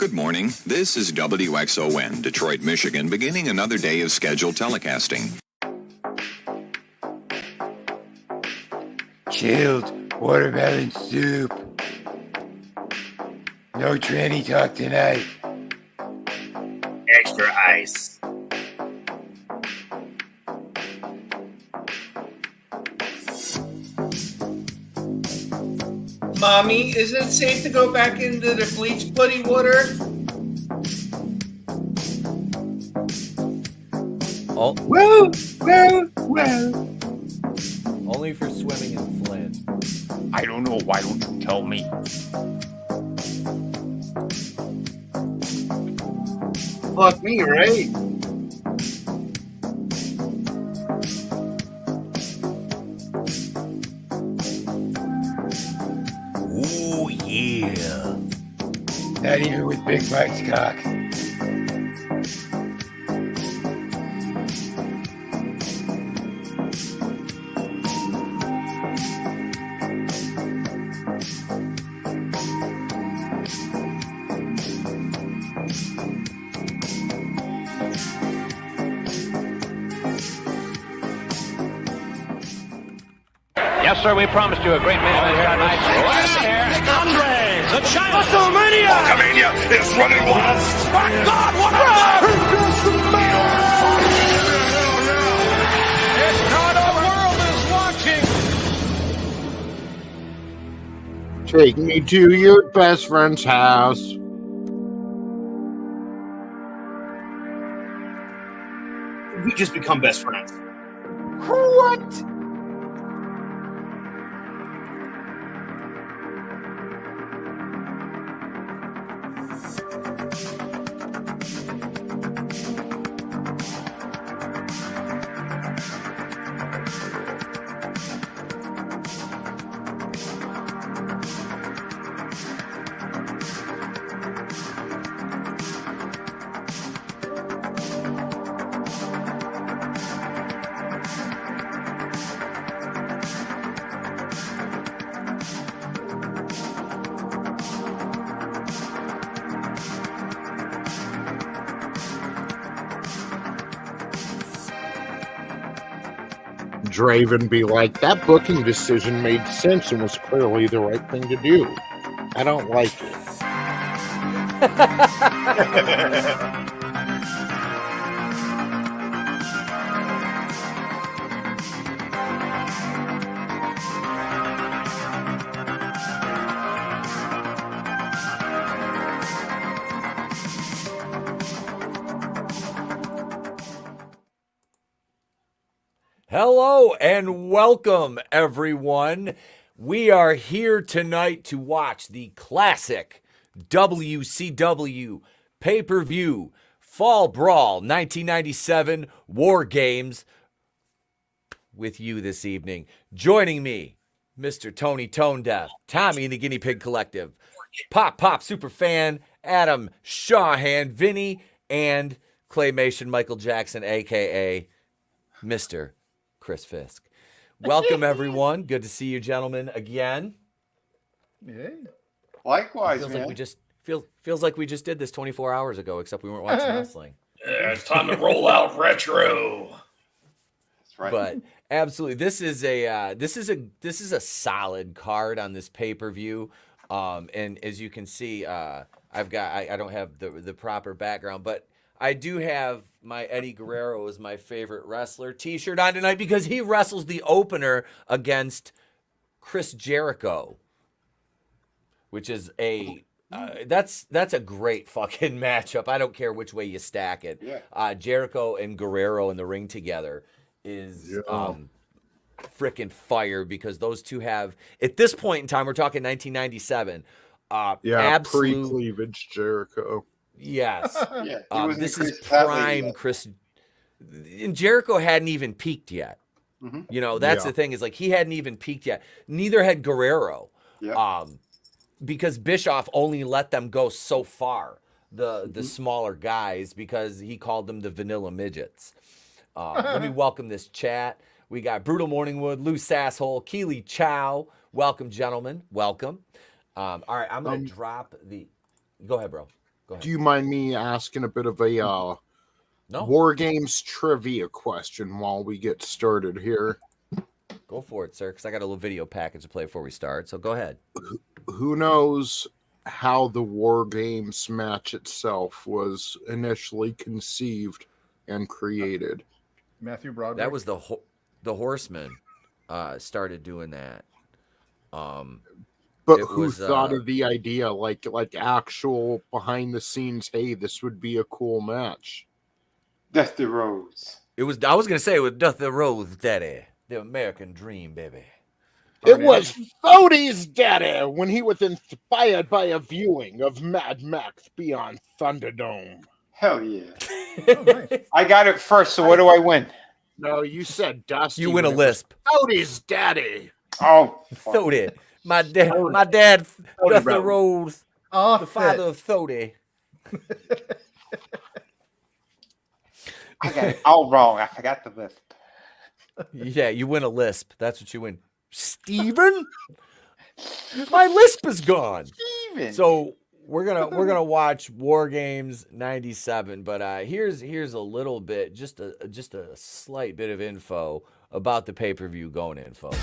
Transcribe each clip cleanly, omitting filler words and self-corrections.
Good morning. This is WXON, Detroit, Michigan, beginning another day of scheduled telecasting. Chilled watermelon soup. No tranny talk tonight. Extra ice. Mommy, is it safe to go back into the bleach bloody water? Oh, Well. only for swimming in Flint. I don't know. Why don't you tell me? Fuck me, right? Ooh, yeah. Not even with Big Mike's cock. Yes, sir, we promised you a great main event here tonight. Andre, the China WrestleMania! Hulkamania is running wild. My God, what a It's not the world is watching. Take me to your best friend's house. We just become best friends. What? Draven be like, that booking decision made sense and was clearly the right thing to do. I don't like it. Hello and welcome, everyone. We are here tonight to watch the classic WCW pay-per-view Fall Brawl 1997 War Games with you this evening. Joining me, Mr. Tony Tone Deaf, Tommy and the Guinea Pig Collective, Pop Superfan, Adam Shawhan, Vinny, and Claymation Michael Jackson, a.k.a. Mr. Chris Fisk. Welcome, everyone. Good to see you, gentlemen, again. Yeah. Likewise, feels man. like we just feels like we just did this 24 hours ago, except we weren't watching wrestling. Yeah, it's time to roll out retro. That's right. But absolutely, this is a solid card on this pay-per-view. And as you can see, I don't have the proper background, but I do have my Eddie Gurerro is my favorite wrestler t-shirt on tonight because he wrestles the opener against Chris Jericho, which is that's a great fucking matchup. I don't care which way you stack it. Yeah. Jericho and Gurerro in the ring together is freaking fire because those two have, at this point in time, we're talking 1997. Absolute pre-cleavage Jericho. Yes. Yeah, this is prime Chris. And Jericho hadn't even peaked yet. Mm-hmm. You know, that's the thing is like he hadn't even peaked yet. Neither had Gurerro. Yeah. Because Bischoff only let them go so far, the smaller guys, because he called them the vanilla midgets. Let me welcome this chat. We got Brutal Morningwood, Loose Asshole, Keely Chow. Welcome, gentlemen. Welcome. All right, I'm going to drop the... Go ahead, bro. Go ahead. Do you mind me asking a bit of a War Games trivia question while we get started here? Go for it, sir, because I got a little video package to play before we start. So go ahead. Who knows how the War Games match itself was initially conceived and created? Matthew Broderick. That was the Horsemen started doing that. But who thought of the idea, like actual behind the scenes? Hey, this would be a cool match. Dusty Rhodes. I was gonna say it was Dusty Rhodes, Daddy, the American Dream, baby. It was Thodey's daddy when he was inspired by a viewing of Mad Max Beyond Thunderdome. Hell yeah. Nice. I got it first, so what do I win? No, you said Dusty. You win a lisp. Thodey's daddy. Oh, Thodey. My dad, Dusty Rhodes, the father of Thodey. I got it all wrong. I forgot the lisp. Yeah, you win a lisp. That's what you win. Steven? My lisp is gone. Steven. So we're gonna watch War Games 97, but here's a little bit, just a slight bit of info about the pay-per-view going in, folks.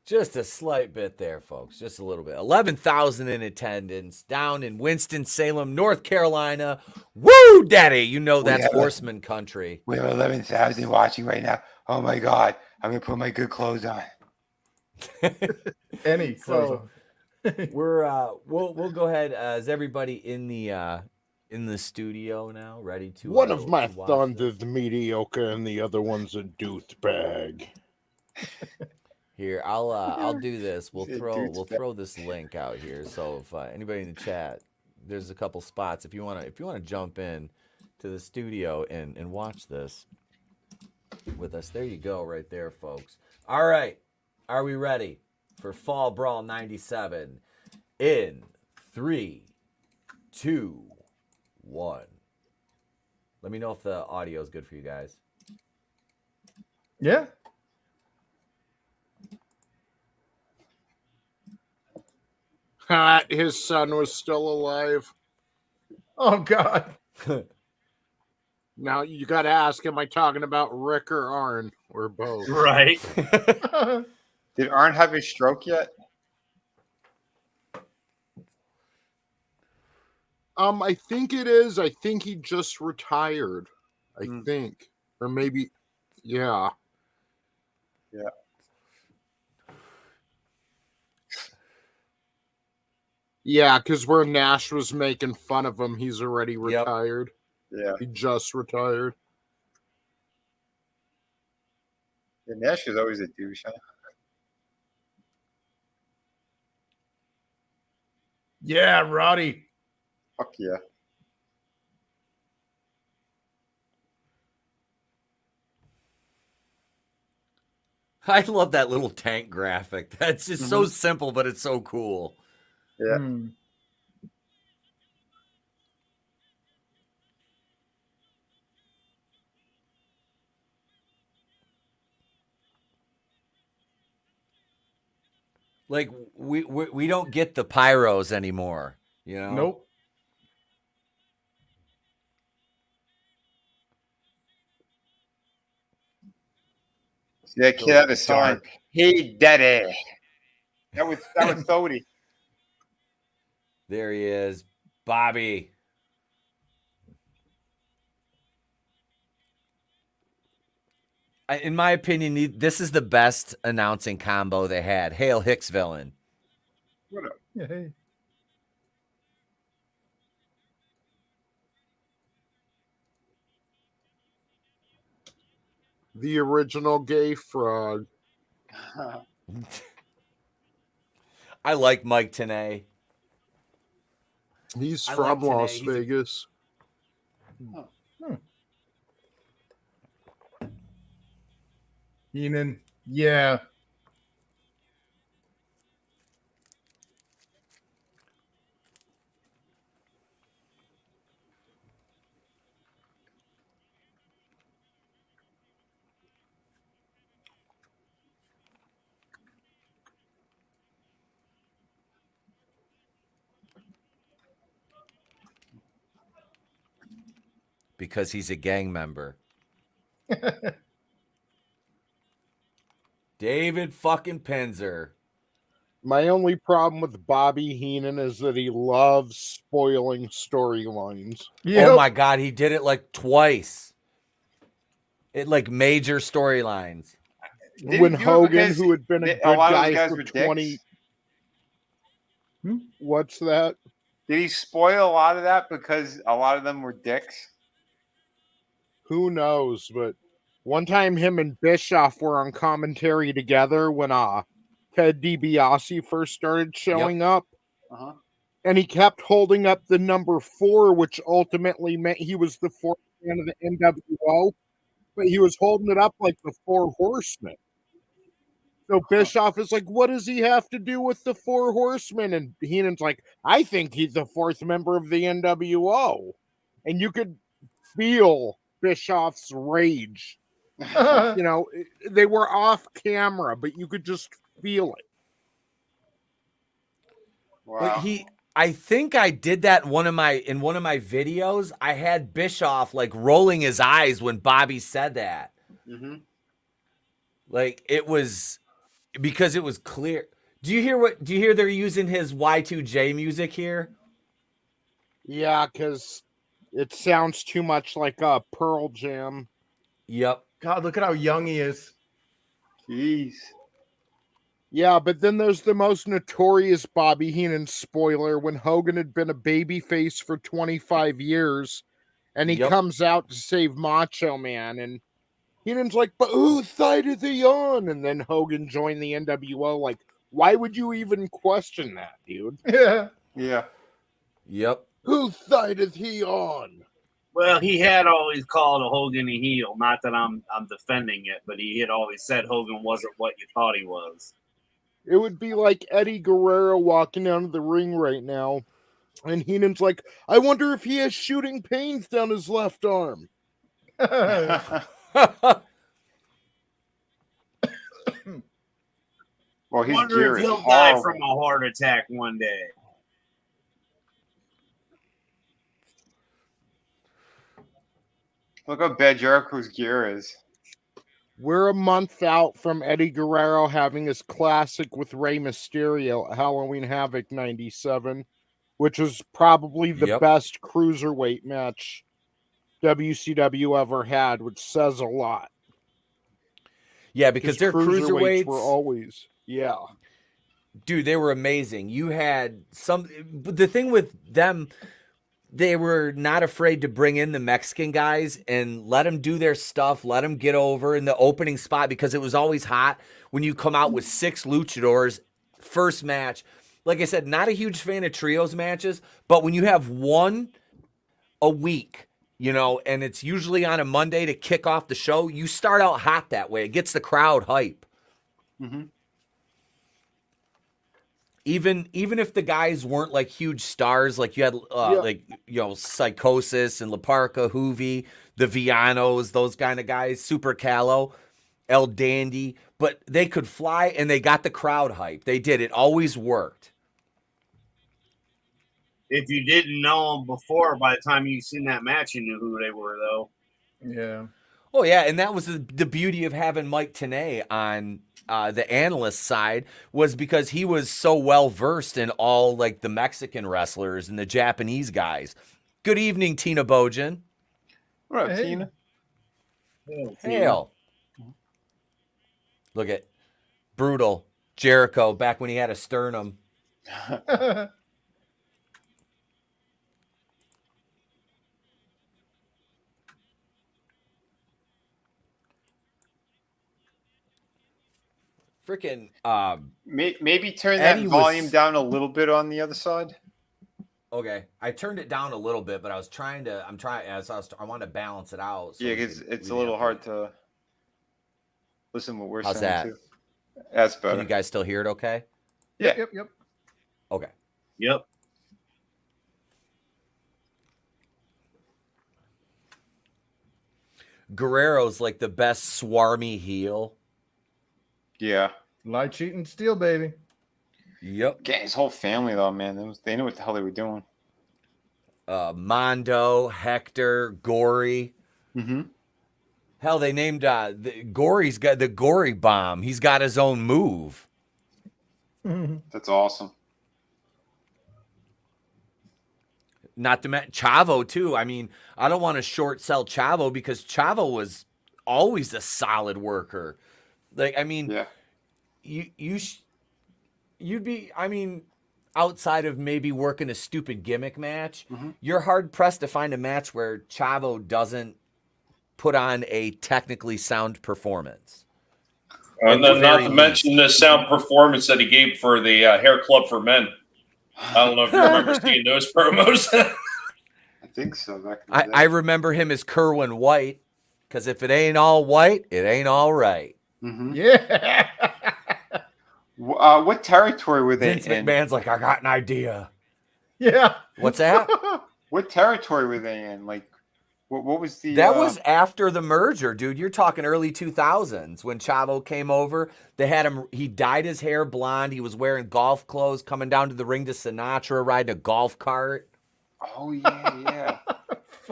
Just a slight bit there, folks. Just a little bit. 11,000 in attendance down in Winston-Salem, North Carolina. Woo, daddy! You know that's Horseman country. We have 11,000 watching right now. Oh my God! I'm gonna put my good clothes on. Any clothes. We'll go ahead. Is everybody in the studio now, ready to? One of my thumbs is mediocre, and the other one's a douchebag. Here, I'll do this. We'll throw this link out here. So if anybody in the chat, there's a couple spots. If you wanna jump in to the studio and watch this with us, there you go, right there, folks. All right, are we ready for Fall Brawl 97? In 3, 2, 1. Let me know if the audio is good for you guys. Yeah. His son was still alive. Oh, God. Now, you got to ask, am I talking about Rick or Arn? Or both? Right. Did Arn have his stroke yet? I think it is. I think he just retired. I think. Or maybe, yeah. Yeah. Yeah, because where Nash was making fun of him, he's already retired. Yeah. He just retired. Yeah, Nash is always a douche, huh? Yeah, Roddy. Fuck yeah. I love that little tank graphic. That's just so simple, but it's so cool. Yeah. Like we don't get the pyros anymore, you know? Nope. See that kid had a sign. Hey, daddy. That was Thodey. There he is, Bobby. In my opinion, this is the best announcing combo they had. Hail Hicks villain. What up? Yeah, hey. The original gay frog. I like Mike Tenay. He's from Las Vegas. Heenan. Yeah. because he's a gang member. David fucking Penzer. My only problem with Bobby Heenan is that he loves spoiling storylines. Oh my God, he did it like twice. It like major storylines. When Hogan, who had been a good guy for 20... What's that? Did he spoil a lot of that because a lot of them were dicks? Who knows? But one time him and Bischoff were on commentary together when Ted DiBiase first started showing up. Uh-huh. And he kept holding up the number 4, which ultimately meant he was the 4th man of the NWO. But he was holding it up like the 4 Horsemen. So Bischoff is like, what does he have to do with the 4 Horsemen? And Heenan's like, I think he's the 4th member of the NWO. And you could feel Bischoff's rage. You know, they were off camera, but you could just feel it. Wow. But I think I did that in one of my videos. I had Bischoff like rolling his eyes when Bobby said that. Mm-hmm. Like it was because it was clear. Do you hear they're using his Y2J music here? Yeah, because it sounds too much like a Pearl Jam. Yep. God, look at how young he is. Jeez. Yeah, but then there's the most notorious Bobby Heenan spoiler when Hogan had been a babyface for 25 years and he comes out to save Macho Man and Heenan's like, but whose side is he on? And then Hogan joined the NWO. Like, why would you even question that, dude? Yeah. Yeah. Yep. Whose side is he on? Well, he had always called Hogan a heel. Not that I'm defending it, but he had always said Hogan wasn't what you thought he was. It would be like Eddie Gurerro walking down to the ring right now, and Heenan's like, I wonder if he has shooting pains down his left arm. Well, his wonder gear if is he'll horrible. die from a heart attack one day. Look how bad Jericho's gear is. We're a month out from Eddie Gurerro having his classic with Rey Mysterio at Halloween Havoc 97, which was probably the best cruiserweight match WCW ever had, which says a lot. Yeah, because their cruiserweights were always, dude, they were amazing. You had the thing with them, they were not afraid to bring in the Mexican guys and let them do their stuff, let them get over in the opening spot because it was always hot when you come out with 6 luchadors, first match. Like I said, not a huge fan of trios matches, but when you have one a week, you know, and it's usually on a Monday to kick off the show, you start out hot that way. It gets the crowd hype. Mm-hmm. Even if the guys weren't like huge stars, like you had like, you know, Psychosis and La Parca, Hoovy, the Vianos, those kind of guys, Super Callow, El Dandy, but they could fly and they got the crowd hype. They did. It always worked. If you didn't know them before, by the time you seen that match, you knew who they were, though. Yeah. Oh, yeah, and that was the beauty of having Mike Tenay on the analyst side was because he was so well-versed in all, like, the Mexican wrestlers and the Japanese guys. Good evening, Tina Bojan. What up, Tina? Hail. Look at Brutal Jericho back when he had a sternum. Freaking maybe turn that volume down a little bit on the other side. Okay, I turned it down a little bit, but I want to balance it out. So yeah, because it's a little hard to listen to what we're saying that? too. That's better. Can you guys still hear it okay? Yeah. Yep. Okay. Yep. Guerrero's like the best swarmy heel. Yeah. Lie, cheat, and steal, baby. Yep. Yeah, his whole family though, man. They knew what the hell they were doing. Mondo, Hector, Gory. Mm-hmm. Hell, they named Gory's got the Gory Bomb. He's got his own move. That's awesome. Not to mention Chavo too. I mean, I don't want to short sell Chavo because Chavo was always a solid worker. Like, I mean, Yeah. you'd be. I mean, outside of maybe working a stupid gimmick match, you're hard pressed to find a match where Chavo doesn't put on a technically sound performance. And then not to mention the sound performance that he gave for the Hair Club for Men. I don't know if you remember seeing those promos. I think so. I remember him as Kerwin White, because if it ain't all white, it ain't all right. Mm-hmm. Yeah. What territory were they Vince in? McMahon's like, I got an idea. Yeah. What's that? What territory were they in? Like, what was the? That was after the merger, dude. You're talking early 2000s when Chavo came over. They had him. He dyed his hair blonde. He was wearing golf clothes, coming down to the ring to Sinatra, riding a golf cart. Oh yeah.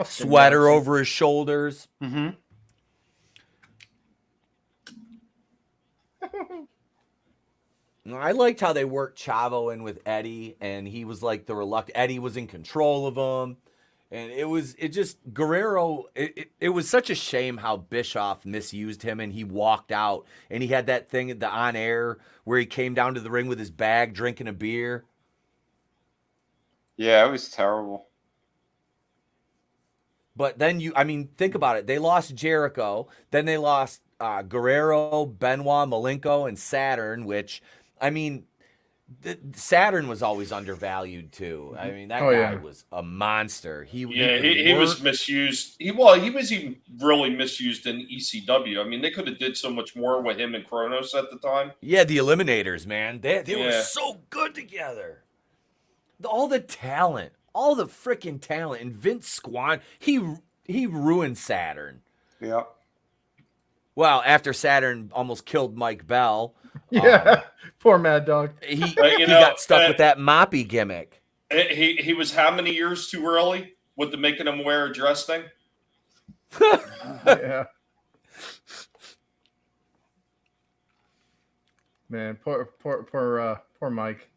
Sweater over his shoulders. Mm-hmm. I liked how they worked Chavo in with Eddie, and he was like the reluctant. Eddie was in control of him. And it was such a shame how Bischoff misused him and he walked out and he had that thing at the on air where he came down to the ring with his bag drinking a beer. Yeah, it was terrible. But then think about it. They lost Jericho. Then they lost Guerrero, Benoit, Malenko, and Saturn, which, Saturn was always undervalued too. I mean, that guy was a monster. He was misused. He was even really misused in ECW. I mean, they could have did so much more with him and Kronos at the time. Yeah, the Eliminators, man. They were so good together. All the talent, all the freaking talent. And Vince Squan, he ruined Saturn. Yeah. Well, after Saturn almost killed Mike Bell. Yeah, poor Mad Dog. He got stuck with that moppy gimmick. He was how many years too early with the making him wear a dress thing? Yeah. Man, poor Mike.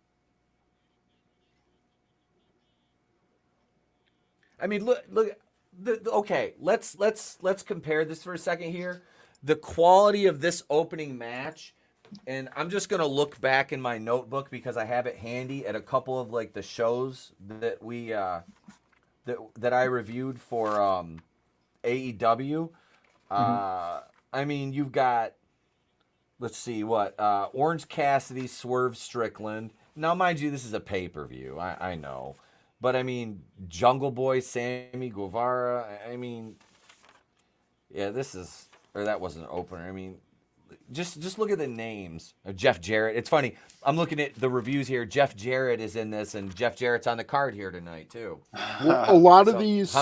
I mean, look. Okay, let's compare this for a second here. The quality of this opening match. And I'm just going to look back in my notebook because I have it handy at a couple of like the shows that we that I reviewed for AEW. You've got, let's see what, Orange Cassidy, Swerve Strickland. Now, mind you, this is a pay-per-view. I know. But Jungle Boy, Sammy Guevara. That wasn't an opener. Just look at the names of Jeff Jarrett. It's funny. I'm looking at the reviews here. Jeff Jarrett is in this, and Jeff Jarrett's on the card here tonight too. Well, a lot of these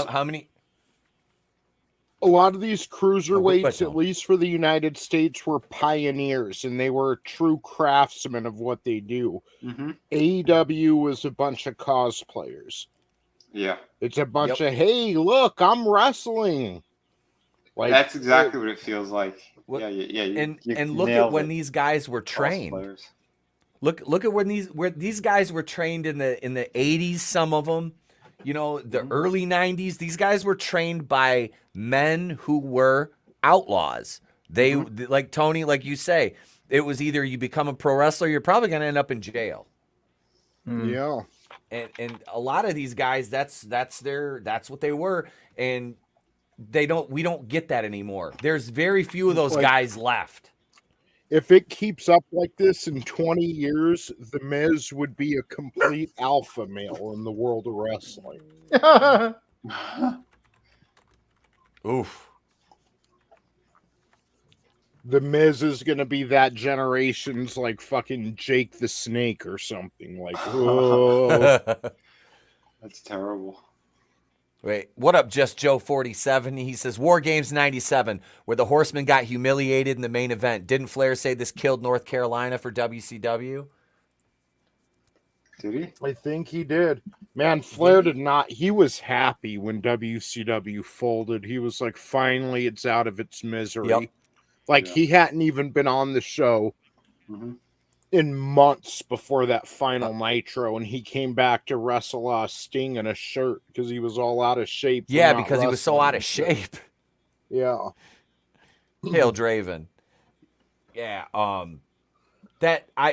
cruiserweights, at least for the United States, were pioneers, and they were true craftsmen of what they do. Mm-hmm. AEW was a bunch of cosplayers. Yeah, it's a bunch of, hey, look, I'm wrestling. Like, that's exactly what it feels like. Look Look at when these guys were trained. Look at when these guys were trained in the 80s. Some of them, the early 90s. These guys were trained by men who were outlaws. They like Tony, like you say, it was either you become a pro wrestler, you're probably going to end up in jail. Yeah, and a lot of these guys, that's what they were, and we don't get that anymore. There's very few of those guys left. If it keeps up like this in 20 years, The Miz would be a complete alpha male in the world of wrestling. Oof. The Miz is going to be that generation's like fucking Jake the Snake or something. Like, oh. That's terrible. Wait, what up, Just Joe 47? He says, War Games 97, where the Horsemen got humiliated in the main event. Didn't Flair say this killed North Carolina for WCW? Did he? I think he did. Man, Flair did not. He was happy when WCW folded. He was like, finally, it's out of its misery. Yep. Like, he hadn't even been on the show in months before that final Nitro, and he came back to wrestle Sting in a shirt because he was all out of shape. Yeah, because he was so out of shape. Yeah. Hail Draven. Yeah,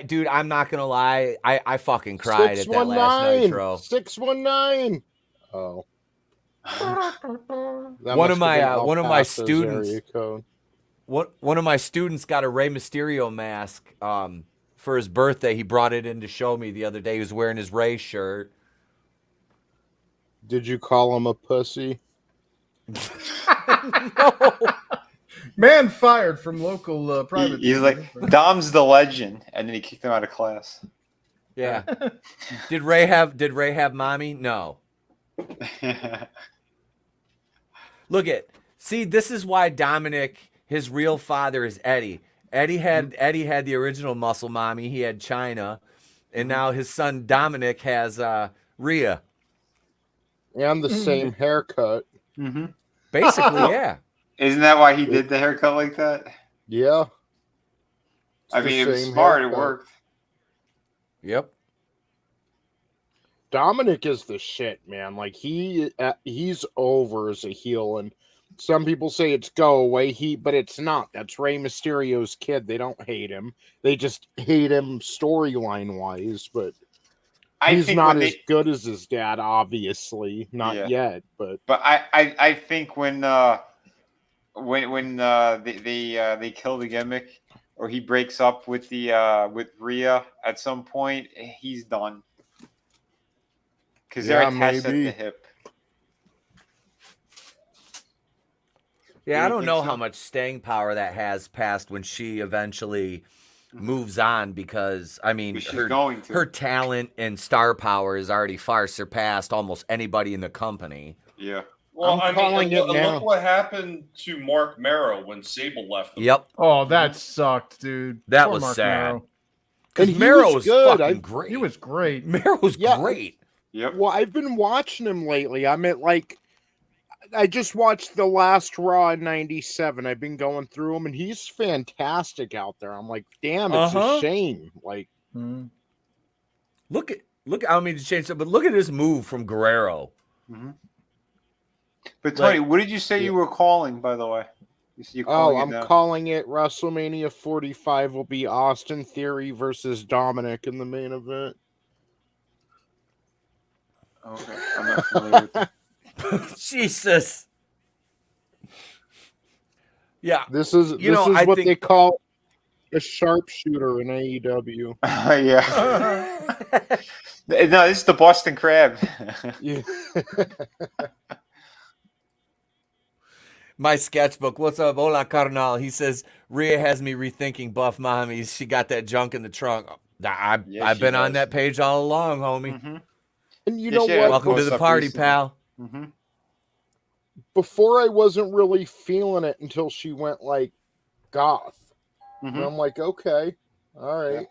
dude, I'm not gonna lie, I fucking cried at that last Nitro. 619. Oh. One of my students got a Rey Mysterio mask for his birthday. He brought it in to show me the other day. He was wearing his Rey shirt. Did you call him a pussy? No. Man fired from local private. He's like, Dom's the legend, and then he kicked him out of class. Yeah. Did Ray have mommy? No. See, this is why Dominic, his real father is Eddie. Eddie had the original muscle mommy. He had China, and now his son Dominic has Rhea. And the same haircut. Basically, yeah. Isn't that why he did the haircut like that? Yeah. I mean, it was smart. Haircut. It worked. Yep. Dominic is the shit, man. Like, he's over as a heel, and some people say it's go away but it's not. That's Rey Mysterio's kid. They don't hate him. They just hate him storyline wise, but he's not as good as his dad, obviously. Not yet, but I think when they kill the gimmick, or he breaks up with with Rhea at some point, he's done. Because they're attached at the hip. Yeah, I don't know how much staying power that has past when she eventually moves on, because I mean her talent and star power is already far surpassed almost anybody in the company. Yeah. Well, look what happened to Mark Marrow when Sable left him. Yep. Oh, that sucked, dude. That Poor was Mark sad. Marrow. Because Marrow was good. fucking great. He was great. Marrow's great. Yep. Well, I've been watching him lately. I mean, like, I just watched the last Raw in '97. I've been going through him, and he's fantastic out there. I'm like, damn, it's a shame. Like, look, I don't mean to change it, but look at his move from Guerrero. But Tony, what did you say you were calling, by the way? I'm calling it WrestleMania 45 will be Austin Theory versus Dominic in the main event. Okay, I'm not familiar with that. Jesus. Yeah. This is what they call a sharpshooter in AEW. Yeah. No, this is the Boston Crab. Yeah. My sketchbook. What's up? Hola, carnal. He says, Rhea has me rethinking buff mommies. She got that junk in the trunk. I've been on that page all along, homie. And you know what? Welcome to the party, pal. Before I wasn't really feeling it until she went like goth. And I'm like, okay, all right. Yeah.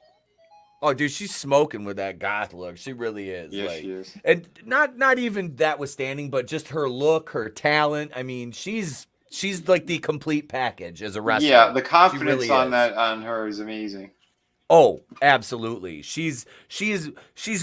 Oh, dude, she's smoking with that goth look. She really is. Yes, she is. And not even that withstanding, but just her look, her talent. I mean, she's like the complete package as a wrestler. Yeah, the confidence really on her is amazing. Oh, absolutely. She's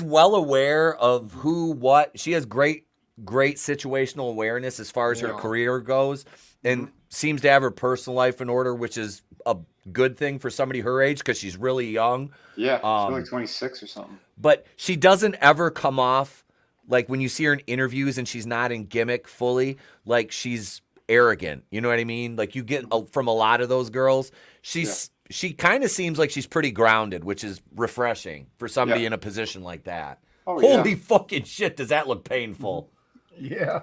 well aware of who, what. She has great situational awareness as far as her career goes, and seems to have her personal life in order, which is a good thing for somebody her age because she's really young. Yeah, she's like 26 or something. But she doesn't ever come off like when you see her in interviews and she's not in gimmick fully, like she's arrogant. You know what I mean? Like you get from a lot of those girls, she kind of seems like she's pretty grounded, which is refreshing for somebody in a position like that. Oh, holy fucking shit, does that look painful? Yeah.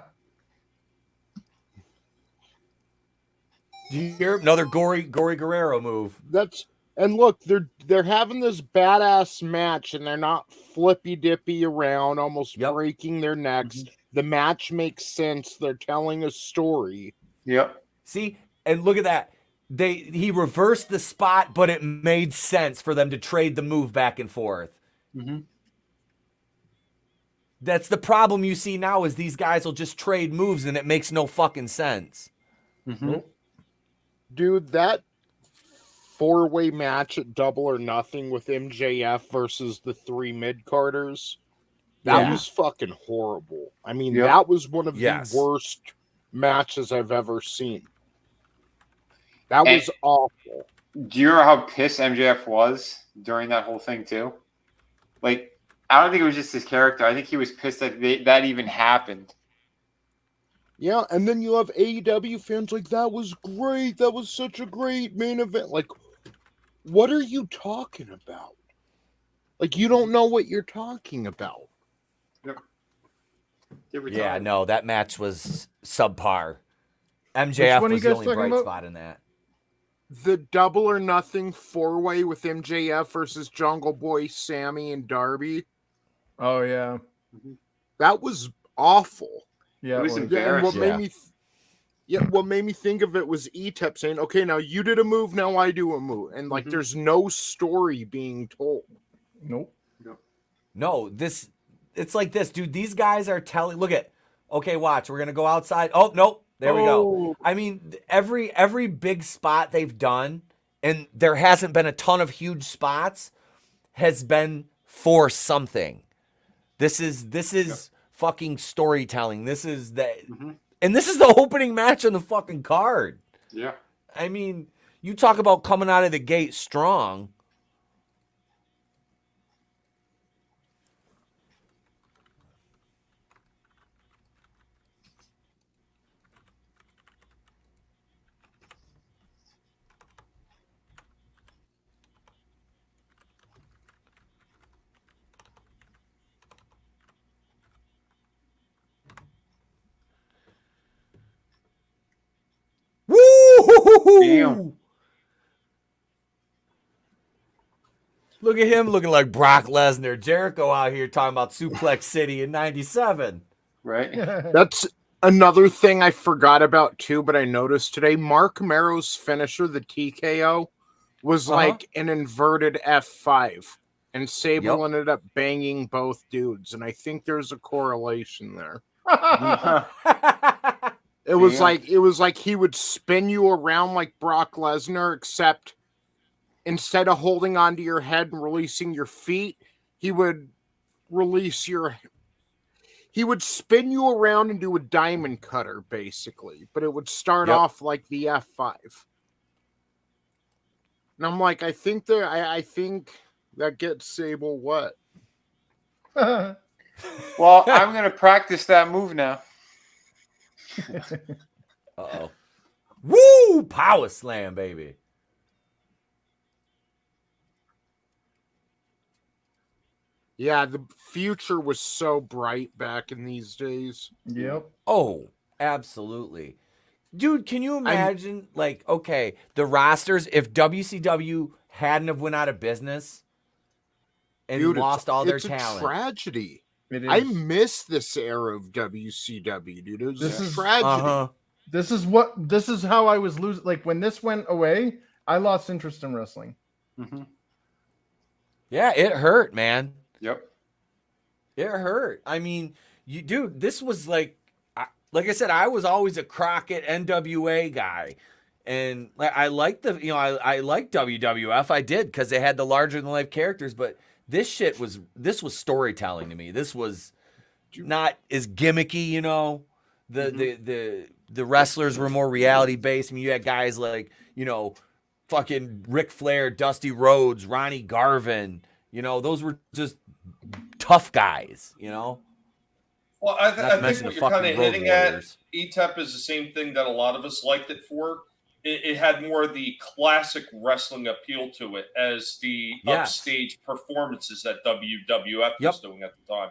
Do you hear another gory Guerrero move? And look, they're having this badass match, and they're not flippy dippy around, almost breaking their necks. The match makes sense. They're telling a story. Yep. See, and look at that. He reversed the spot, but it made sense for them to trade the move back and forth. That's the problem you see now is these guys will just trade moves and it makes no fucking sense. Dude, that 4-way match at Double or Nothing with MJF versus the 3 mid-carders, that was fucking horrible. I mean, that was one of the worst matches I've ever seen. That was awful. Do you remember how pissed MJF was during that whole thing, too? Like, I don't think it was just his character. I think he was pissed that that even happened. Yeah, and then you have AEW fans like, that was great. That was such a great main event. Like, what are you talking about? Like, you don't know what you're talking about. Yeah, no, that match was subpar. MJF was the only bright spot in that. The Double or Nothing 4-way with MJF versus Jungle Boy, Sammy, and Darby. Oh, yeah. That was awful. Yeah, it was embarrassing. What made me think of it was Etep saying, okay, now you did a move, now I do a move. And, like, there's no story being told. Nope. No, it's like this, dude. These guys are telling, look at, okay, watch, we're going to go outside. Oh, nope. There we go. I mean, every big spot they've done, and there hasn't been a ton of huge spots, has been for something. This is fucking storytelling. This is and this is the opening match on the fucking card. Yeah. I mean, you talk about coming out of the gate strong. Woo! Damn. Look at him looking like Brock Lesnar. Jericho out here talking about Suplex City in 97. Right. That's another thing I forgot about too, but I noticed today. Mark Merrow's finisher, the TKO, was like an inverted F5. And Sable ended up banging both dudes. And I think there's a correlation there. It was like he would spin you around like Brock Lesnar, except instead of holding onto your head and releasing your feet, he would spin you around and do a diamond cutter, basically. But it would start off like the F5. And I'm like, I think that gets Sable what? Well, I'm gonna practice that move now. Uh-oh. Woo! Power slam, baby. Yeah, the future was so bright back in these days. Yep. Oh, absolutely. Dude, can you imagine, okay, the rosters, if WCW hadn't have went out of business and lost all their talent. It's a tragedy. It is. I miss this era of WCW, dude. It was a tragedy. This is how I was losing. Like, when this went away, I lost interest in wrestling. Mm-hmm. Yeah, it hurt, man. Yep. It hurt. I mean, dude, this was like I said, I was always a Crockett NWA guy. And I liked I liked WWF. I did, because they had the larger than life characters, but this was storytelling to me. This was not as gimmicky, The wrestlers were more reality based. I mean, you had guys like, fucking Ric Flair, Dusty Rhodes, Ronnie Garvin. Those were just tough guys, Well, I think what you're kind of hitting at, Etep, is the same thing that a lot of us liked it for. It had more of the classic wrestling appeal to it as the upstage performances that WWF was doing at the time.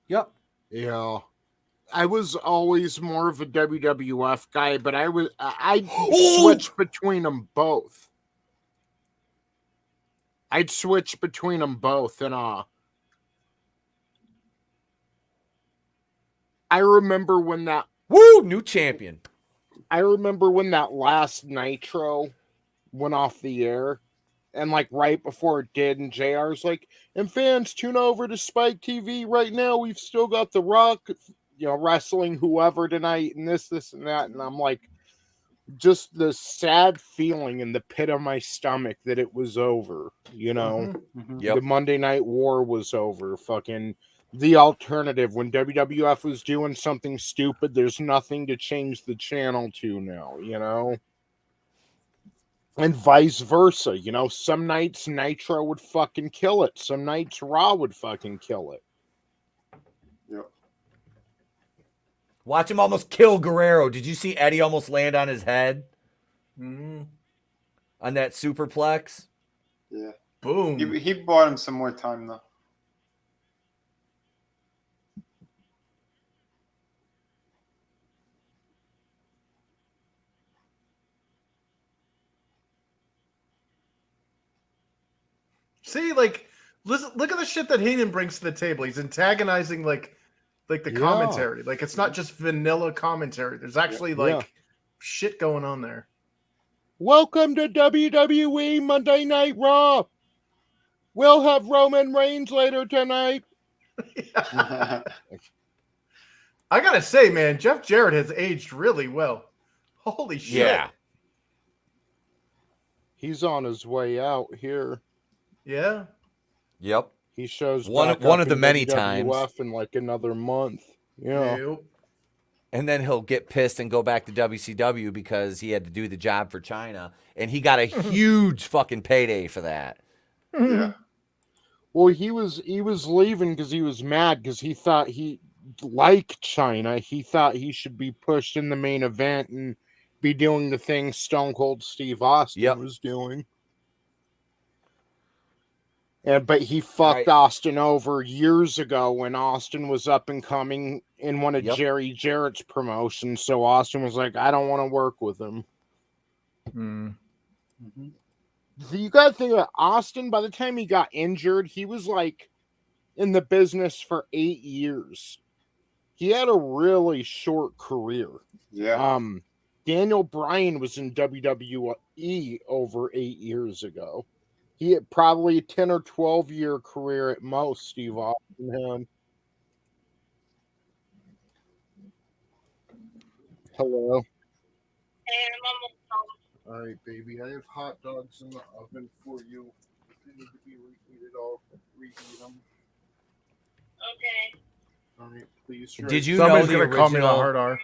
Yep. Yeah. I was always more of a WWF guy, but I'd switch between them both. And I remember when that new champion. I remember when that last Nitro went off the air, And like right before it did, and JR's like, and fans tune over to Spike TV right now. We've still got The Rock, wrestling whoever tonight, and this, and that. And I'm like, just the sad feeling in the pit of my stomach that it was over. The Monday Night War was over. Fucking the alternative, when WWF was doing something stupid, there's nothing to change the channel to now. And vice versa, some nights Nitro would fucking kill it. Some nights Raw would fucking kill it. Yep. Watch him almost kill Gurerro. Did you see Eddie almost land on his head? Mm-hmm. On that superplex? Yeah. Boom. He bought him some more time, though. See, like, listen, look at the shit that Heenan brings to the table. He's antagonizing, like the commentary. Like, it's not just vanilla commentary. There's actually shit going on there. Welcome to WWE Monday Night Raw. We'll have Roman Reigns later tonight. I gotta say, man, Jeff Jarrett has aged really well. Holy shit. Yeah. He's on his way out here. Yeah. Yep. He shows one of the many times in like another month. Yeah. Nope. And then he'll get pissed and go back to WCW because he had to do the job for China, and he got a huge fucking payday for that. Yeah. Well, he was leaving because he was mad because he thought like China, he thought he should be pushed in the main event and be doing the thing Stone Cold Steve Austin was doing. But he fucked Austin over years ago when Austin was up and coming in one of Jerry Jarrett's promotions. So Austin was like, I don't want to work with him. Mm-hmm. So you got to think about Austin, by the time he got injured, he was like in the business for 8 years. He had a really short career. Yeah. Daniel Bryan was in WWE over 8 years ago. He had probably a 10 or 12 year career at most, Steve Austin had. Hello. All right, baby. I have hot dogs in the oven for you. If they need to be reheated, I'll reheat them. Okay. All right, please. Did you Somebody's know the gonna call me a original? hard R.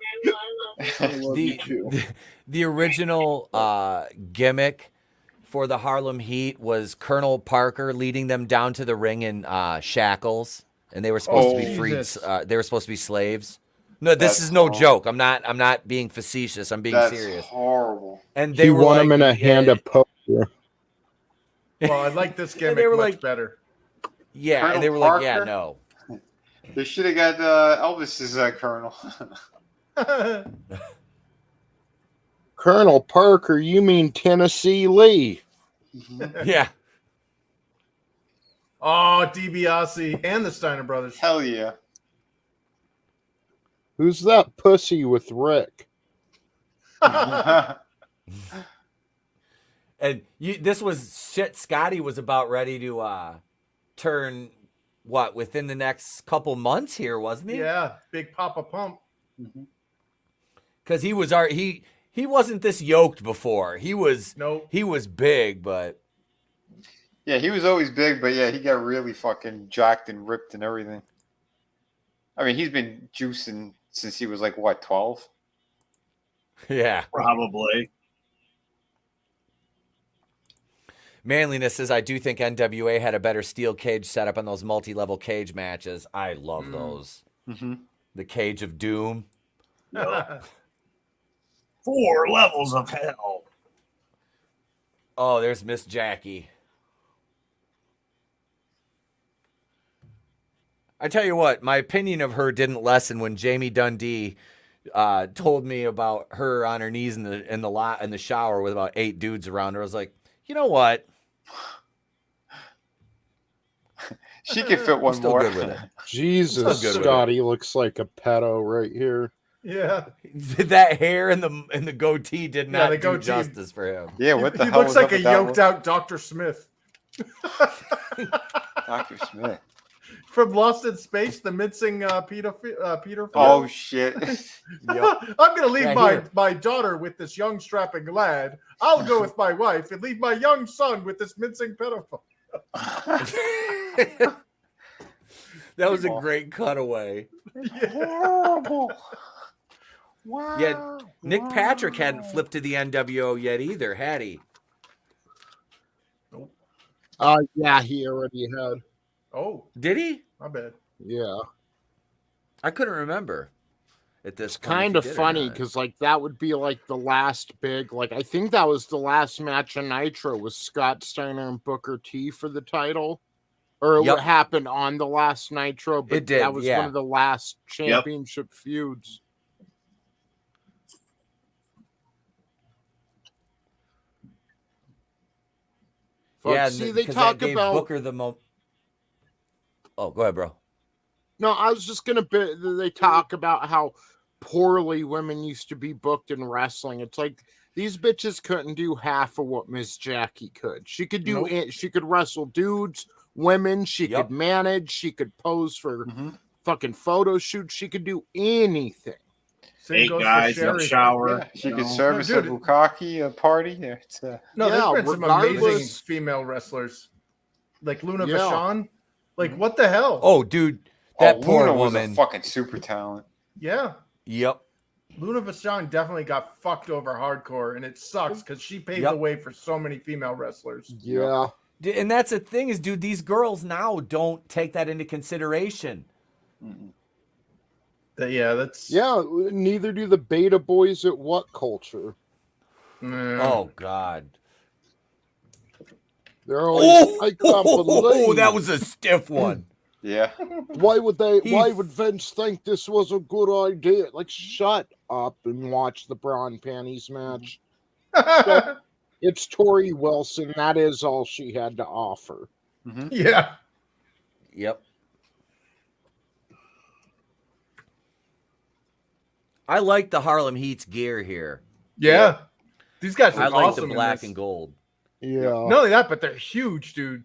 The original gimmick for the Harlem Heat was Colonel Parker leading them down to the ring in shackles, and they were supposed to be freed. They were supposed to be slaves. No, this is no joke. I'm not being facetious. I'm being serious. Horrible. And they he were won like, him in a hand of poker. Well, I like this gimmick they were much better. Yeah, Colonel and they were Parker? like, yeah, no. They should have got Elvis's colonel. Colonel Parker, you mean Tennessee Lee? Yeah. Oh, DiBiase and the Steiner brothers. Hell yeah. Who's that pussy with Rick? And this was shit. Scotty was about ready to turn within the next couple months here, wasn't he? Yeah, Big Papa Pump. Because he was he wasn't this yoked before. He was big, but yeah, he was always big, but yeah, he got really fucking jacked and ripped and everything. I mean, he's been juicing since he was like, what, 12? Yeah. Probably. Manliness says, I do think NWA had a better steel cage setup on those multi-level cage matches. I love those. Mm-hmm. The Cage of Doom. Yep. 4 levels of hell. Oh, there's Miss Jackie. I tell you what, my opinion of her didn't lessen when Jamie Dundee told me about her on her knees in the shower with about 8 dudes around her. I was like, you know what? She could fit one still more. Good with it. Jesus, Scotty looks like a pedo right here. Yeah. That hair and the goatee did not do justice for him. Yeah, what the he hell? Looks like a yoked out Dr. Smith. Dr. Smith. From Lost in Space, the mincing Peter. Oh shit! I'm gonna leave my daughter with this young strapping lad. I'll go with my wife and leave my young son with this mincing pedophile. That was a great cutaway. Horrible. Wow. Yeah, Nick Patrick hadn't flipped to the NWO yet either, had he? Yeah, he already had. Oh, did he? My bad. Yeah, I couldn't remember. At this point, kind of funny because like that would be like the last big. Like I think that was the last match on Nitro was Scott Steiner and Booker T for the title, or what happened on the last Nitro. But it did. That was one of the last championship feuds. Yeah, see, they talk about Booker Oh, go ahead, bro. No, I was just gonna. They talk about how poorly women used to be booked in wrestling. It's like these bitches couldn't do half of what Miss Jackie could. She could do. She could wrestle dudes, women. She could manage. She could pose for fucking photo shoots. She could do anything. Hey guys, in the shower. Yeah, she could service a bukkake party. There's been some amazing female wrestlers, like Luna Vachon. Like what the hell? Oh, dude, that poor Luna woman was a fucking super talent. Yeah. Yep. Luna Vachon definitely got fucked over hardcore, and it sucks because she paved the way for so many female wrestlers. Yeah. And that's the thing is, dude, these girls now don't take that into consideration. Neither do the beta boys at What Culture. Oh God. They're always that was a stiff one. Yeah. Why would Vince think this was a good idea? Like, shut up and watch the bra and panties match. It's Tori Wilson. That is all she had to offer. Yeah. Yep. I like the Harlem Heat's gear here. Yeah. These guys are I like awesome the black and gold. Yeah. Not only that, but they're huge, dude.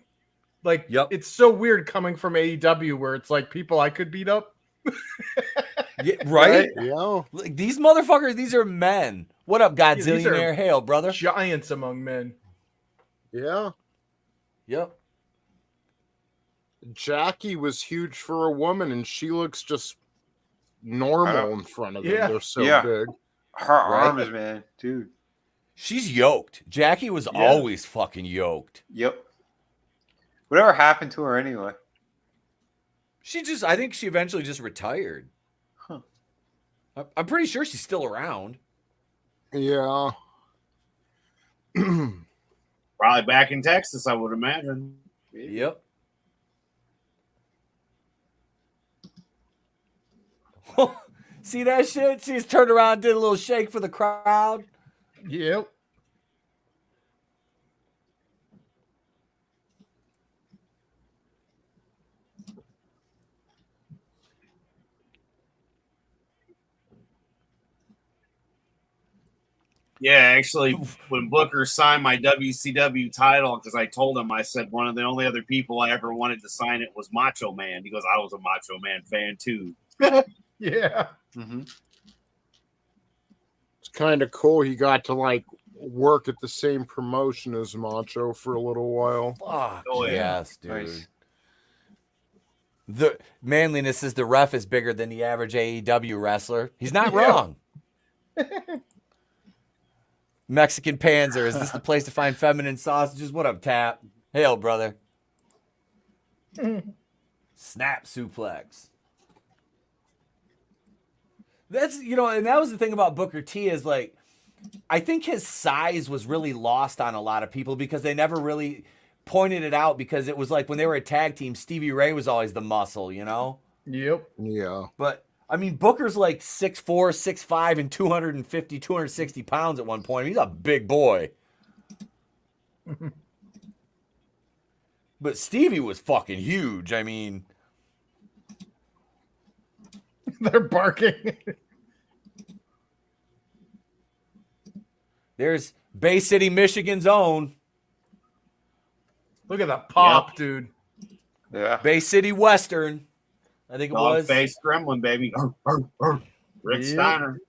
Like, it's so weird coming from AEW where it's like people I could beat up. Right? Yeah. Like, these motherfuckers, these are men. What up, Godzillionaire? Hail, brother. Giants among men. Yeah. Yep. Jackie was huge for a woman, and she looks just normal in front of them. They're so big. Her arms, man, dude. She's yoked. Jackie was always fucking yoked. Yep. Whatever happened to her anyway? I think she eventually just retired. Huh. I'm pretty sure she's still around. Yeah. Probably back in Texas, I would imagine. Yep. See that shit? She's turned around, did a little shake for the crowd. Yep. Yeah, actually, when Booker signed my WCW title, because I told him, I said one of the only other people I ever wanted to sign it was Macho Man. He goes, I was a Macho Man fan too. Yeah. It's kind of cool. He got to like work at the same promotion as Macho for a little while. Fuck yes, dude. Nice. The manliness is the ref is bigger than the average AEW wrestler. He's not wrong. Mexican Panzer, is this the place to find feminine sausages? What up, Tap? Hail, brother. Snap suplex. That's, and that was the thing about Booker T is like, I think his size was really lost on a lot of people because they never really pointed it out because it was like when they were a tag team, Stevie Ray was always the muscle, Yep. Yeah. But, I mean, Booker's like 6'4", 6'5", and 250, 260 pounds at one point. He's a big boy. But Stevie was fucking huge. I mean... They're barking. There's Bay City, Michigan's own. Look at that pop, dude. Yeah. Bay City Western. I think it was. Face Gremlin, baby. Rick Steiner.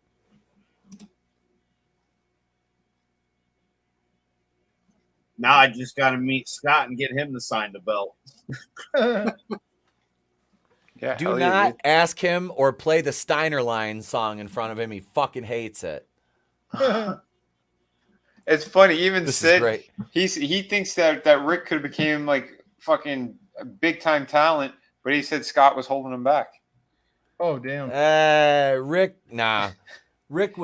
Now I just got to meet Scott and get him to sign the belt. Yeah, Do not ask him or play the Steiner Line song in front of him. He fucking hates it. It's funny. Even This Sid, is great. he thinks that Rick could have became like fucking a big time talent, but he said Scott was holding him back. Oh damn. Rick, nah. Rick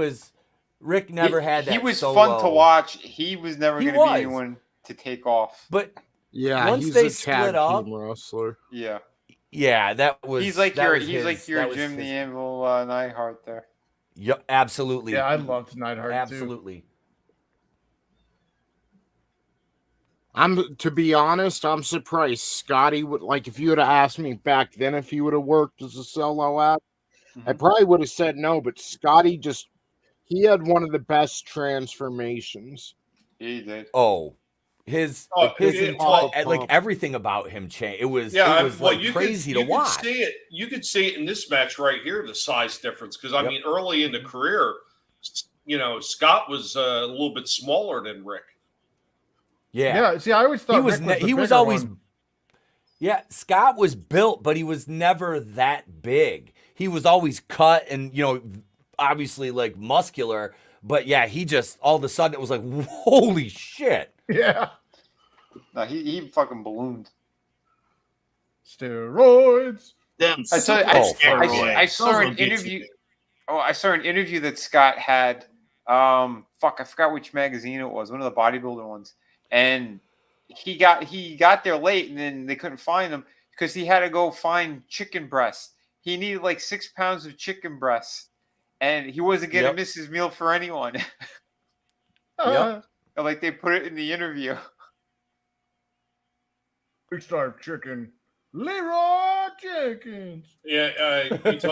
never had that. He was solo. fun to watch. He was never going to be was. anyone to take off. But Yeah, once he's they a tag split up, team wrestler. Yeah. yeah, that was. He's like that your was his- Jim that was the his- Anvil Neidhart there. Yep, absolutely. Yeah, I loved Neidhart too. Absolutely. To be honest, I'm surprised Scotty would, like, if you would have asked me back then if he would have worked as a solo act, I probably would have said no, but Scotty he had one of the best transformations. He did. Oh, his entire, like everything about him changed. It was like crazy to watch. You could see it in this match right here, the size difference. Because I mean, early in the career, Scott was a little bit smaller than Rick. Yeah. See, I always thought he was always. Yeah, Scott was built, but he was never that big. He was always cut and obviously like muscular. But yeah, he just all of a sudden it was like, holy shit. Yeah. No, he fucking ballooned. Steroids. I tell you, I saw an interview. Oh, I saw an interview that Scott had. I forgot which magazine it was. One of the bodybuilder ones. And he got there late, and then they couldn't find him because he had to go find chicken breast. He needed like 6 pounds of chicken breast, and he wasn't going to miss his meal for anyone. Like they put it in the interview. Big Star Chicken. Leroy Jenkins. Yeah,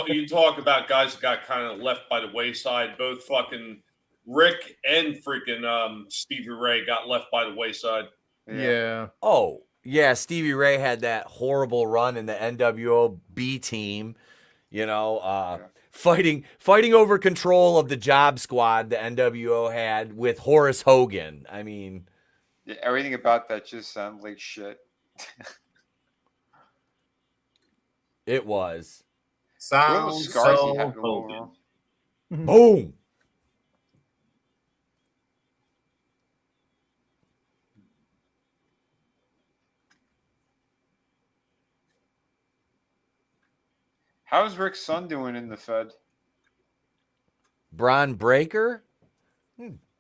you talk about guys that got kind of left by the wayside. Both fucking Rick and freaking Stevie Ray got left by the wayside. Yeah. Oh, yeah. Stevie Ray had that horrible run in the NWO B team, fighting over control of the job squad the NWO had with Horace Hogan. I mean, everything about that just sounds like shit. It was. Sounds so Hogan. Boom. How's Rick's son doing in the Fed? Braun Breaker?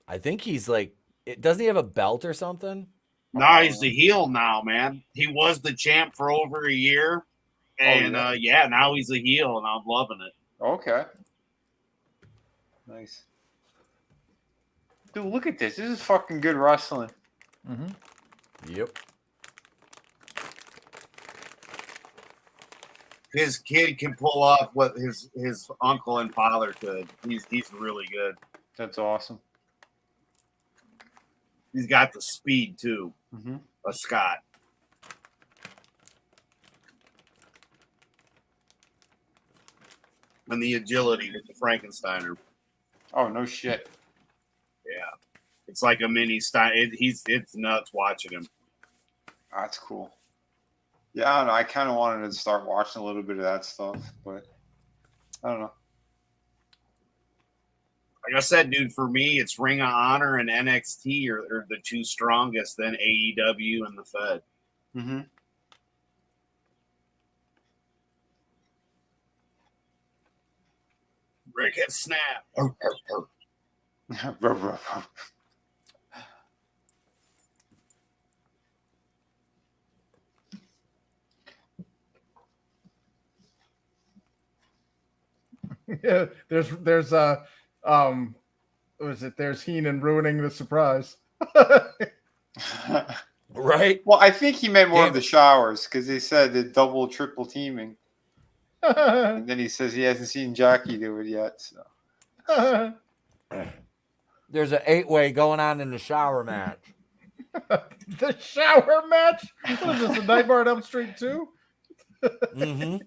I think he's like, doesn't he have a belt or something? No, he's the heel now, man. He was the champ for over a year. And now he's a heel, and I'm loving it. Okay. Nice. Dude, look at this. This is fucking good wrestling. Mm-hmm. Yep. His kid can pull off what his uncle and father could. He's really good. That's awesome. He's got the speed too. Of Scott. And the agility with the Frankensteiner. Oh no shit. Yeah. It's like a mini Stein. It's nuts watching him. That's cool. Yeah, I don't know. I kind of wanted to start watching a little bit of that stuff, but I don't know. Like I said, dude, for me, it's Ring of Honor and NXT are the two strongest, then AEW and the Fed. Rick hit snap. Yeah, there's there's Heenan ruining the surprise. Right. Well, I think he meant more of the showers because they said the double, triple teaming. And then he says he hasn't seen Jackie do it yet. So. There's an 8-way going on in the shower match. The shower match? What is this, a Nightmare on Elm Street 2? Mm-hmm.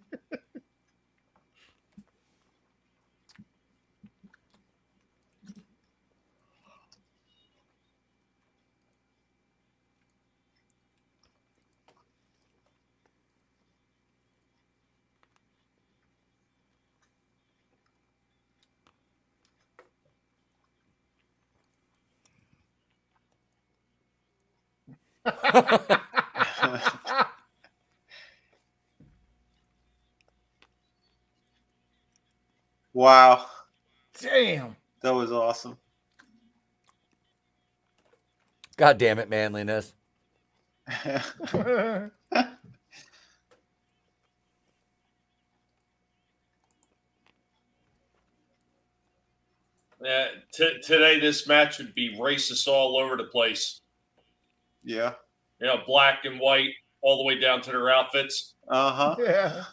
Wow. Damn. That was awesome. God damn it, manliness. Today, this match would be racist all over the place. Yeah. You know, black and white all the way down to their outfits. Uh-huh. Yeah.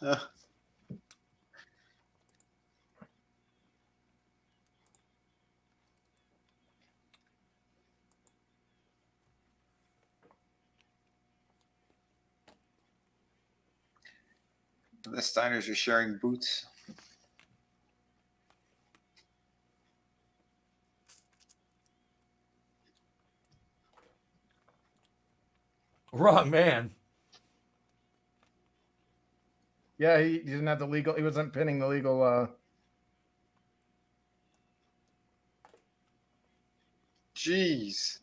The Steiners are sharing boots. Wrong man. Yeah, he didn't have the legal. He wasn't pinning the legal. Jeez.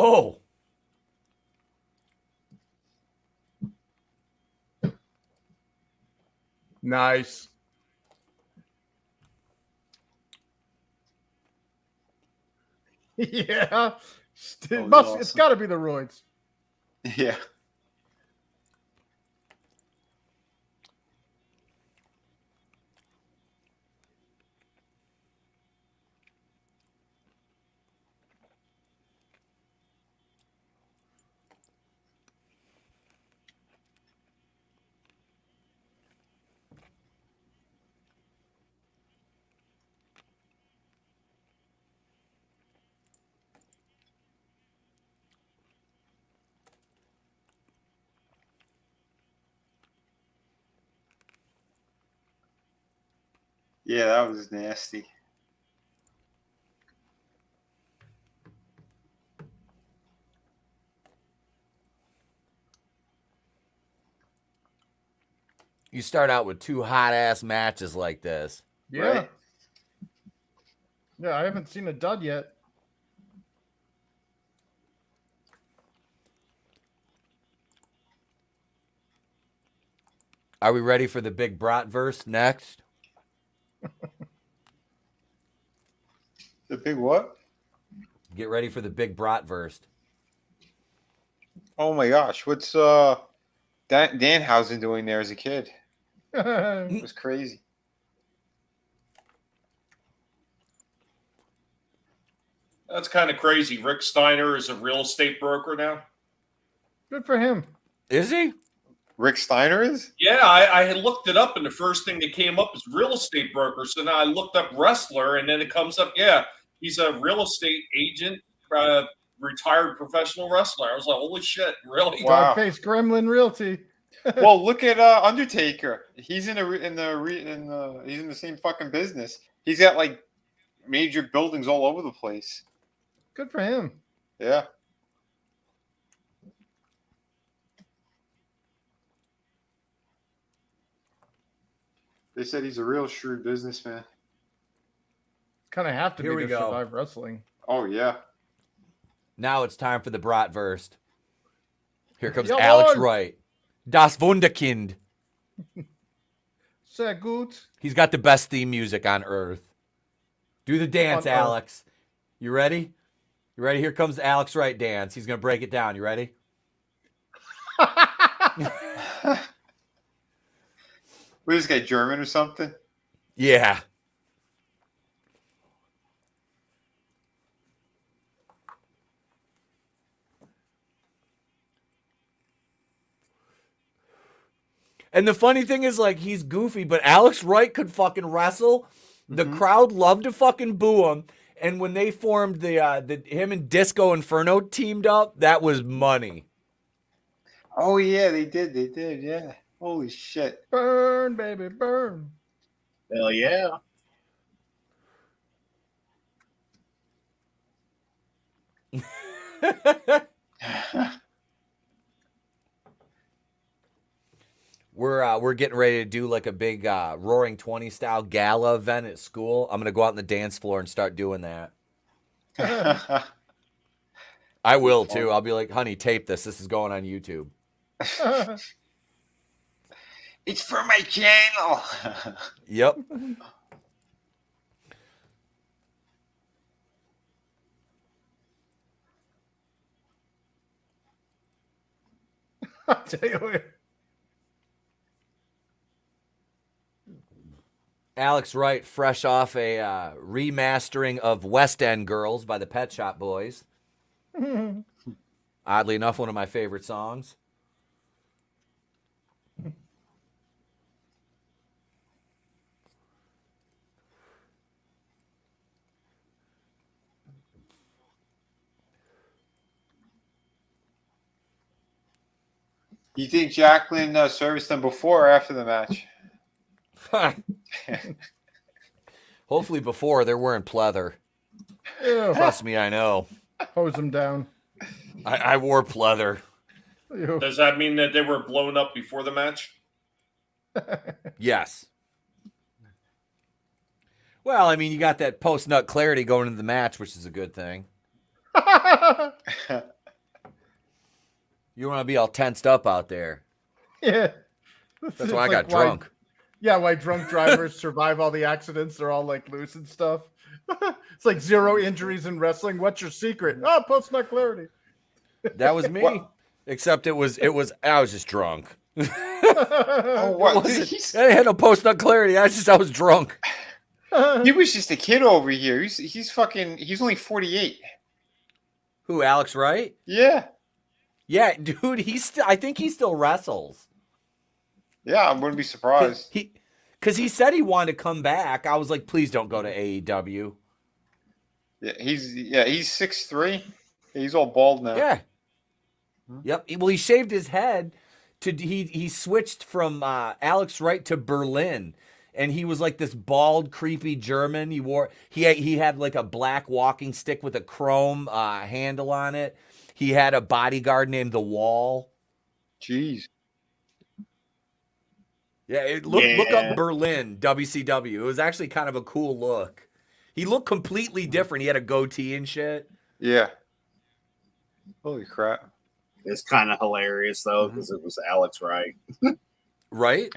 Oh. Nice. Yeah. It's got to be the roids. Yeah. Yeah, that was nasty. You start out with 2 hot-ass matches like this. Yeah. Right? Yeah, I haven't seen a dud yet. Are we ready for the big Bratverse next? The big what? Get ready for the big Bratverse. Oh my gosh, what's Danhausen doing there as a kid? It was crazy. That's kind of crazy. Rick Steiner is a real estate broker now. Good for him. Is he? Rick Steiner is? Yeah, I had looked it up, and the first thing that came up is real estate broker. So now I looked up wrestler, and then it comes up, yeah, he's a real estate agent, retired professional wrestler. I was like, holy shit, really? Wow. Dogface Gremlin Realty. Well, look at Undertaker. He's he's in the same fucking business. He's got like major buildings all over the place. Good for him. Yeah. They said he's a real shrewd businessman. Kind of have to Here be we to go. survive wrestling. Oh yeah. Now it's time for the Bratverse. Here comes Ja, Alex Mann! Wright. Das Wunderkind. Sehr gut. He's got the best theme music on earth. Do the dance, On Earth. Alex. You ready? You ready? Here comes the Alex Wright dance. He's going to break it down. You ready? What is this guy, German or something? Yeah. And the funny thing is, like, he's goofy, but Alex Wright could fucking wrestle. The crowd loved to fucking boo him. And when they formed the him and Disco Inferno teamed up, that was money. Oh yeah, they did. They did. Yeah. Holy shit. Burn, baby, burn. Hell yeah. We're getting ready to do like a big Roaring 20 style gala event at school. I'm gonna go out on the dance floor and start doing that. I will too. I'll be like, honey, tape this. This is going on YouTube. It's for my channel. Yep. I'll tell you what. Alex Wright, fresh off a remastering of West End Girls by the Pet Shop Boys. Oddly enough, one of my favorite songs. You think Jacqueline serviced them before or after the match? Hopefully before they're wearing pleather. Ew. Trust me, I know. Hose them down. I wore pleather. Ew. Does that mean that they were blown up before the match? Yes. Well, I mean, you got that post-nut clarity going into the match, which is a good thing. You want to be all tensed up out there. Yeah. That's why I got drunk. Why drunk drivers survive all the accidents. They're all like loose and stuff. It's like 0 injuries in wrestling. What's your secret? Oh, post-nut clarity. That was me. What? Except I was just drunk. Oh, what? I had no post-nut clarity. I was drunk. He was just a kid over here. He's only 48. Who, Alex Wright? Yeah. Yeah, dude, I think he still wrestles. Yeah, I wouldn't be surprised. Because he said he wanted to come back. I was like, please don't go to AEW. Yeah, he's 6'3". He's all bald now. Yeah. Yep. Well, he shaved his head. He switched from Alex Wright to Berlin, and he was like this bald, creepy German. He had like a black walking stick with a chrome handle on it. He had a bodyguard named The Wall. Jeez. Yeah, look up Berlin, WCW. It was actually kind of a cool look. He looked completely different. He had a goatee and shit. Yeah. Holy crap. It's kind of hilarious, though, because it was Alex Wright. Right?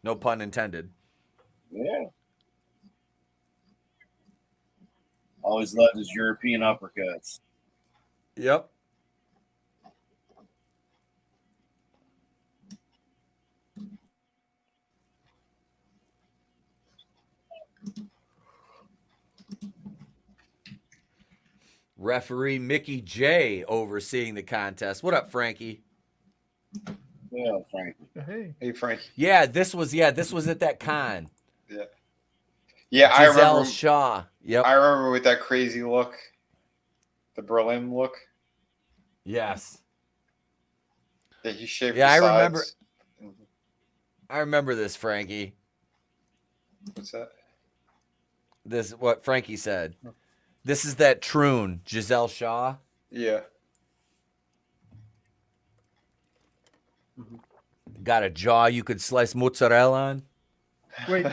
No pun intended. Yeah. Always loved his European uppercuts. Yep. Referee Mickey J overseeing the contest. What up, Frankie? Yeah, Frankie. Hey, Frankie. Yeah, this was at that con. Yeah. Yeah, I remember Shaw. Yep. I remember with that crazy look. The Berlin look. Yes. That he shaved. Yeah, I remember this, Frankie. What's that? This is what Frankie said. This is that troon, Giselle Shaw. Yeah. Got a jaw you could slice mozzarella on. Wait,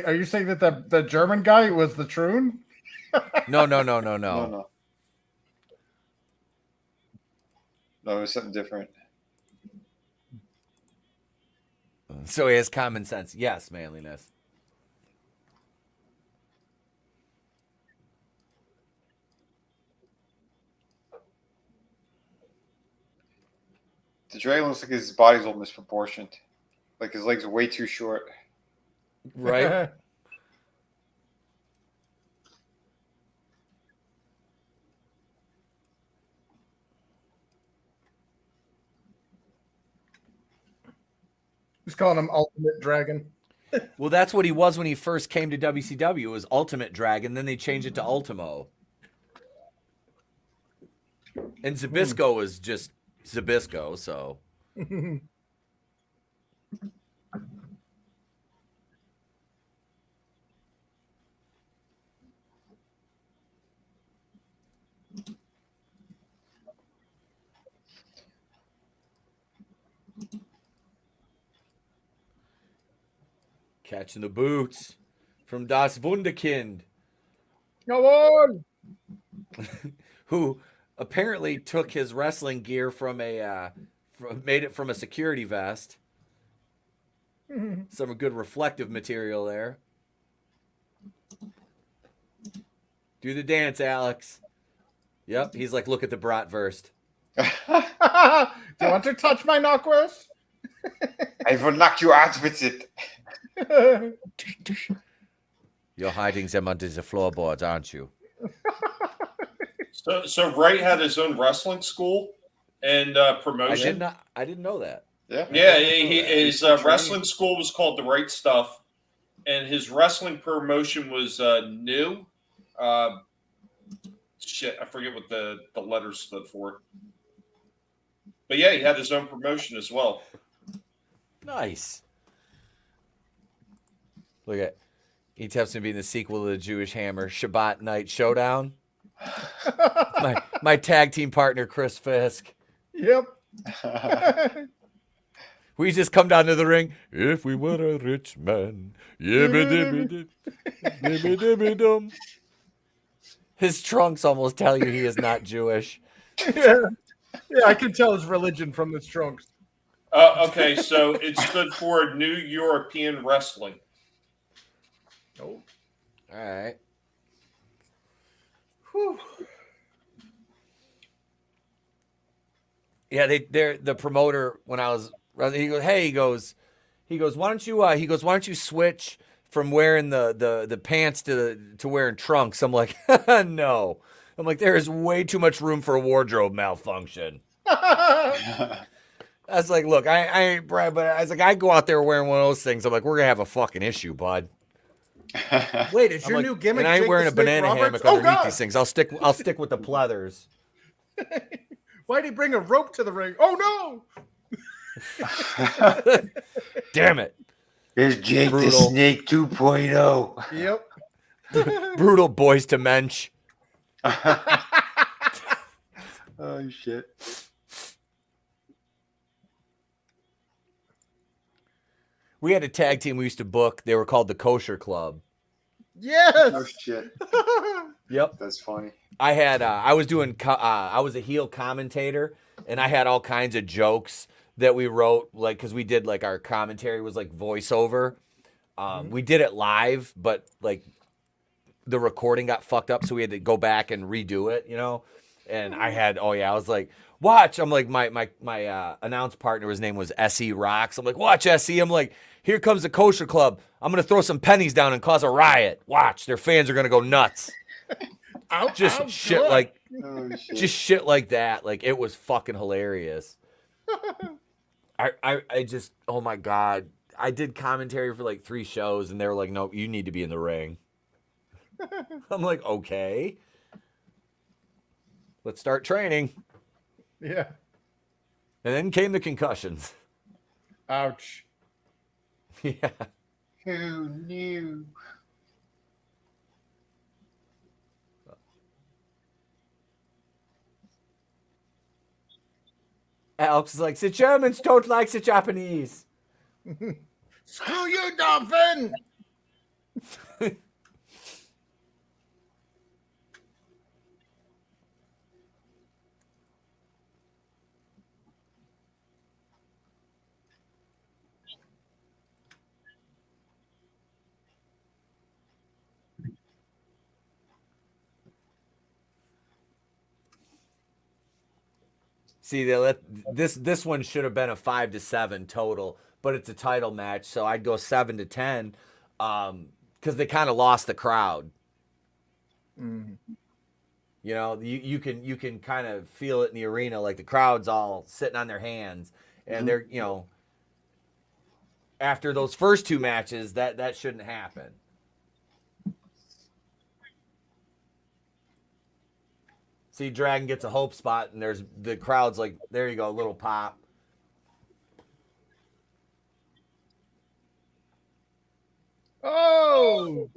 are you saying that the German guy was the troon? No. No, it was something different. So he has common sense. Yes, manliness. The Dre looks like his body's all misproportioned. Like his legs are way too short. Right? He's calling him Ultimate Dragon. Well, that's what he was when he first came to WCW. It was Ultimate Dragon. Then they changed it to Ultimo. And Zbyszko was just Zbyszko, so. Catching the boots from Das Wunderkind. Come on! Who apparently took his wrestling gear from made it from a security vest. Some good reflective material there. Do the dance, Alex. Yep, he's like, look at the bratwurst. Do you want to touch my knockwurst? I will knock you out with it. You're hiding them under the floorboards, aren't you? So Wright had his own wrestling school and promotion. I didn't know that. His wrestling school was called the Right Stuff, and his wrestling promotion was new. I forget what the letters stood for. But yeah, he had his own promotion as well. Nice. Look at Etep's gonna be in the sequel to the Jewish Hammer, Shabbat Night Showdown. my tag team partner, Chris Fisk. Yep. We just come down to the ring. If we were a rich man. His trunks almost tell you he is not Jewish. Yeah, I can tell his religion from his trunks. Okay, so it stood for New European Wrestling. Oh. All right. Whew. Yeah, they're the promoter when I was he goes, hey, he goes, why don't you switch from wearing the pants to wearing trunks? I'm like, no. I'm like, there is way too much room for a wardrobe malfunction. I was like, look, I ain't Brad, but I was like, I go out there wearing one of those things. I'm like, we're gonna have a fucking issue, bud. Wait, it's your new gimmick. And I ain't Jake wearing the a Snake banana Roberts? hammock underneath these things. I'll stick with the pleathers. Why'd he bring a rope to the ring? Oh no! Damn it! There's Jake the Snake 2.0. Yep. Brutal boys to mensch. Oh shit. We had a tag team we used to book. They were called the Kosher Club. Yes. Oh shit. Yep. That's funny. I had I was a heel commentator, and I had all kinds of jokes that we wrote, like, because we did, like, our commentary was like voiceover. We did it live, but like the recording got fucked up, so we had to go back and redo it, you know. And I was like, watch. I'm like, my announce partner, his name was SE Rocks. I'm like, watch, SE. I'm like, here comes the Kosher Club. I'm gonna throw some pennies down and cause a riot. Watch, their fans are gonna go nuts. Just shit like that. Like, it was fucking hilarious. I just, oh my God. I did commentary for like 3 shows, and they were like, no, you need to be in the ring. I'm like, okay. Let's start training. Yeah. And then came the concussions. Ouch. Yeah. Who knew? Alex is like, the Germans don't like the Japanese. Screw you, Dolphin! See, this one should have been a 5-7 total, but it's a title match, so I'd go 7-10. because they kind of lost the crowd. Mm. You know, you can kind of feel it in the arena, like the crowd's all sitting on their hands, and they're, you know, after those first two matches, that shouldn't happen. See, Dragon gets a hope spot, and there's the crowd's like, there you go, a little pop. Oh!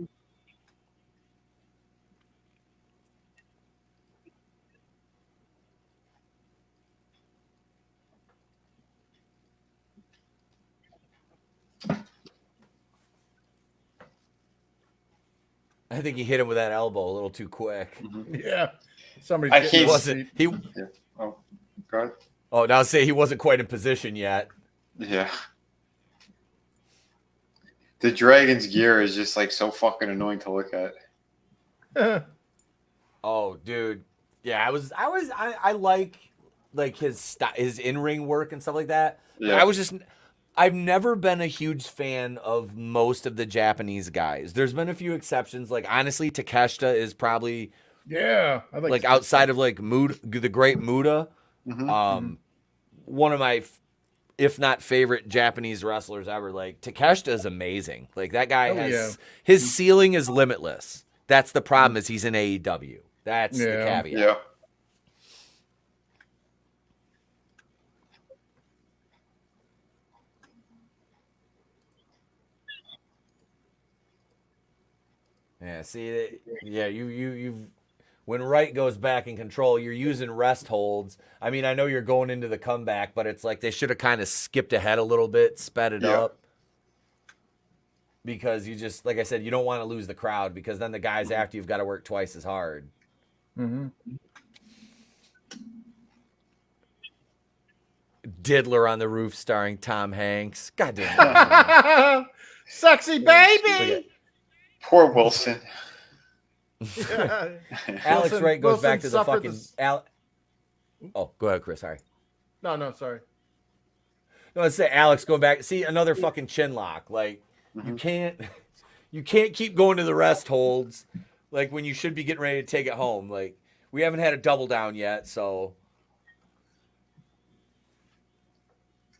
I think he hit him with that elbow a little too quick. Yeah. Somebody. He wasn't. He. Yeah. Oh, God. Oh, now say he wasn't quite in position yet. Yeah. The Dragon's gear is just like so fucking annoying to look at. Oh, dude. Yeah, I like his in-ring work and stuff like that. Yeah. I've never been a huge fan of most of the Japanese guys. There's been a few exceptions. Like, honestly, Takeshita is probably, yeah, I like outside of like the great Muda, one of my, if not favorite Japanese wrestlers ever. Like, Takeshita is amazing. Like, that guy his ceiling is limitless. That's the problem, is he's in AEW. That's the caveat. Yeah. Yeah, see, you've when Wright goes back in control, you're using rest holds. I mean, I know you're going into the comeback, but it's like they should have kind of skipped ahead a little bit, sped it up. Because you just, like I said, you don't want to lose the crowd, because then the guys after you've got to work twice as hard. Mm-hmm. Diddler on the Roof starring Tom Hanks. God damn. Sexy baby. Poor Wilson. Alex Wright goes back to the fucking Oh, go ahead, Chris. Sorry. No, sorry. No, let's say Alex going back. See, another fucking chin lock. Like, you can't keep going to the rest holds, like, when you should be getting ready to take it home. Like, we haven't had a double down yet, so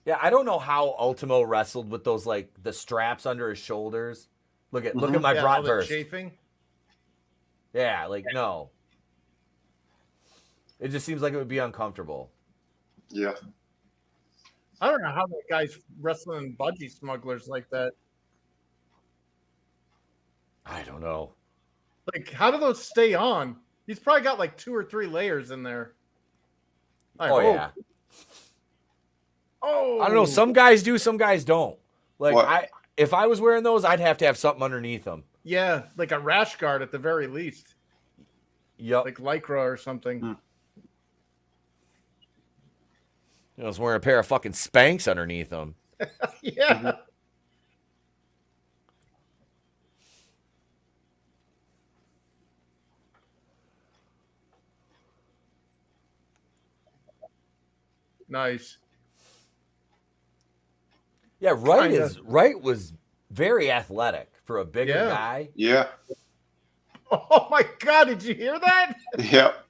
yeah, I don't know how Ultimo wrestled with those, like, the straps under his shoulders. Look at my bratwurst. Chafing. Yeah, like, no. It just seems like it would be uncomfortable. Yeah. I don't know how that guy's wrestling budgie smugglers like that. I don't know. Like, how do those stay on? He's probably got like 2 or 3 layers in there. Yeah. Oh, I don't know. Some guys do, some guys don't. Like, What? if I was wearing those, I'd have to have something underneath them. Yeah, like a rash guard at the very least. Yep. Like Lycra or something. I was wearing a pair of fucking Spanx underneath them. Yeah. Nice. Yeah, Wright was very athletic for a bigger guy. Yeah. Oh my God! Did you hear that? Yep.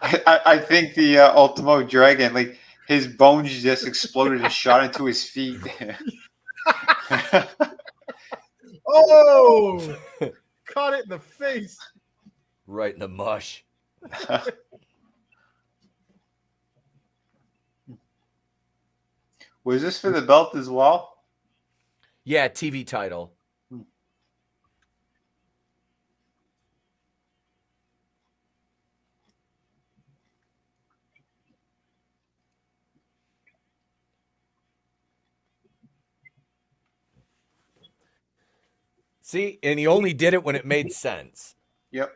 I think the Ultimo Dragon, like, his bones just exploded and shot into his feet. Oh! Caught it in the face. Right in the mush. Was this for the belt as well? Yeah, TV title. See, and he only did it when it made sense. Yep.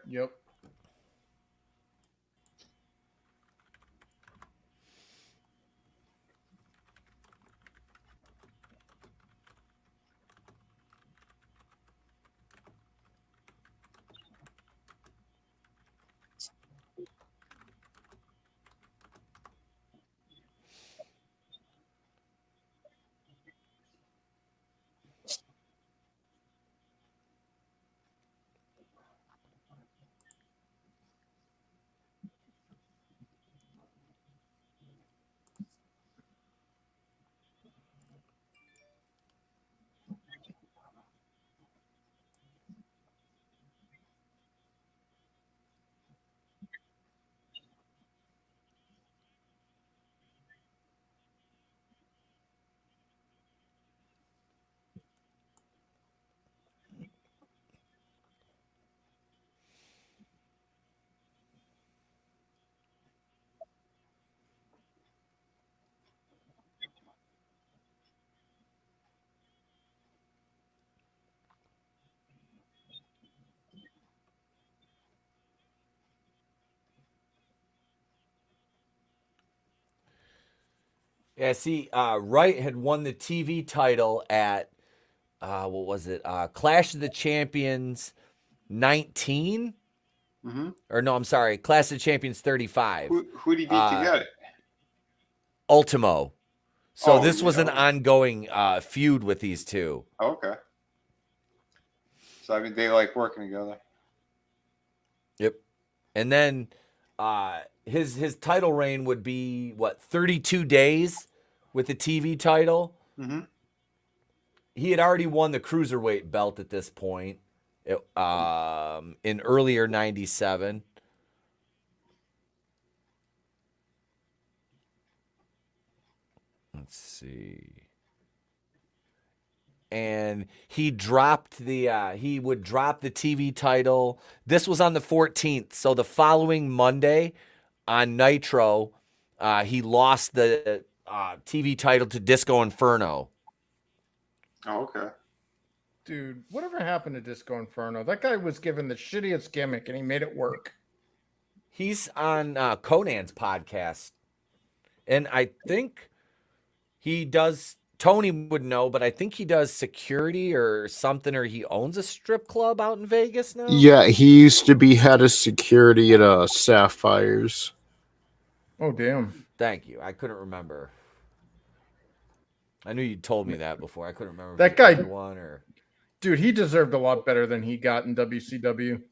Yeah, see, Wright had won the TV title at, what was it? Clash of the Champions 19? Mm-hmm. Or no, I'm sorry, Clash of the Champions 35. Who did he beat to get it? Ultimo. So this was an ongoing feud with these two. Okay. So I mean, they like working together. Yep. And then his title reign would be, 32 days with the TV title? Mm-hmm. He had already won the Cruiserweight belt at this point in earlier 97. Let's see. And he dropped he would drop the TV title. This was on the 14th. So the following Monday on Nitro, he lost the TV title to Disco Inferno. Oh, okay. Dude, whatever happened to Disco Inferno? That guy was given the shittiest gimmick and he made it work. He's on Conan's podcast. And I think he does, Tony would know, but I think he does security or something, or he owns a strip club out in Vegas now. Yeah, he used to be head of security at Sapphires. Oh, damn. Thank you. I couldn't remember. I knew you told me that before. I couldn't remember. That guy, one or... dude, he deserved a lot better than he got in WCW.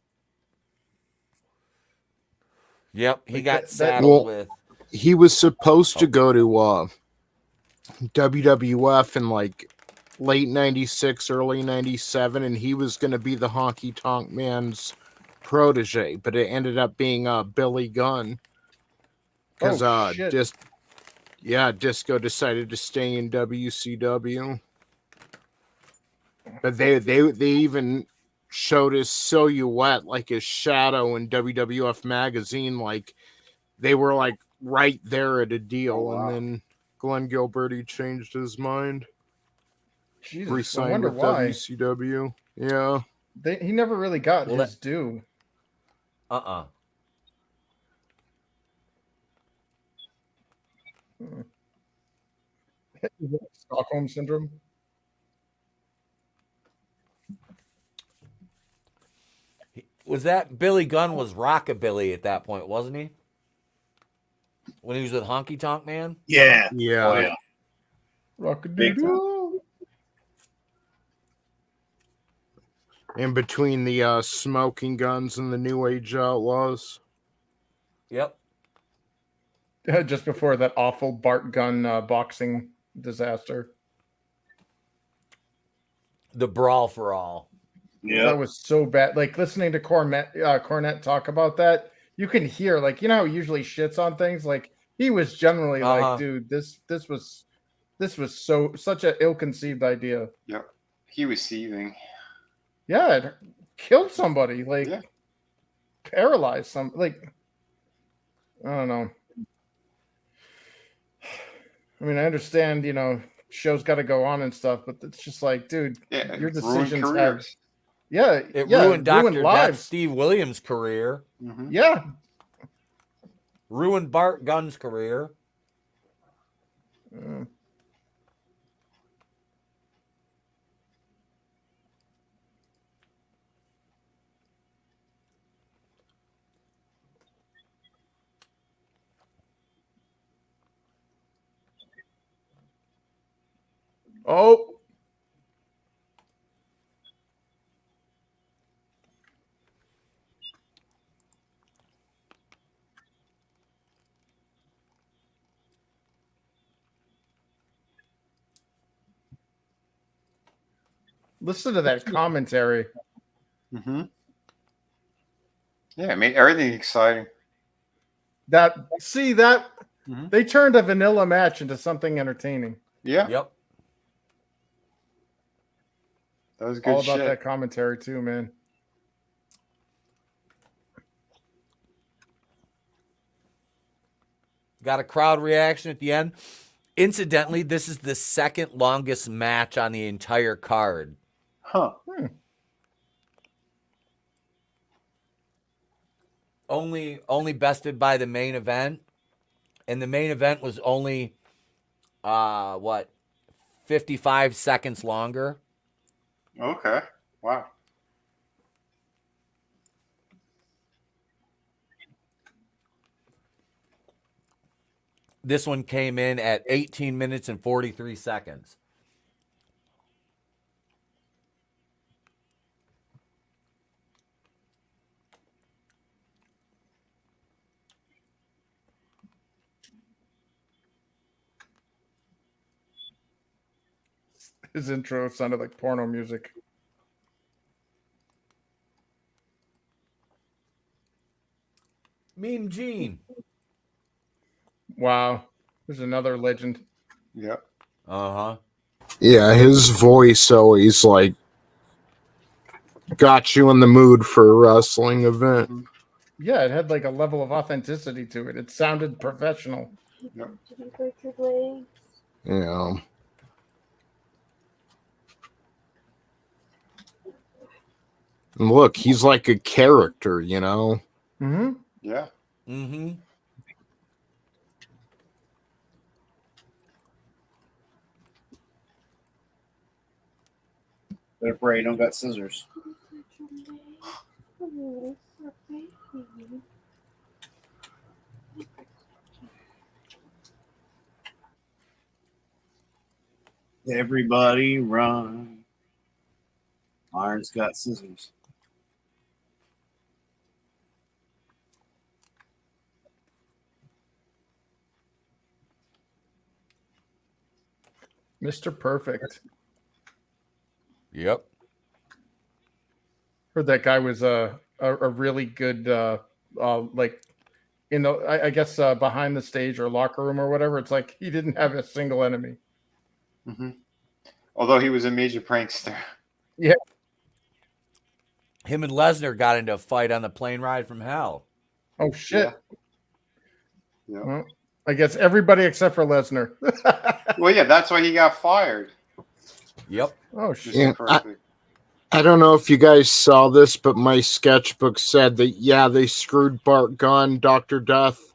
Yep, he got saddled with. He was supposed to go to WWF in like late 96, early 97, and he was going to be the Honky Tonk Man's protege, but it ended up being Billy Gunn. Because Disco decided to stay in WCW. But they even showed his silhouette, like his shadow in WWF magazine, like they were like right there at a deal. Oh, wow. And then Glenn Gilberti changed his mind. Jesus, Resigned I wonder with why. WCW. Yeah. He never really got his due. Stockholm Syndrome. Was that Billy Gunn was rockabilly at that point, wasn't he? When he was with Honky Tonk Man? Yeah. Yeah. Oh, yeah. Rockadoodle. In between the Smoking Guns and the New Age Outlaws. Yep. Just before that awful Bart Gunn boxing disaster. The Brawl for All. Yeah, that was so bad. Like listening to Cornette talk about that, you can hear, like, you know how he usually shits on things. Like he was generally like, dude, this was such an ill-conceived idea. Yep, he was seething. Yeah, it killed somebody. Like paralyzed some. Like I don't know. I mean, I understand, show's got to go on and stuff, but it's just like, dude, your decisions have. Yeah, it ruined Dr. Death Steve Williams' career. Mm-hmm. Yeah. Ruined Bart Gunn's career. Oh. Listen to that commentary. Mm-hmm. Yeah, I mean, everything exciting. They turned a vanilla match into something entertaining. Yeah. Yep. That was good. All about that commentary too, man. Got a crowd reaction at the end. Incidentally, this is the second longest match on the entire card. Huh. Only bested by the main event. And the main event was only what, 55 seconds longer. Okay. Wow. This one came in at 18 minutes and 43 seconds. His intro sounded like porno music. Mean Gene. Wow. There's another legend. Yep. Uh-huh. Yeah, his voice always like got you in the mood for a wrestling event. Yeah, it had like a level of authenticity to it. It sounded professional. Yep. Yeah. And look, he's like a character, you know? Mm-hmm. Yeah. Mm-hmm. Better pray you don't got scissors. Everybody run. Iron's got scissors. Mr. Perfect. Yep. Heard that guy was a really good like in the I guess behind the stage or locker room or whatever. It's like he didn't have a single enemy. Mm-hmm. Although he was a major prankster. Yeah. Him and Lesnar got into a fight on the plane ride from hell. Oh shit. Yeah. Well, I guess everybody except for Lesnar. Well, yeah, that's why he got fired. Yep. Oh shit. Yeah, I don't know if you guys saw this, but my sketchbook said that, yeah, they screwed Bart Gunn. Dr. Death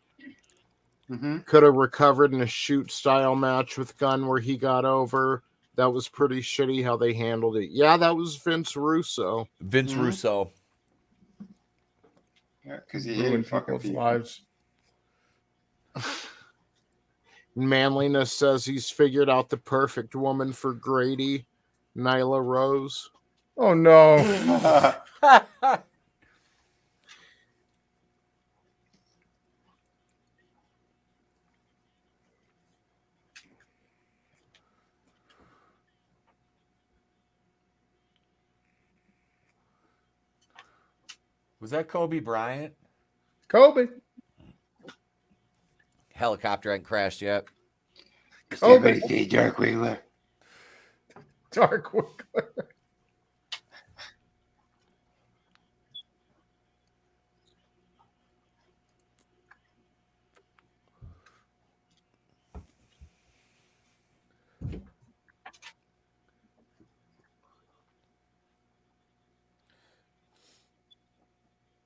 could have recovered in a shoot-style match with Gunn where he got over. That was pretty shitty how they handled it. Yeah, that was Vince Russo. Vince Russo. Yeah, because he hated fucking people. Lives. Manliness says he's figured out the perfect woman for Grady, Nyla Rose. Oh no. Was that Kobe Bryant? Kobe. Helicopter hadn't crashed yet. Kobe. Dark Wiggler. Dark Wiggler.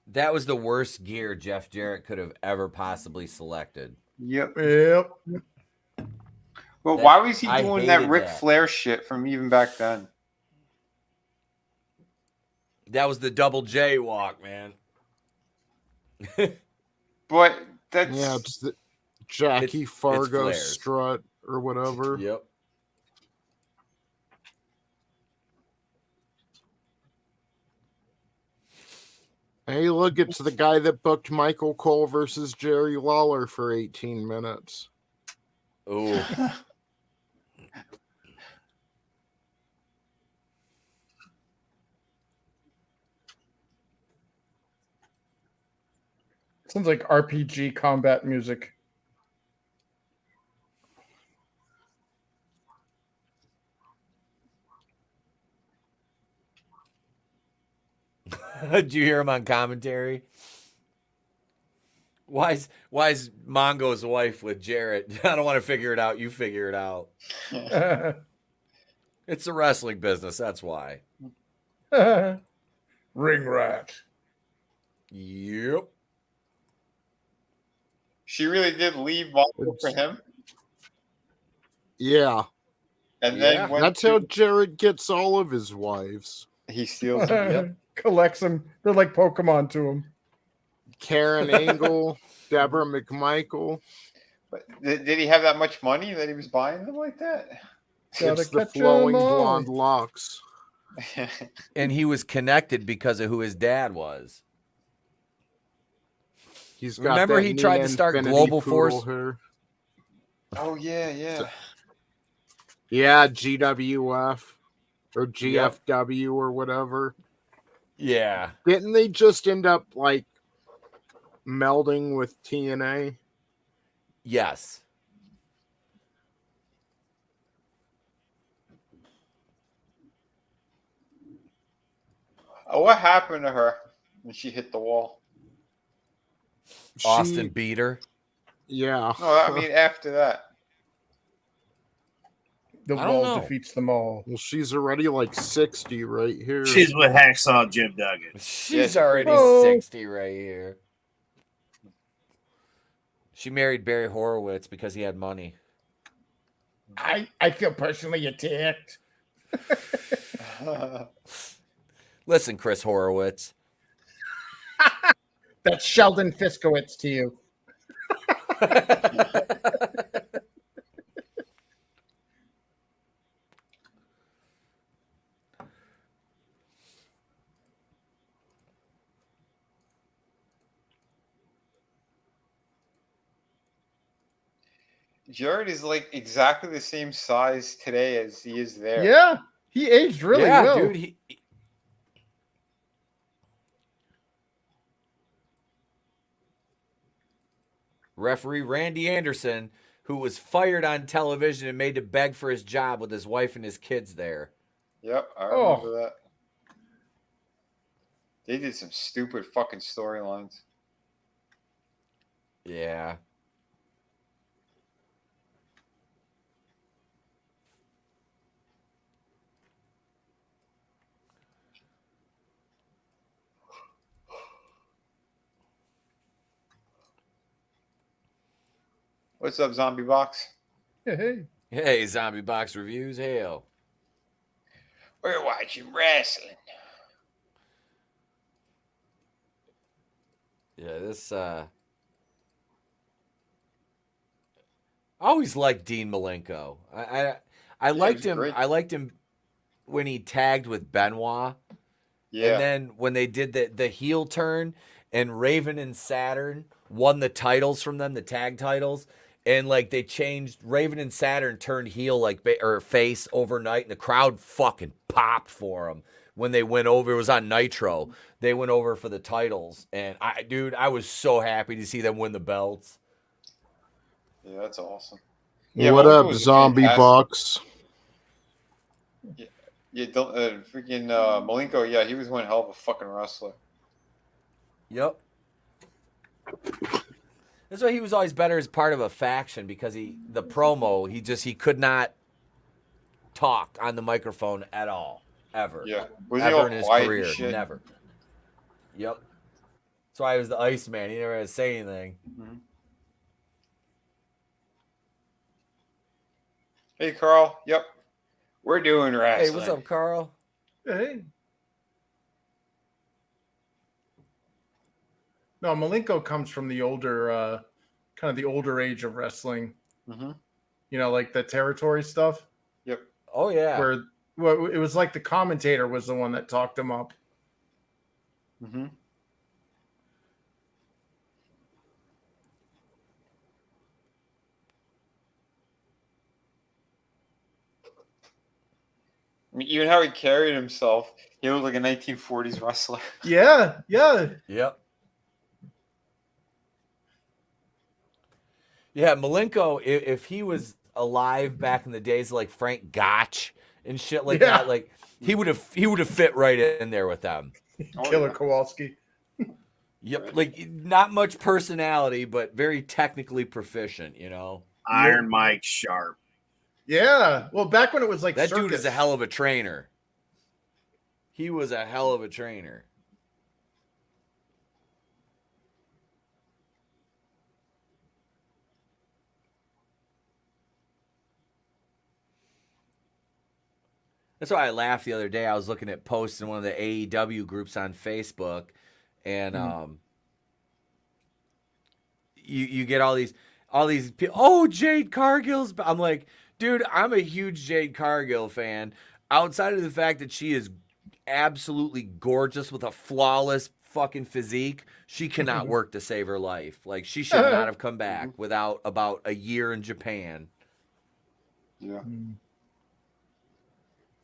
That was the worst gear Jeff Jarrett could have ever possibly selected. Yep. Well, why was he doing that Ric Flair shit from even back then? That was the double J walk, man. But that's... Yeah, it's the Jackie Fargo strut or whatever. Yep. Hey, look, it's the guy that booked Michael Cole versus Jerry Lawler for 18 minutes. Oh. Sounds like RPG combat music. Did you hear him on commentary? Why is Mongo's wife with Jarrett? I don't want to figure it out. You figure it out. It's a wrestling business. That's why. Ring rat. Yep. She really did leave Mongo for him? Yeah. And then that's how Jared gets all of his wives. He steals them. Yep. Collects them. They're like Pokemon to him. Karen Angle, Deborah McMichael. But did he have that much money that he was buying them like that? It's the flowing blonde locks. And he was connected because of who his dad was. He's got Remember he tried to start Global Force? Hair. Oh, yeah. Yeah, GWF or GFW or whatever. Yeah. Didn't they just end up like melding with TNA? Yes. Oh, what happened to her when she hit the wall? Austin beat her. Yeah. No, I mean after that. The wall defeats them all. Well, she's already like 60 right here. She's with Hacksaw Jim Duggan. She's already 60 right here. She married Barry Horowitz because he had money. I feel personally attacked. Listen, Chris Horowitz. That's Sheldon Fiskowitz to you. Jared is like exactly the same size today as he is there. Yeah, he aged really well. Dude. Referee Randy Anderson, who was fired on television and made to beg for his job with his wife and his kids there. Yep, I remember that. They did some stupid fucking storylines. Yeah. What's up, Zombie Box? Hey, Zombie Box Reviews. Hail. We're watching wrestling. Yeah, this I always liked Dean Malenko. I liked him. Great. I liked him when he tagged with Benoit. Yeah. And then when they did the heel turn and Raven and Saturn won the titles from them, the tag titles. And like they changed, Raven and Saturn turned heel or face overnight, and the crowd fucking popped for them when they went over. It was on Nitro. They went over for the titles, and I was so happy to see them win the belts. Yeah, that's awesome. Yeah, what up, Zombie Box? Yeah, freaking Malenko. Yeah, he was one hell of a fucking wrestler. Yep. That's why he was always better as part of a faction, because he could not talk on the microphone at all, ever. Yeah, ever in his career, never. Yep. That's why he was the Iceman. He never had to say anything. Mm-hmm. Hey, Carl. Yep, we're doing wrestling. Hey, what's up, Carl? Hey. No, Malenko comes from the older, kind of the older age of wrestling. Mm-hmm. You know, like the territory stuff. Yep. Oh, yeah. Where it was like the commentator was the one that talked him up. Mm-hmm. I mean, even how he carried himself, he looked like a 1940s wrestler. Yeah. Yep. Yeah, Malenko, if he was alive back in the days like Frank Gotch and shit like that, like he would have fit right in there with them. Killer Kowalski. Yep, like not much personality, but very technically proficient, you know. Iron Mike Sharp. Yeah. Well, back when it was like that circus. Dude is a hell of a trainer. He was a hell of a trainer. That's why I laughed the other day. I was looking at posts in one of the AEW groups on Facebook, and you get all these people. Oh, Jade Cargill's. I'm like, dude, I'm a huge Jade Cargill fan. Outside of the fact that she is absolutely gorgeous with a flawless fucking physique, she cannot work to save her life. Like, she should not have come back without about a year in Japan. Yeah.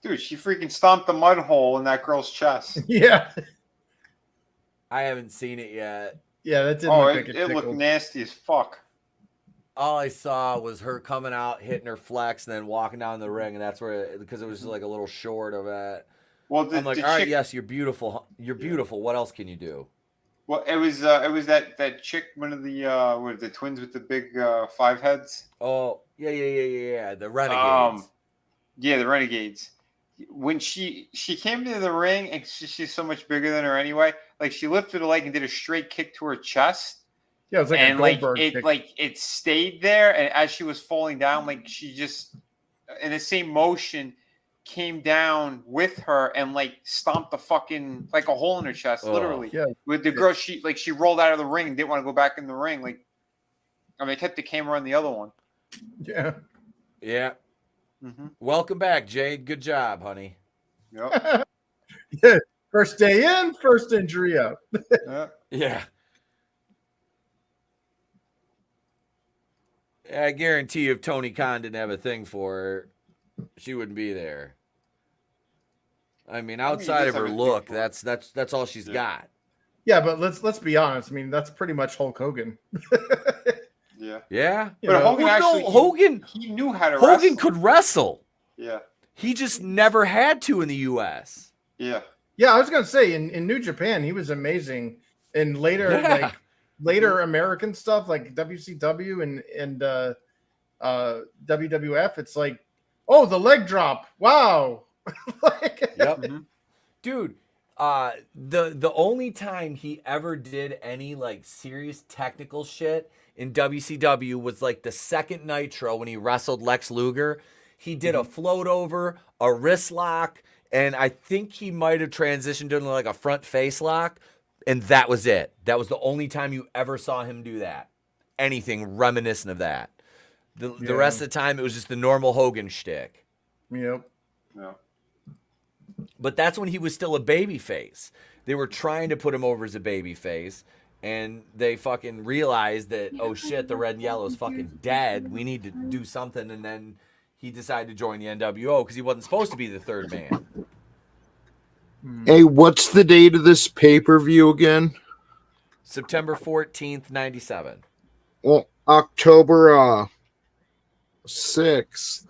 Dude, she freaking stomped the mud hole in that girl's chest. Yeah. I haven't seen it yet. Yeah, that didn't look like it looked nasty as fuck. All I saw was her coming out, hitting her flex, and then walking down the ring, and that's where, because it was like a little short of it. Well, I'm like, all right, yes, you're beautiful. You're beautiful. What else can you do? Well, it was that chick, one of the twins with the big 5 heads. Oh, yeah. The Renegades. Yeah, the Renegades. When she came into the ring, and she's so much bigger than her anyway. Like, she lifted her leg and did a straight kick to her chest. Yeah, it was like and a Goldberg kick. it stayed there, and as she was falling down, like, she just in the same motion came down with her and like stomped the fucking like a hole in her chest, literally. Yeah. With the girl, she rolled out of the ring and didn't want to go back in the ring. Like, I mean, they kept the camera on the other one. Yeah. Yeah. Mm-hmm. Welcome back, Jade. Good job, honey. Yep. Yeah. First day in, first injury out. Yeah. I guarantee you, if Tony Khan didn't have a thing for her, she wouldn't be there. I mean, outside of her look, that's all she's got. Yeah, but let's be honest. I mean, that's pretty much Hulk Hogan. Yeah. Yeah. But Hogan he knew how to wrestle. Hogan could wrestle. Yeah. He just never had to in the US. Yeah. Yeah, I was gonna say in New Japan he was amazing. And later later American stuff like WCW and WWF, it's like, oh, the leg drop. Wow. Yep. Dude, the only time he ever did any like serious technical shit in WCW was like the second Nitro when he wrestled Lex Luger. He did a float over, a wrist lock, and I think he might have transitioned into like a front face lock, and that was it. That was the only time you ever saw him do that. Anything reminiscent of that. The rest of the time it was just the normal Hogan shtick. Yep. Yeah. But that's when he was still a baby face. They were trying to put him over as a baby face, and they fucking realized that, oh shit, the red and yellow is fucking dead. We need to do something. And then he decided to join the NWO because he wasn't supposed to be the third man. Hey, what's the date of this pay-per-view again? September 14th, 97. Well, October 6th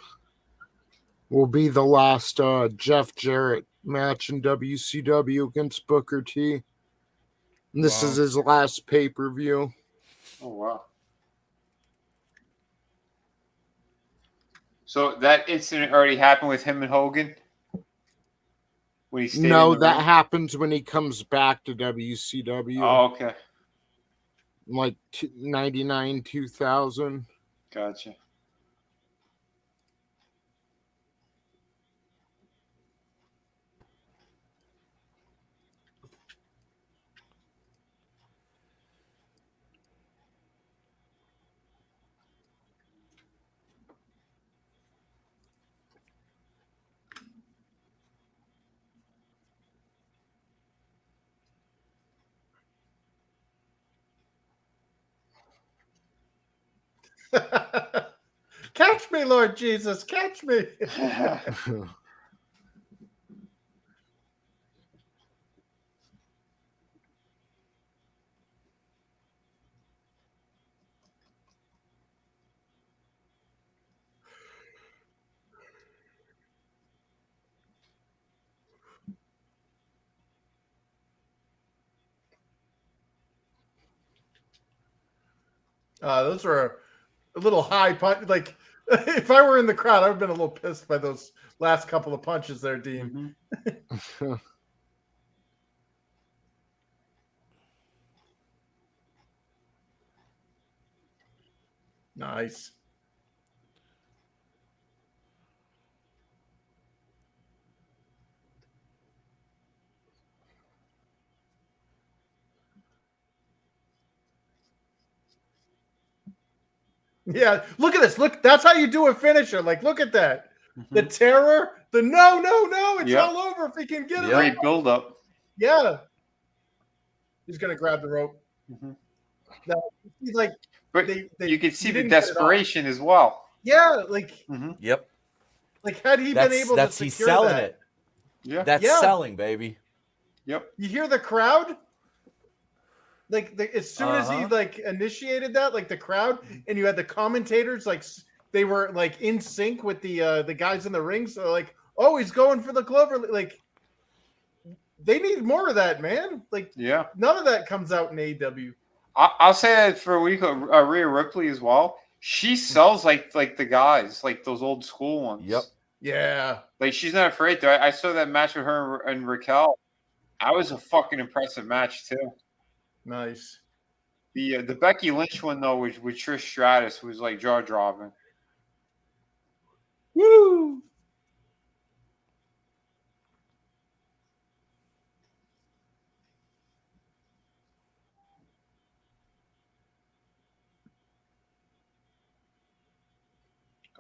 will be the last Jeff Jarrett match in WCW against Booker T. And this is his last pay-per-view. Oh, wow. So that incident already happened with him and Hogan? When he stayed No, in the that ring? happens when he comes back to WCW. Oh, okay. Like 99, 2000. Gotcha. Catch me, Lord Jesus, catch me. Those are a little high punch. Like, if I were in the crowd, I would have been a little pissed by those last couple of punches there, Dean. Nice. Yeah, look at this. Look, that's how you do a finisher. Like, look at that. Mm-hmm. The terror. The no. It's all over if he can get it. Great build up. Yeah. He's gonna grab the rope. Mm-hmm. Now, he's like, but you can see the desperation as well. Yeah, like. Mm-hmm. Yep. Like, had he been able to secure he's selling that, it. Yeah, that's selling, baby. Yep. You hear the crowd? Like as soon as he like initiated that, like the crowd, and you had the commentators, like they were like in sync with the guys in the ring. So like, oh, he's going for the Clover. Like, they need more of that, man. Like, yeah, none of that comes out in AEW. I'll say that for a week, Rhea Ripley as well. She sells like the guys, like those old school ones. Yep. Yeah. Like, she's not afraid to. I saw that match with her and Raquel. That was a fucking impressive match too. Nice. The Becky Lynch one though, with Trish Stratus, was like jaw dropping. Woo!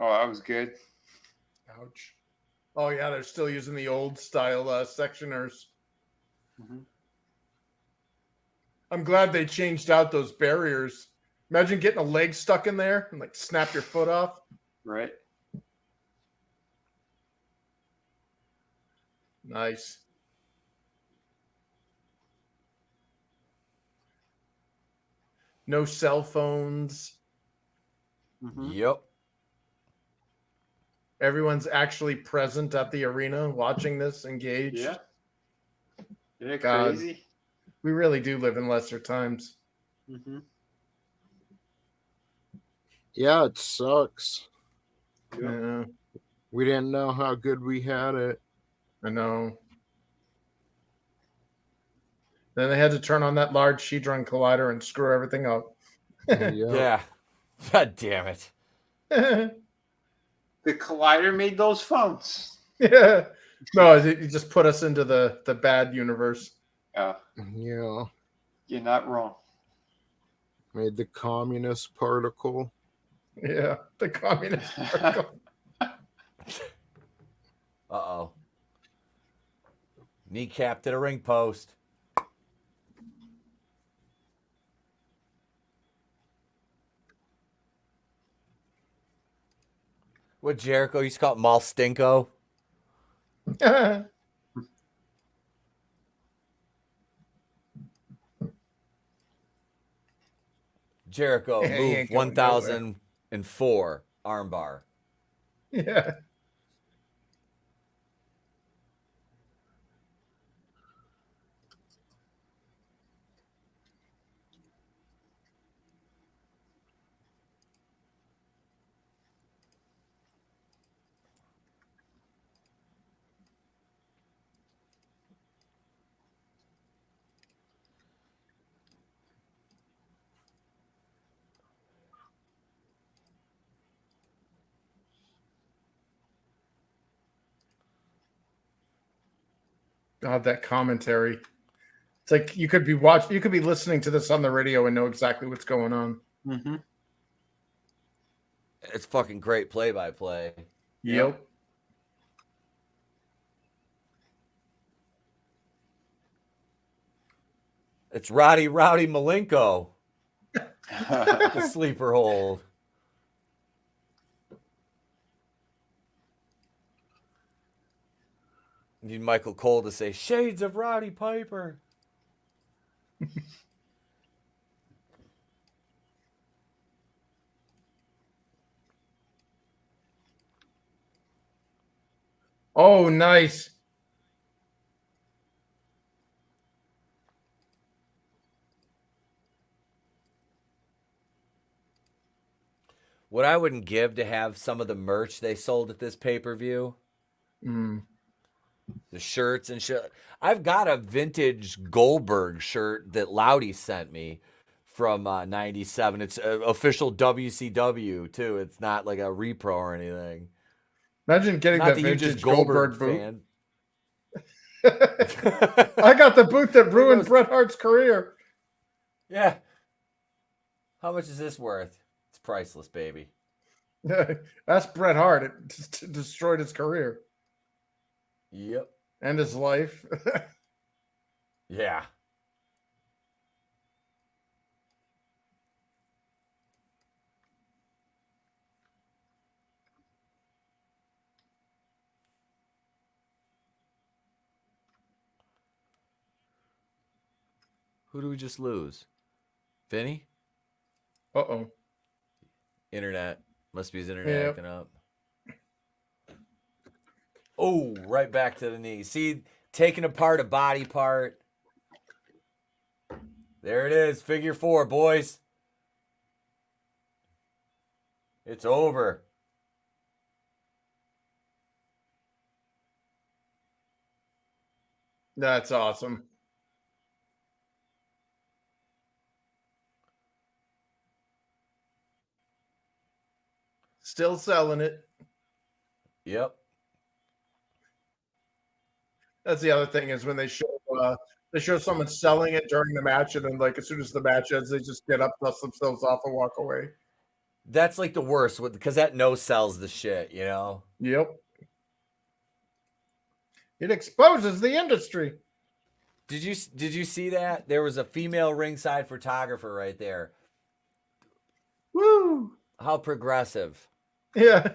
Oh, that was good. Ouch. Oh yeah, they're still using the old style sectioners. Mm-hmm. I'm glad they changed out those barriers. Imagine getting a leg stuck in there and like snap your foot off. Right. Nice. No cell phones. Mm-hmm. Yep. Everyone's actually present at the arena watching this, engaged. Yeah. Isn't it God. crazy? We really do live in lesser times. Mm-hmm. Yeah, it sucks. Yeah. We didn't know how good we had it. I know. Then they had to turn on that large Hedron collider and screw everything up. Yeah. God damn it. The collider made those phones. Yeah. No, it just put us into the bad universe. Yeah. Yeah. You're not wrong. Made the communist particle. Yeah, the communist particle. Uh-oh. Kneecapped at a ring post. What Jericho used to call it, Malstinko? Jericho moved 1004 armbar. Yeah. God, that commentary. It's like you could be listening to this on the radio and know exactly what's going on. Mm-hmm. It's fucking great play-by-play. Yep. It's Rowdy Malenko. The sleeper hold. Need Michael Cole to say, "Shades of Roddy Piper." Oh, nice. What I wouldn't give to have some of the merch they sold at this pay-per-view. The shirts and shit. I've got a vintage Goldberg shirt that Loudy sent me from 97. It's official WCW, too. It's not like a repro or anything. Imagine getting not that vintage Goldberg boot. Fan. I got the boot that ruined Bret Hart's career. Yeah. How much is this worth? It's priceless, baby. That's Bret Hart. It destroyed his career. Yep. And his life. Yeah. Who do we just lose? Vinny? Uh-oh. Internet. Must be his internet acting up. Oh, right back to the knee. See, taking apart a body part. There it is. Figure 4, boys. It's over. That's awesome. Still selling it. Yep. That's the other thing is when they show someone selling it during the match, and then like as soon as the match ends, they just get up, dust themselves off, and walk away. That's like the worst because that no sells the shit, you know? Yep. It exposes the industry. Did you see that? There was a female ringside photographer right there. Woo! How progressive. Yeah.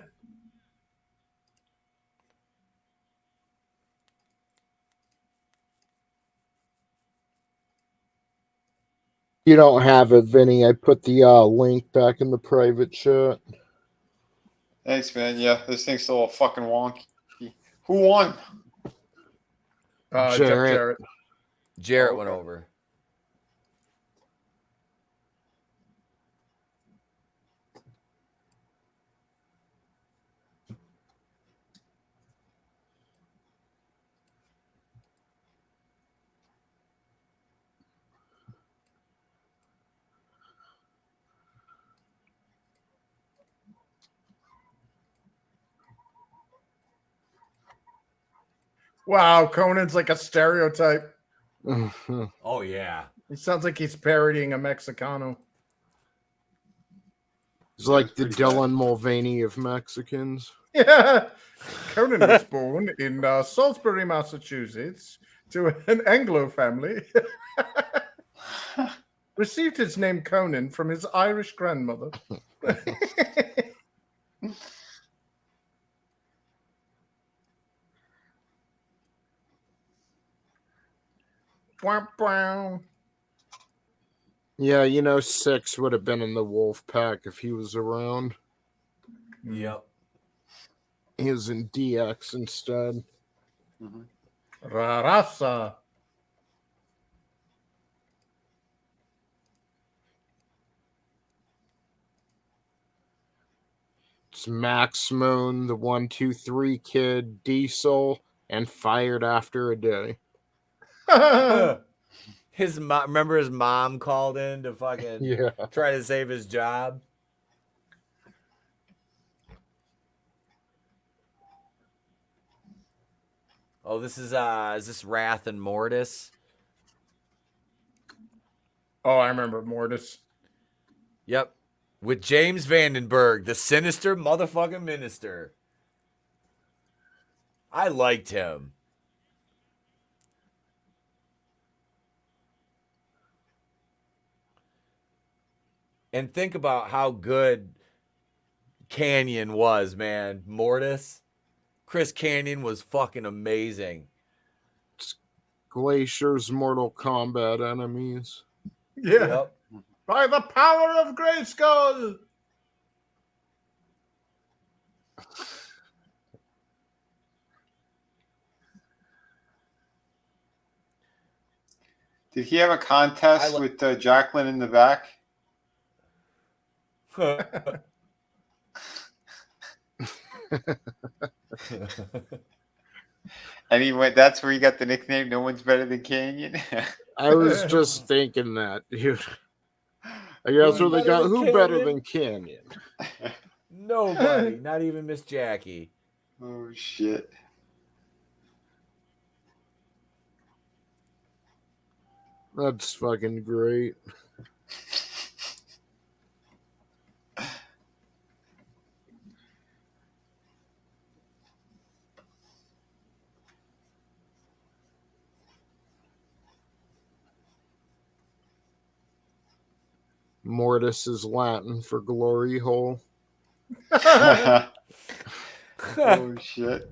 You don't have it, Vinny. I put the link back in the private chat. Thanks, man. Yeah, this thing's still a fucking wonky. Who won? Jarrett. Jarrett went over. Wow, Conan's like a stereotype. Oh, yeah. He sounds like he's parodying a Mexicano. He's like the Dylan Mulvaney of Mexicans. Yeah. Conan was born in Salisbury, Massachusetts, to an Anglo family. Received his name Conan from his Irish grandmother. Yeah, Six would have been in the Wolf Pack if he was around. Yep. He was in DX instead. Rarasa. It's Max Moon, the 1-2-3 kid, Diesel, and Fired After a Day. Remember his mom called in to fucking try to save his job? Oh, this is this Wrath and Mortis? Oh, I remember Mortis. Yep. With James Vandenberg, the sinister motherfucking minister. I liked him. And think about how good Canyon was, man. Mortis. Chris Canyon was fucking amazing. It's Glacier's Mortal Kombat enemies. Yeah. Yep. By the power of Grayskull. Did he have a contest with Jacqueline in the back? And he went, that's where he got the nickname, no one's better than Canyon. I was just thinking that, dude. I guess where they got who better than Canyon? Nobody, not even Miss Jackie. Oh, shit. That's fucking great. Mortis is Latin for glory hole. Oh shit.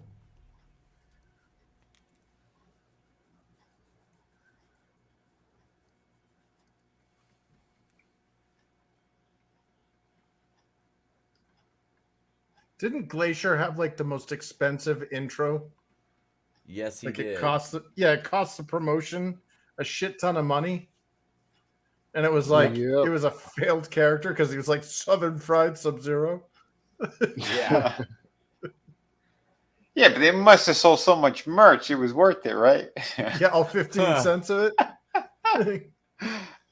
Didn't Glacier have like the most expensive intro? Yes, he like did. It cost the promotion a shit ton of money. And it was like it was a failed character because he was like Southern Fried Sub-Zero. Yeah. Yeah, but they must have sold so much merch. It was worth it, right? Yeah, all 15 cents of it.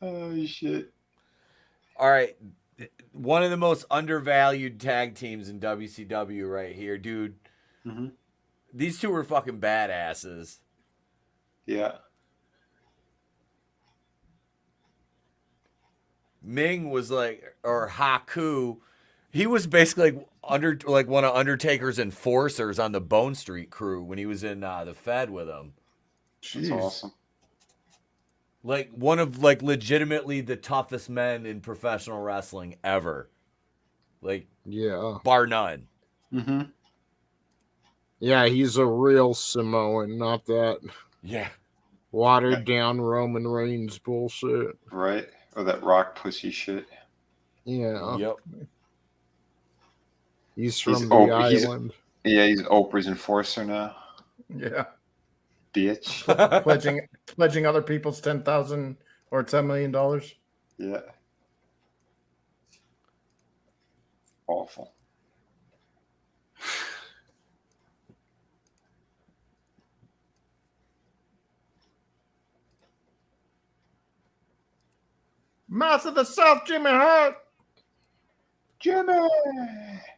Oh, shit. All right. One of the most undervalued tag teams in WCW right here, dude. Mm-hmm. These two were fucking badasses. Yeah. Ming was like, or Haku, he was basically like one of Undertaker's enforcers on the Bone Street crew when he was in the Fed with him. That's awesome. Like one of like legitimately the toughest men in professional wrestling ever. Like bar none. Mm-hmm. Yeah, he's a real Samoan, not that watered down Roman Reigns bullshit. Right. Or that rock pussy shit. Yeah. Yep. He's from the island. He's Oprah's enforcer now. Yeah. Bitch. pledging other people's $10,000 or $10 million. Yeah. Awful. Mouth of the South, Jimmy Hart. Jimmy.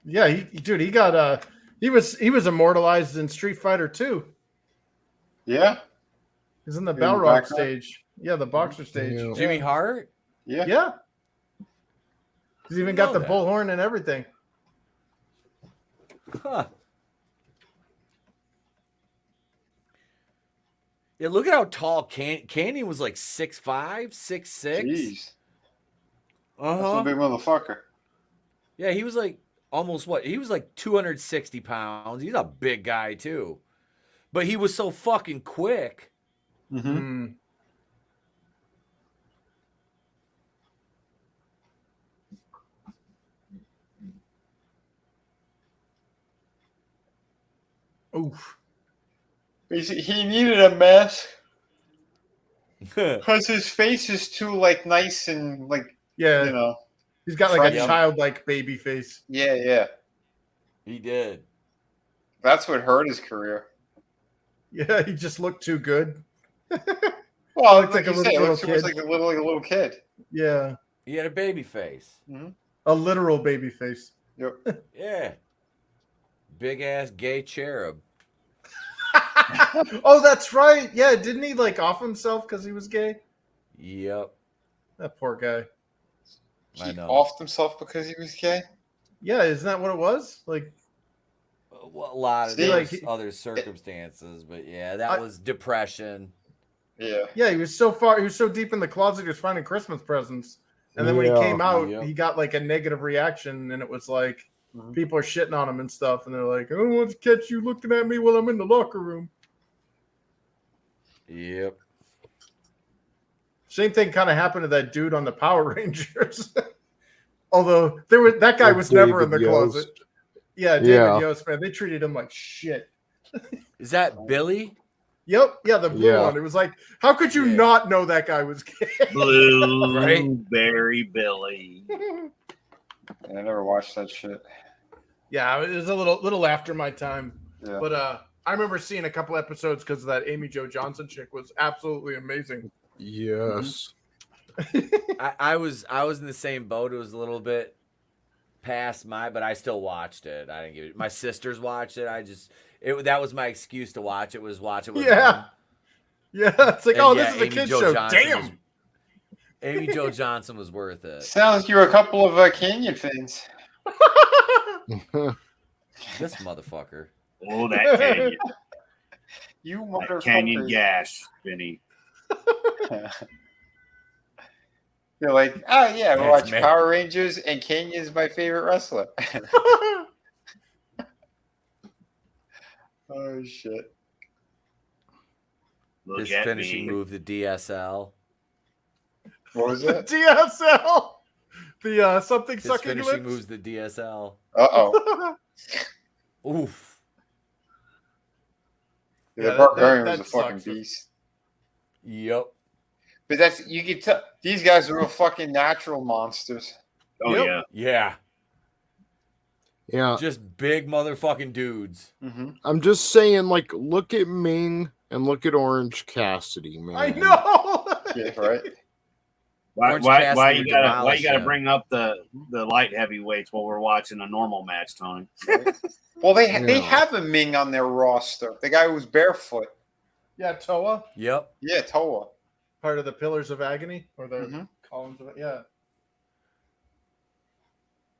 Yeah, he got he was immortalized in Street Fighter 2. Yeah. He's in the Balrog stage. Yeah, the boxer stage. Yeah. Jimmy Hart? Yeah. Yeah. He's even got the bullhorn and everything. Huh. Yeah, look at how tall Canyon was, like 6'5", 6'6". Jeez. Uh-huh. That's a big motherfucker. Yeah, he was like almost what? He was like 260 pounds. He's a big guy too. But he was so fucking quick. Mm-hmm. Oof. He needed a mask because his face is too like nice and like you know. He's got like a childlike baby face. Yeah. He did. That's what hurt his career. Yeah, he just looked too good. Well, looked like a little kid. Like a little kid. Yeah. He had a baby face. Mm-hmm. A literal baby face. Yep. Yeah. Big ass gay cherub. Oh, that's right. Yeah, didn't he like off himself because he was gay? Yep. That poor guy. I know. Offed himself because he was gay? Yeah, isn't that what it was? Like a lot of other circumstances, but yeah, that was depression. Yeah. Yeah, he was so deep in the closet he was finding Christmas presents. And then when he came out, he got like a negative reaction, and it was like people are shitting on him and stuff, and they're like, I don't want to catch you looking at me while I'm in the locker room. Yep. Same thing kind of happened to that dude on the Power Rangers. Although that guy was never in the closet. Yeah, David Yost, man. They treated him like shit. Is that Billy? Yep. Yeah, the blue one. It was like, how could you not know that guy was gay? Blueberry Billy. I never watched that shit. Yeah, it was a little after my time. Yeah. But I remember seeing a couple episodes because of that Amy Jo Johnson chick was absolutely amazing. Yes. I was in the same boat. It was a little bit past but I still watched it. I didn't give it. My sisters watched it. That was my excuse to watch it. Watch it with them. Yeah, it's like, this is a kid's show. Damn. Amy Jo Johnson was worth it. Sounds like you're a couple of Canyon fans. This motherfucker. Oh, that Canyon. You motherfucker. Canyon gas, Vinny. You're like, oh yeah, we That's watch me. Power Rangers, and Kenya's my favorite wrestler. Oh shit! His finishing move, the DSL. What was that? DSL. The something His sucking finishing lips. moves, the DSL. Uh-oh. Oof. Yeah, the Barbarian was a fucking beast. Yep. But you can tell these guys are real fucking natural monsters. Oh yeah. Yeah. Yeah. Just big motherfucking dudes. Mm-hmm. I'm just saying, like, look at Ming and look at Orange Cassidy, man. I know. Yeah, right. Why you gotta bring up the light heavyweights while we're watching a normal match, Tony? Well, they have a Ming on their roster. The guy who was barefoot. Yeah, Toa. Yep. Yeah, Toa. Part of the Pillars of Agony or the columns of it. Yeah.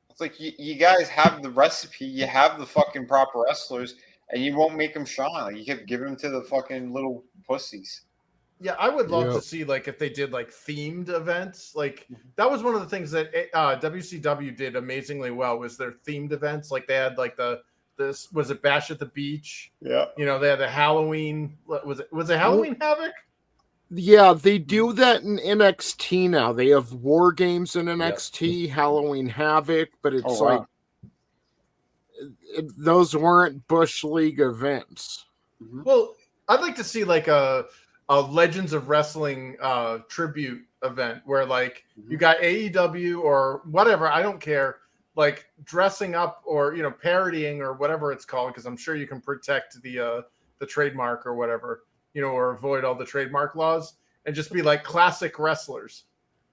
It's like you guys have the recipe. You have the fucking proper wrestlers, and you won't make them shine. Like, you could give them to the fucking little pussies. Yeah, I would love to see like if they did like themed events. Like that was one of the things that WCW did amazingly well was their themed events. Like they had like this was it Bash at the Beach? Yeah. You know, they had the Halloween. Was it Halloween Havoc? Yeah, they do that in NXT now. They have War Games in NXT, Halloween Havoc, but it's like those weren't Bush League events. Well, I'd like to see like a Legends of Wrestling tribute event where like you got AEW or whatever, I don't care, like dressing up or parodying or whatever it's called, because I'm sure you can protect the trademark or whatever, or avoid all the trademark laws and just be like classic wrestlers.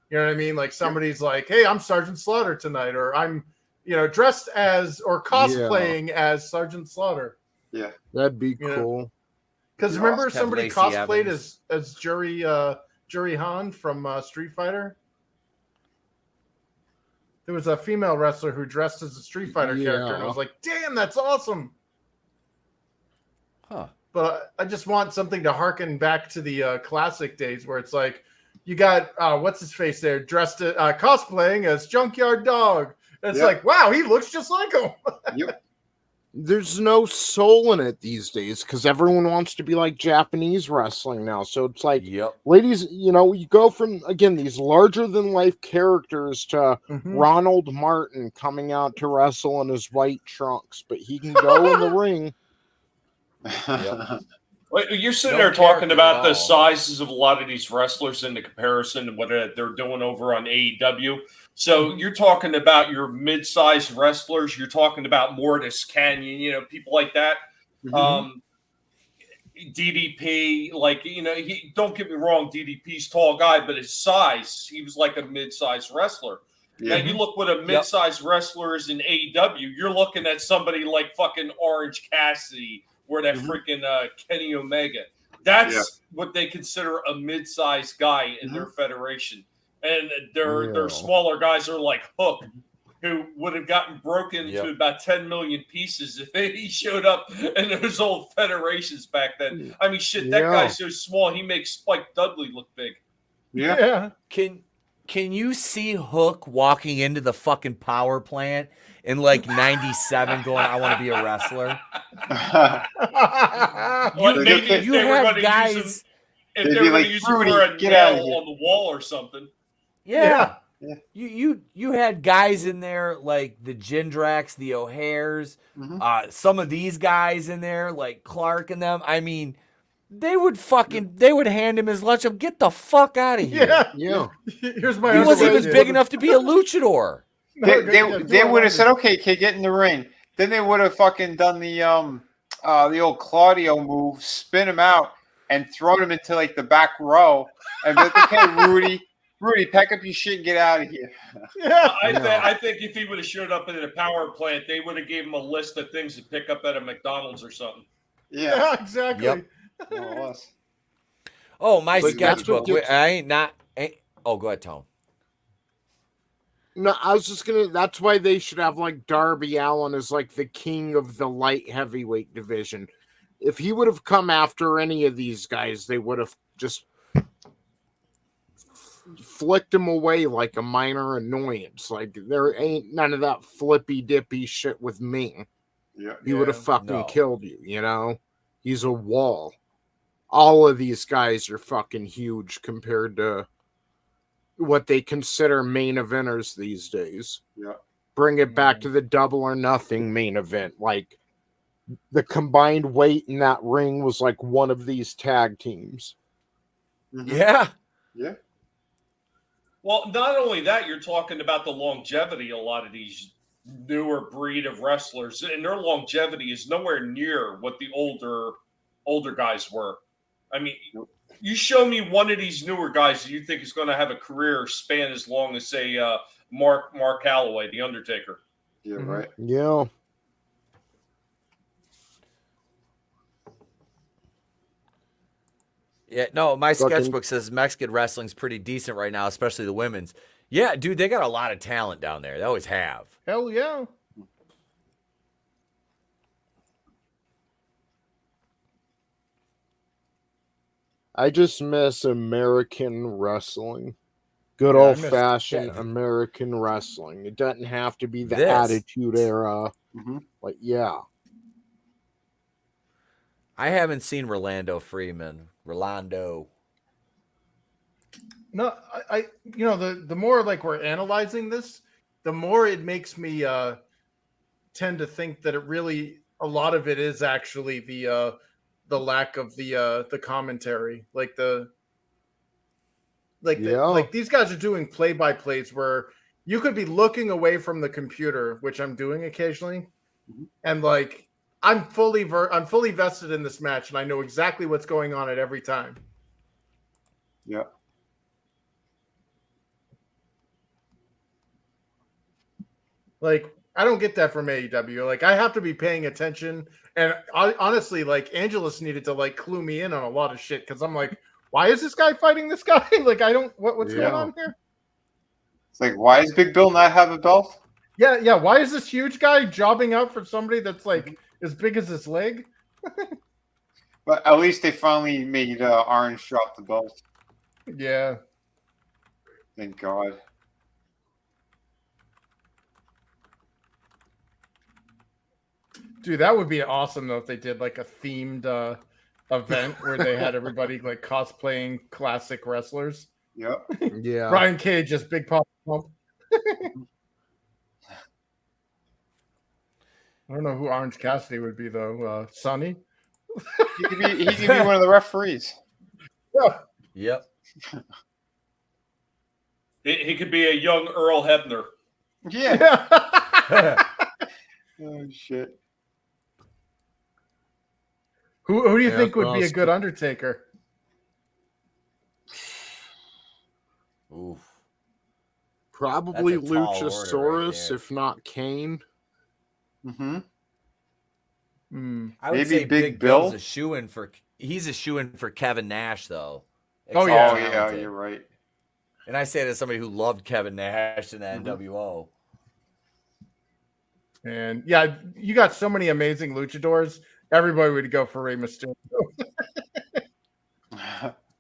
You know what I mean? Like somebody's like, hey, I'm Sergeant Slaughter tonight, or I'm dressed as or cosplaying as Sergeant Slaughter. Yeah, that'd be cool. Because remember somebody cosplayed as Jury Han from Street Fighter? There was a female wrestler who dressed as a Street Fighter character, and I was like, damn, that's awesome. Huh. But I just want something to harken back to the classic days where it's like, you got, what's his face there, dressed cosplaying as Junkyard Dog. And it's like, wow, he looks just like him. Yep. There's no soul in it these days because everyone wants to be like Japanese wrestling now. So it's like, ladies, you go from, again, these larger than life characters to Ronald Martin coming out to wrestle in his white trunks, but he can go in the ring. Well, you're sitting there talking about the sizes of a lot of these wrestlers in the comparison to what they're doing over on AEW. So you're talking about your mid-sized wrestlers. You're talking about Mortis Canyon, people like that. DDP, like, don't get me wrong, DDP's tall guy, but his size, he was like a mid-sized wrestler. Now you look what a mid-sized wrestler is in AEW, you're looking at somebody like fucking Orange Cassidy or that freaking Kenny Omega. That's what they consider a mid-sized guy in their federation. And their smaller guys are like Hook, who would have gotten broken into about 10 million pieces if he showed up in those old federations back then. I mean, shit, that guy's so small, he makes Spike Dudley look big. Yeah. Can you see Hook walking into the fucking power plant in like 97 going, I want to be a wrestler? you had guys... If they were going to use him for a nail on the wall or something. Yeah. You had guys in there like the Jindrax, the O'Hares, some of these guys in there like Clark and them. I mean, they would hand him his lunch. Get the fuck out of here. Yeah. Here's my. He wasn't even big enough to be a luchador. They would have said, "Okay, kid, get in the ring." Then they would have fucking done the old Claudio move, spin him out, and thrown him into like the back row, and be like, "Okay, Rudy, pack up your shit and get out of here." Yeah, I think if he would have showed up in a power plant, they would have gave him a list of things to pick up at a McDonald's or something. Yeah, exactly. Yep. More or less. Oh, my sketchbook. Go ahead, Tom. No, I was just that's why they should have like Darby Allin as like the king of the light heavyweight division. If he would have come after any of these guys, they would have just flicked him away like a minor annoyance. Like, there ain't none of that flippy dippy shit with me. Yeah. He would have fucking killed you, you know? He's a wall. All of these guys are fucking huge compared to what they consider main eventers these days. Yeah. Bring it back to the Double or Nothing main event. Like, the combined weight in that ring was like one of these tag teams. Mm-hmm. Yeah. Yeah. Well, not only that, you're talking about the longevity. A lot of these newer breed of wrestlers, and their longevity is nowhere near what the older guys were. I mean, you show me one of these newer guys that you think is going to have a career span as long as, say, Mark Calloway, The Undertaker. Yeah, right. Yeah. Yeah, no, my sketchbook says Mexican wrestling's pretty decent right now, especially the women's. Yeah, dude, they got a lot of talent down there. They always have. Hell yeah. I just miss American wrestling. Good old-fashioned American wrestling. It doesn't have to be the Attitude Era. Like, yeah. I haven't seen Rolando Freeman. Rolando. No, I you know, the more like we're analyzing this, the more it makes me tend to think that it really, a lot of it is actually the lack of the commentary. Like like these guys are doing play-by-plays where you could be looking away from the computer, which I'm doing occasionally, and like I'm fully vested in this match, and I know exactly what's going on at every time. Yeah. Like, I don't get that from AEW. Like, I have to be paying attention. And honestly, like, Angelus needed to, like, clue me in on a lot of shit. Because I'm like, why is this guy fighting this guy? Like, I don't... What's going on here? It's like, why does Big Bill not have a belt? Yeah. Why is this huge guy jobbing out for somebody that's, like, as big as his leg? But at least they finally made Orange drop the belt. Yeah. Thank God. Dude, that would be awesome though if they did like a themed event where they had everybody like cosplaying classic wrestlers. Yep. Yeah. Brian Cage, just Big Pop Pump. I don't know who Orange Cassidy would be though. Sonny. He could be one of the referees. Yeah. Yep. He could be a young Earl Hebner. Yeah. Oh shit. Who do you think would be a good Undertaker? Oof. Probably That's a tall order Luchasaurus, right if not Kane. Mm-hmm. I would Maybe say Big Bill's Bill? a shoo-in for. He's a shoo-in for Kevin Nash, though. Oh, yeah. Oh yeah, you're right. And I say that as somebody who loved Kevin Nash in the NWO. And yeah, you got so many amazing luchadors. Everybody would go for Rey Mysterio.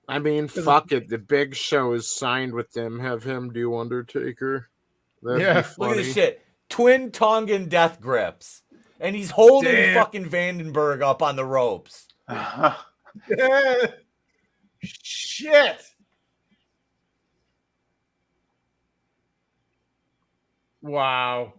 I mean, fuck it. The Big Show is signed with them. Have him do Undertaker. That'd be funny. Look at this shit. Twin Tongan death grips. And he's holding fucking Vandenberg up on the ropes. Shit. Wow.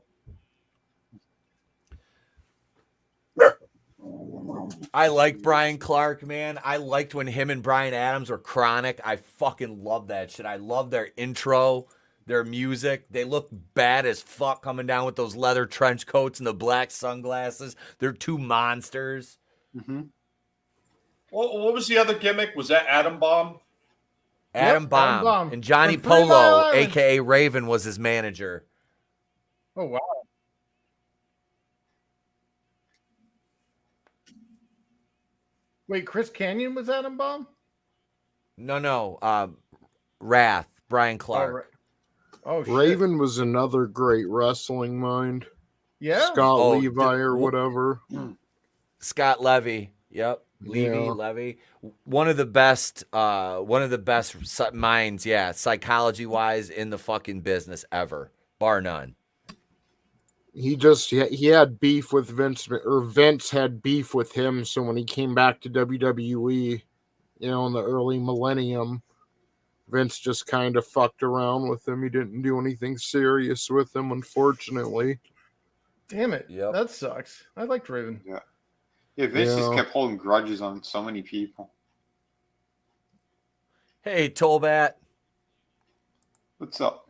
I like Brian Clark, man. I liked when him and Brian Adams were Chronic. I fucking love that shit. I love their intro, their music. They look bad as fuck coming down with those leather trench coats and the black sunglasses. They're two monsters. Mm-hmm. What was the other gimmick? Was that Atom Bomb? Adam Bomb. Bomb. And Johnny From Three Mile Polo, Island. a.k.a. Raven, was his manager. Oh, wow. Wait, Chris Kanyon was Adam Bomb? No. Wrath, Brian Clark. Oh, shit. Raven was another great wrestling mind. Yeah. Scott Levi or whatever. Scott Levy. Yep. Levy, one of the best minds, psychology wise in the fucking business ever, bar none. He had beef with Vince, or Vince had beef with him. So when he came back to WWE, in the early millennium, Vince just kind of fucked around with him. He didn't do anything serious with him, unfortunately. Damn it. Yep. That sucks. I liked Raven. Yeah. Yeah, Vince just kept holding grudges on so many people. Hey, Tolbat. What's up?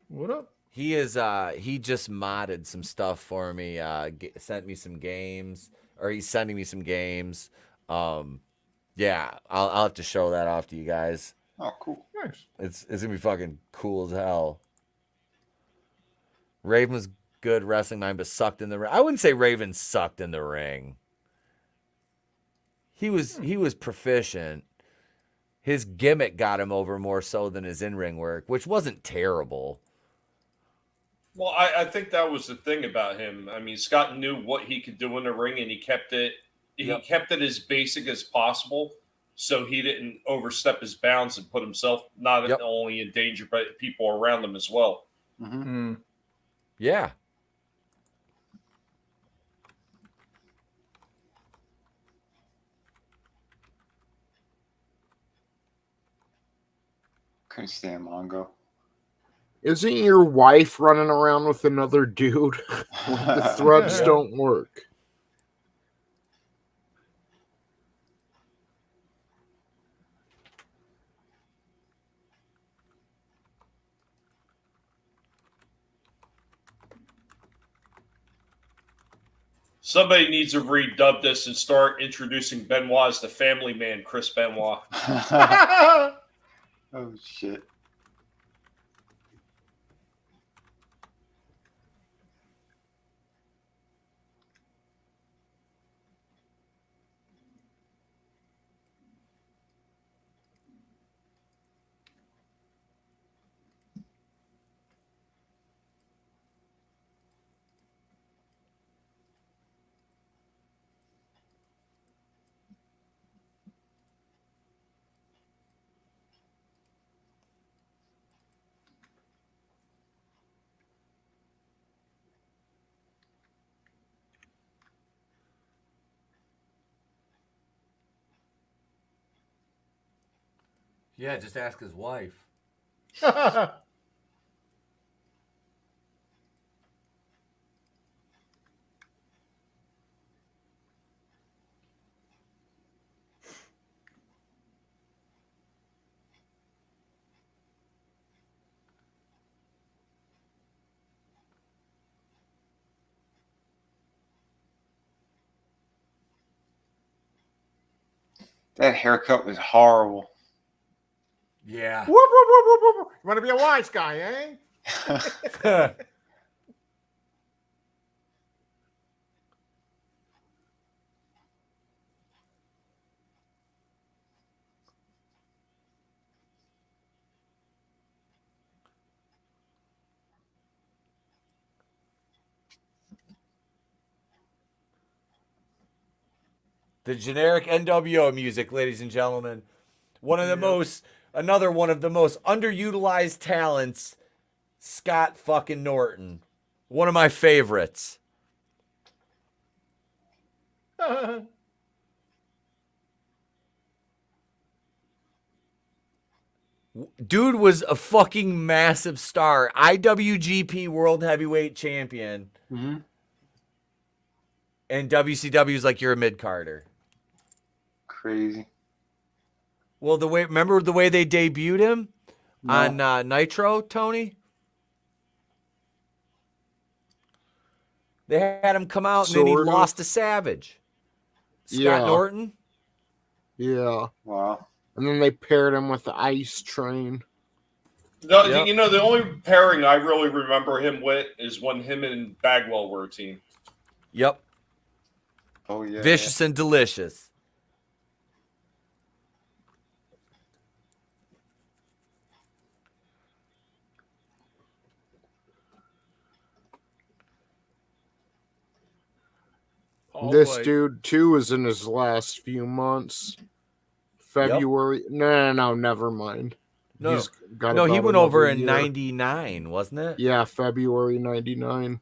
What up? He just modded some stuff for me. Sent me some games, or he's sending me some games. Yeah, I'll have to show that off to you guys. Oh, cool. Nice. It's gonna be fucking cool as hell. Raven was good wrestling mind, but sucked in the ring. I wouldn't say Raven sucked in the ring. He was proficient. His gimmick got him over more so than his in-ring work, which wasn't terrible. Well, I think that was the thing about him. I mean, Scott knew what he could do in the ring, and he kept it. He kept it as basic as possible, so he didn't overstep his bounds and put himself not only in danger, but people around him as well. Mm-hmm. Yeah. Couldn't stand Mongo. Isn't your wife running around with another dude when the threads don't work? Somebody needs to redub this and start introducing Benoit as the family man, Chris Benoit. Oh, shit. Yeah, just ask his wife. That haircut was horrible. Yeah. Whoop, whoop, whoop, whoop, whoop. You want to be a wise guy, eh? The generic NWO music, ladies and gentlemen. Another one of the most underutilized talents, Scott fucking Norton. One of my favorites. Dude was a fucking massive star. IWGP World Heavyweight Champion. Mm-hmm. And WCW is like, you're a mid-carder. Crazy. Well, remember the way they debuted him on Nitro, Tony? They had him come out and then he lost to Savage. Scott Norton? Yeah. Wow. And then they paired him with the Ice Train. You know, the only pairing I really remember him with is when him and Bagwell were a team. Yep. Oh, yeah. Vicious and delicious. This dude too is in his last few months. February. Yep. No, never mind. No, he went over in 99, wasn't it? Yeah, February 99.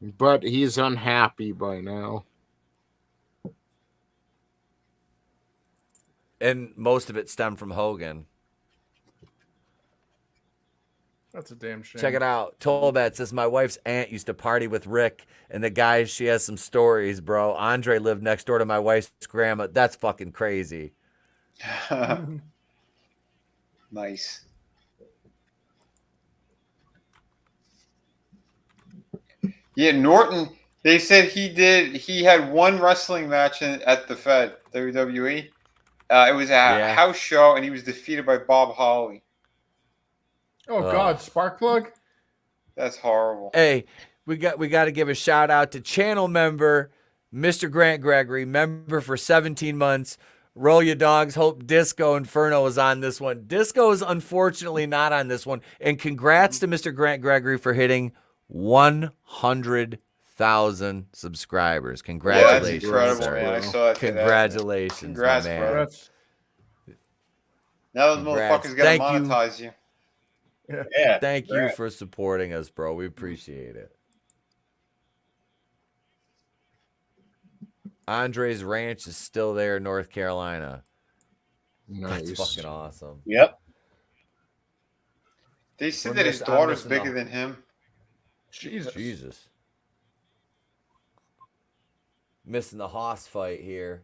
But he's unhappy by now. And most of it stemmed from Hogan. That's a damn shame. Check it out. Tolbat says, my wife's aunt used to party with Rick, and the guy, she has some stories, bro. Andre lived next door to my wife's grandma. That's fucking crazy. Nice. Yeah, Norton, they said he had one wrestling match at the Fed, WWE. It was a house show, and he was defeated by Bob Holly. Oh God, Sparkplug? That's horrible. Hey, we got to give a shout out to channel member Mr. Grant Gregory, member for 17 months. Roll your dogs. Hope Disco Inferno is on this one. Disco is unfortunately not on this one. And congrats to Mr. Grant Gregory for hitting 100,000 subscribers. Congratulations. Yeah, that's incredible, man. I saw that today. Congratulations, Congrats, man. Bro. Now those motherfuckers got to monetize you. Yeah. Thank you for supporting us, bro. We appreciate it. Andre's ranch is still there in North Carolina. Nice. That's fucking awesome. Yep. They said that his daughter's bigger than him. Jesus. Missing the hoss fight here.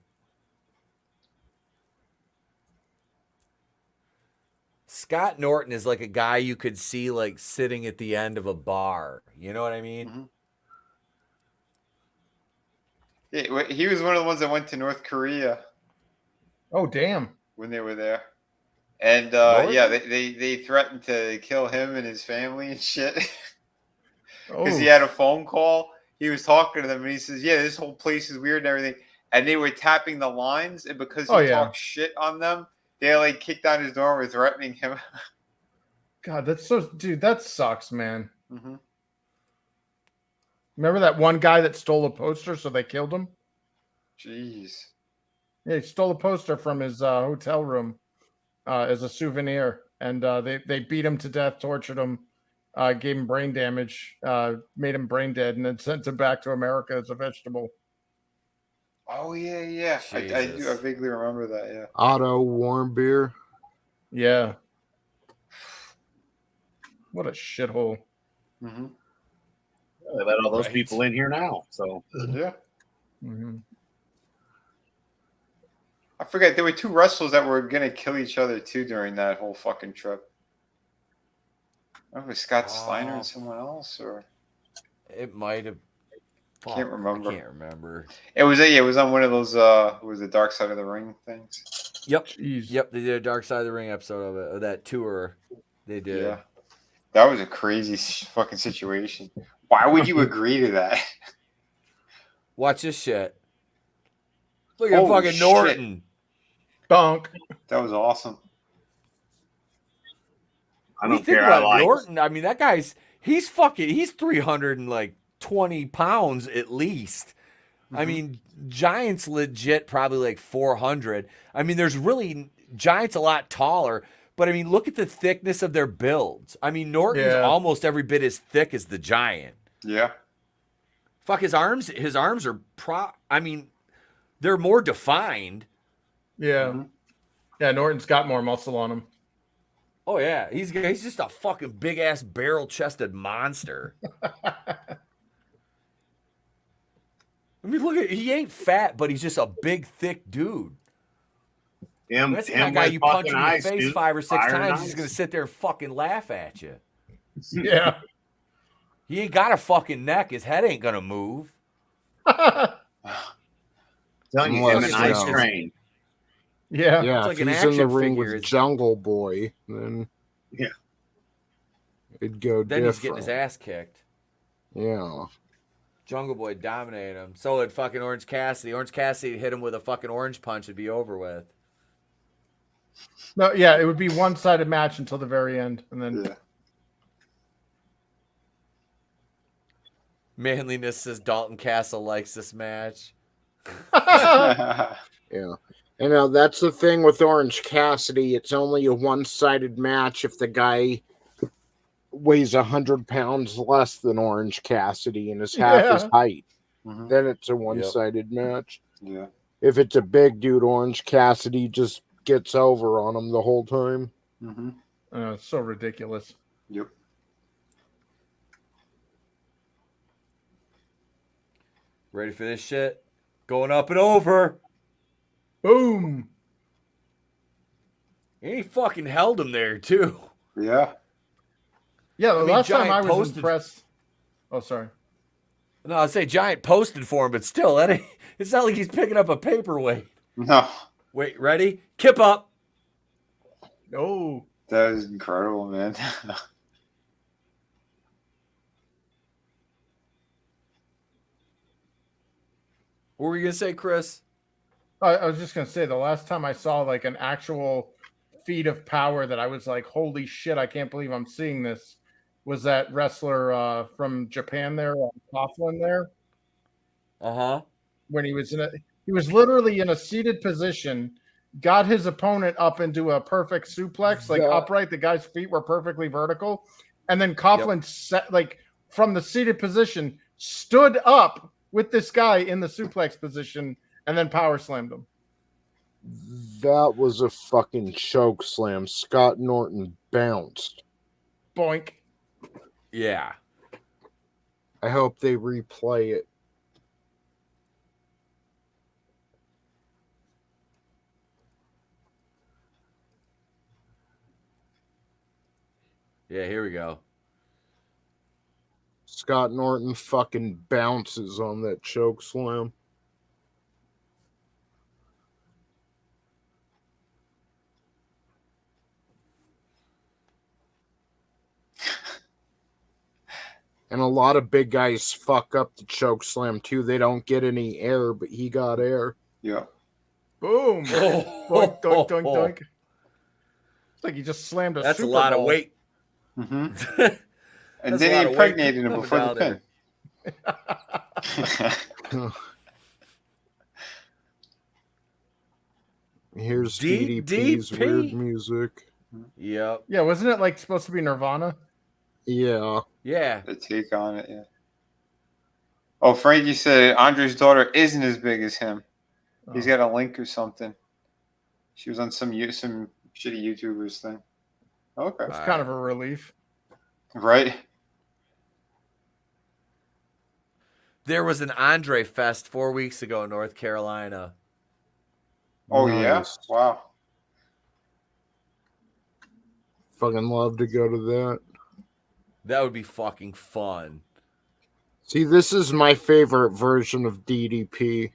Scott Norton is like a guy you could see like sitting at the end of a bar. You know what I mean? Mm-hmm. Yeah, he was one of the ones that went to North Korea. Oh, damn. When they were there. And, they threatened to kill him and his family and shit. Because he had a phone call. He was talking to them, and he says, yeah, this whole place is weird and everything. And they were tapping the lines, and because he talked shit on them, they, like, kicked down his door and were threatening him. God, that's so... Dude, that sucks, man. Mm-hmm. Remember that one guy that stole a poster, so they killed him? Jeez. Yeah, he stole a poster from his hotel room as a souvenir, and they beat him to death, tortured him, gave him brain damage, made him brain dead, and then sent him back to America as a vegetable. Oh, yeah. I vaguely remember that, yeah. Otto Warmbier. Yeah. What a shithole. Mm-hmm. They let all those people in here now. So yeah. Mm-hmm. I forget there were two wrestlers that were gonna kill each other too during that whole fucking trip. I don't know if it was Scott Steiner and someone else, or it might have. Can't remember. I can't remember. It was on one of those was the Dark Side of the Ring things. Yep. Jeez. Yep. They did a Dark Side of the Ring episode of it, of that tour. They did. Yeah. That was a crazy fucking situation. Why would you agree to that? Watch this shit. Look at fucking Norton. Bonk. That was awesome. I don't care. I like Norton. I mean, that guy's he's 320 pounds at least. Mm-hmm. I mean, Giant's legit probably like 400. I mean, there's really Giant's a lot taller. But, I mean, look at the thickness of their builds. I mean, Norton's almost every bit as thick as the Giant. Yeah. Fuck, his arms are I mean, they're more defined. Yeah. Mm-hmm. Yeah, Norton's got more muscle on him. Oh, yeah. He's just a fucking big-ass barrel-chested monster. I mean, look at he ain't fat, but he's just a big, thick dude. That's the kind of guy you punch him in the face 5 or 6 times, he's going to sit there and fucking laugh at you. Yeah. He ain't got a fucking neck. His head ain't going to move. Telling you, him an ice train. Yeah. Yeah, it's like if an he's in the action ring figure. with Jungle Boy, then it'd go then different. He's getting his ass kicked. Yeah. Jungle Boy dominated him. So did fucking Orange Cassidy. Orange Cassidy hit him with a fucking orange punch. It'd be over with. No, yeah, it would be one-sided match until the very end, and then. Manliness says Dalton Castle likes this match. Yeah. You know, that's the thing with Orange Cassidy. It's only a one-sided match if the guy weighs 100 pounds less than Orange Cassidy and is half his height. Mm-hmm. Then it's a one-sided match. Yeah. If it's a big dude, Orange Cassidy just gets over on him the whole time. Mm-hmm. It's so ridiculous. Yep. Ready for this shit? Going up and over. Boom. And he fucking held him there, too. Yeah. Yeah, the last time I was posted... impressed. Oh, sorry. No, I'd say Giant posted for him, but still, Eddie, it's not like he's picking up a paperweight. No. Wait, ready? Kip up. No. That is incredible, man. What were you going to say, Chris? I was just going to say, the last time I saw like an actual feat of power that I was like, holy shit, I can't believe I'm seeing this, was that wrestler from Japan there, Coughlin there. Uh-huh. When he was literally in a seated position, got his opponent up into a perfect suplex, like upright. The guy's feet were perfectly vertical. And then Coughlin set, like, from the seated position, stood up with this guy in the suplex position and then power slammed him. That was a fucking choke slam. Scott Norton bounced. Boink. Yeah. I hope they replay it. Yeah, here we go. Scott Norton fucking bounces on that choke slam. And a lot of big guys fuck up the choke slam too. They don't get any air, but he got air. Yeah. Boom. Doink, doink, doink, doink. It's like he just slammed a That's Super a lot Bowl. of weight. Mm-hmm. And then he impregnated him before the pin. Here's DDP's weird music. Yep. Yeah, wasn't it like supposed to be Nirvana? Yeah. Yeah. The take on it, yeah. Oh, Frankie said Andre's daughter isn't as big as him. He's got a link or something. She was on some shitty YouTubers thing. Okay. It's kind of a relief. Right? There was an Andre Fest 4 weeks ago in North Carolina. Oh, Nice. yeah? Wow. Fucking love to go to that. That would be fucking fun. See, this is my favorite version of DDP.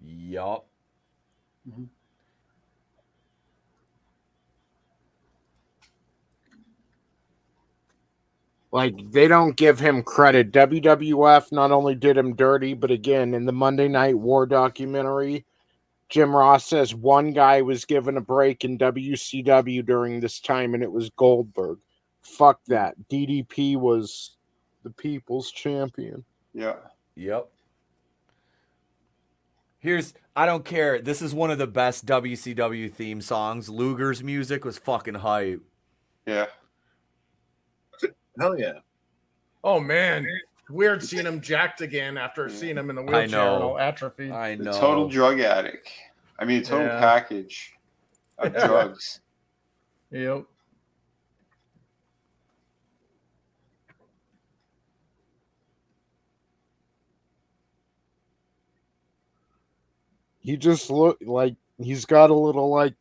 Yup. Mm-hmm. Like, they don't give him credit. WWF not only did him dirty, but again, in the Monday Night War documentary, Jim Ross says one guy was given a break in WCW during this time, and it was Goldberg. Fuck that. DDP was the people's champion. Yeah. Yep. I don't care. This is one of the best WCW theme songs. Luger's music was fucking hype. Yeah. Hell yeah. Oh, man. Weird seeing him jacked again after seeing him in the wheelchair and all atrophy. I know. The total drug addict. I mean, total package of drugs. Yep. He just looked like he's got a little like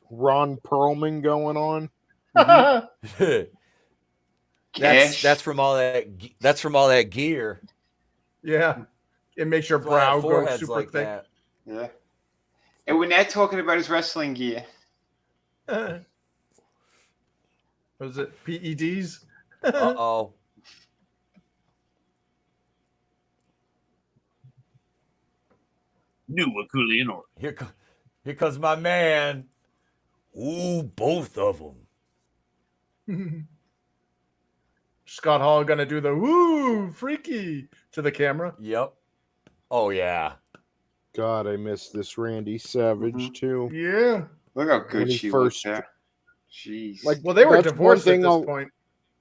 Ron Perlman going on. That's from all that gear. Yeah. It makes your brow go super like thick. That. Yeah. And we're not talking about his wrestling gear. Was it PEDs? Uh-oh. New Wakulian or Here comes my man. Ooh, both of them. Scott Hall gonna do the woo freaky to the camera. Yep. Oh yeah. God, I miss this Randy Savage too. Yeah. Look how good When he she first- looked there. Jeez. Like, Well, they were that's one divorced at thing this I'll- point.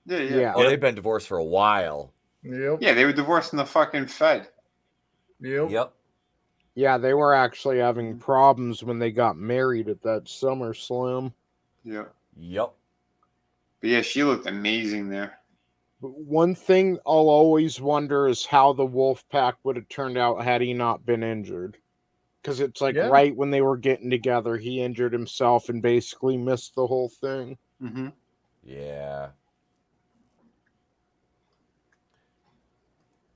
Yeah. Oh, they've been divorced for a while. Yep. Yeah, they were divorced in the fucking Fed. Yep. Yeah, they were actually having problems when they got married at that SummerSlam. Yeah. Yep. But yeah, she looked amazing there. But one thing I'll always wonder is how the Wolfpack would have turned out had he not been injured. Because it's like right when they were getting together, he injured himself and basically missed the whole thing. Mm-hmm. Yeah.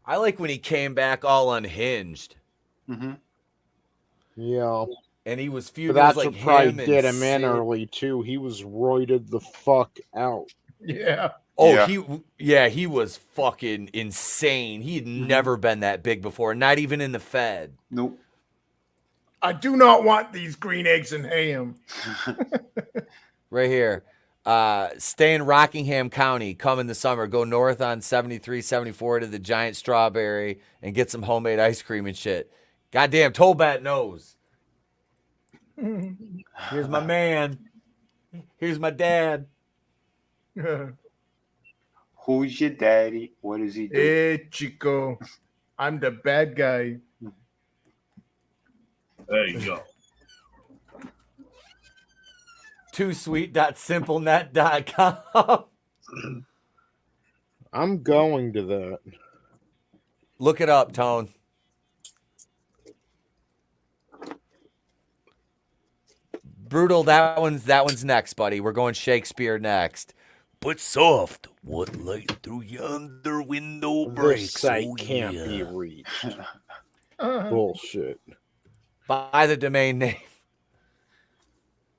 I like when he came back all unhinged. Mm-hmm. Yeah. And he was But feuding that's like what probably did him Sid. in early, too. He was roided the fuck out. Yeah. Oh, he was fucking insane. He had never been that big before, not even in the Fed. Nope. I do not want these green eggs and ham. Right here. Stay in Rockingham County. Come in the summer. Go north on 73, 74 to the Giant Strawberry and get some homemade ice cream and shit. Goddamn, Tollbat knows. Here's my man. Here's my dad. Who's your daddy? What does he do? Hey, Chico. I'm the bad guy. There you go. toosweet.simplenet.com. I'm going to that. Look it up, Tone. Brutal, that one's next, buddy. We're going Shakespeare next. But soft, what light through yonder window breaks? This site Oh, can't yeah. be reached. Bullshit. Buy the domain name.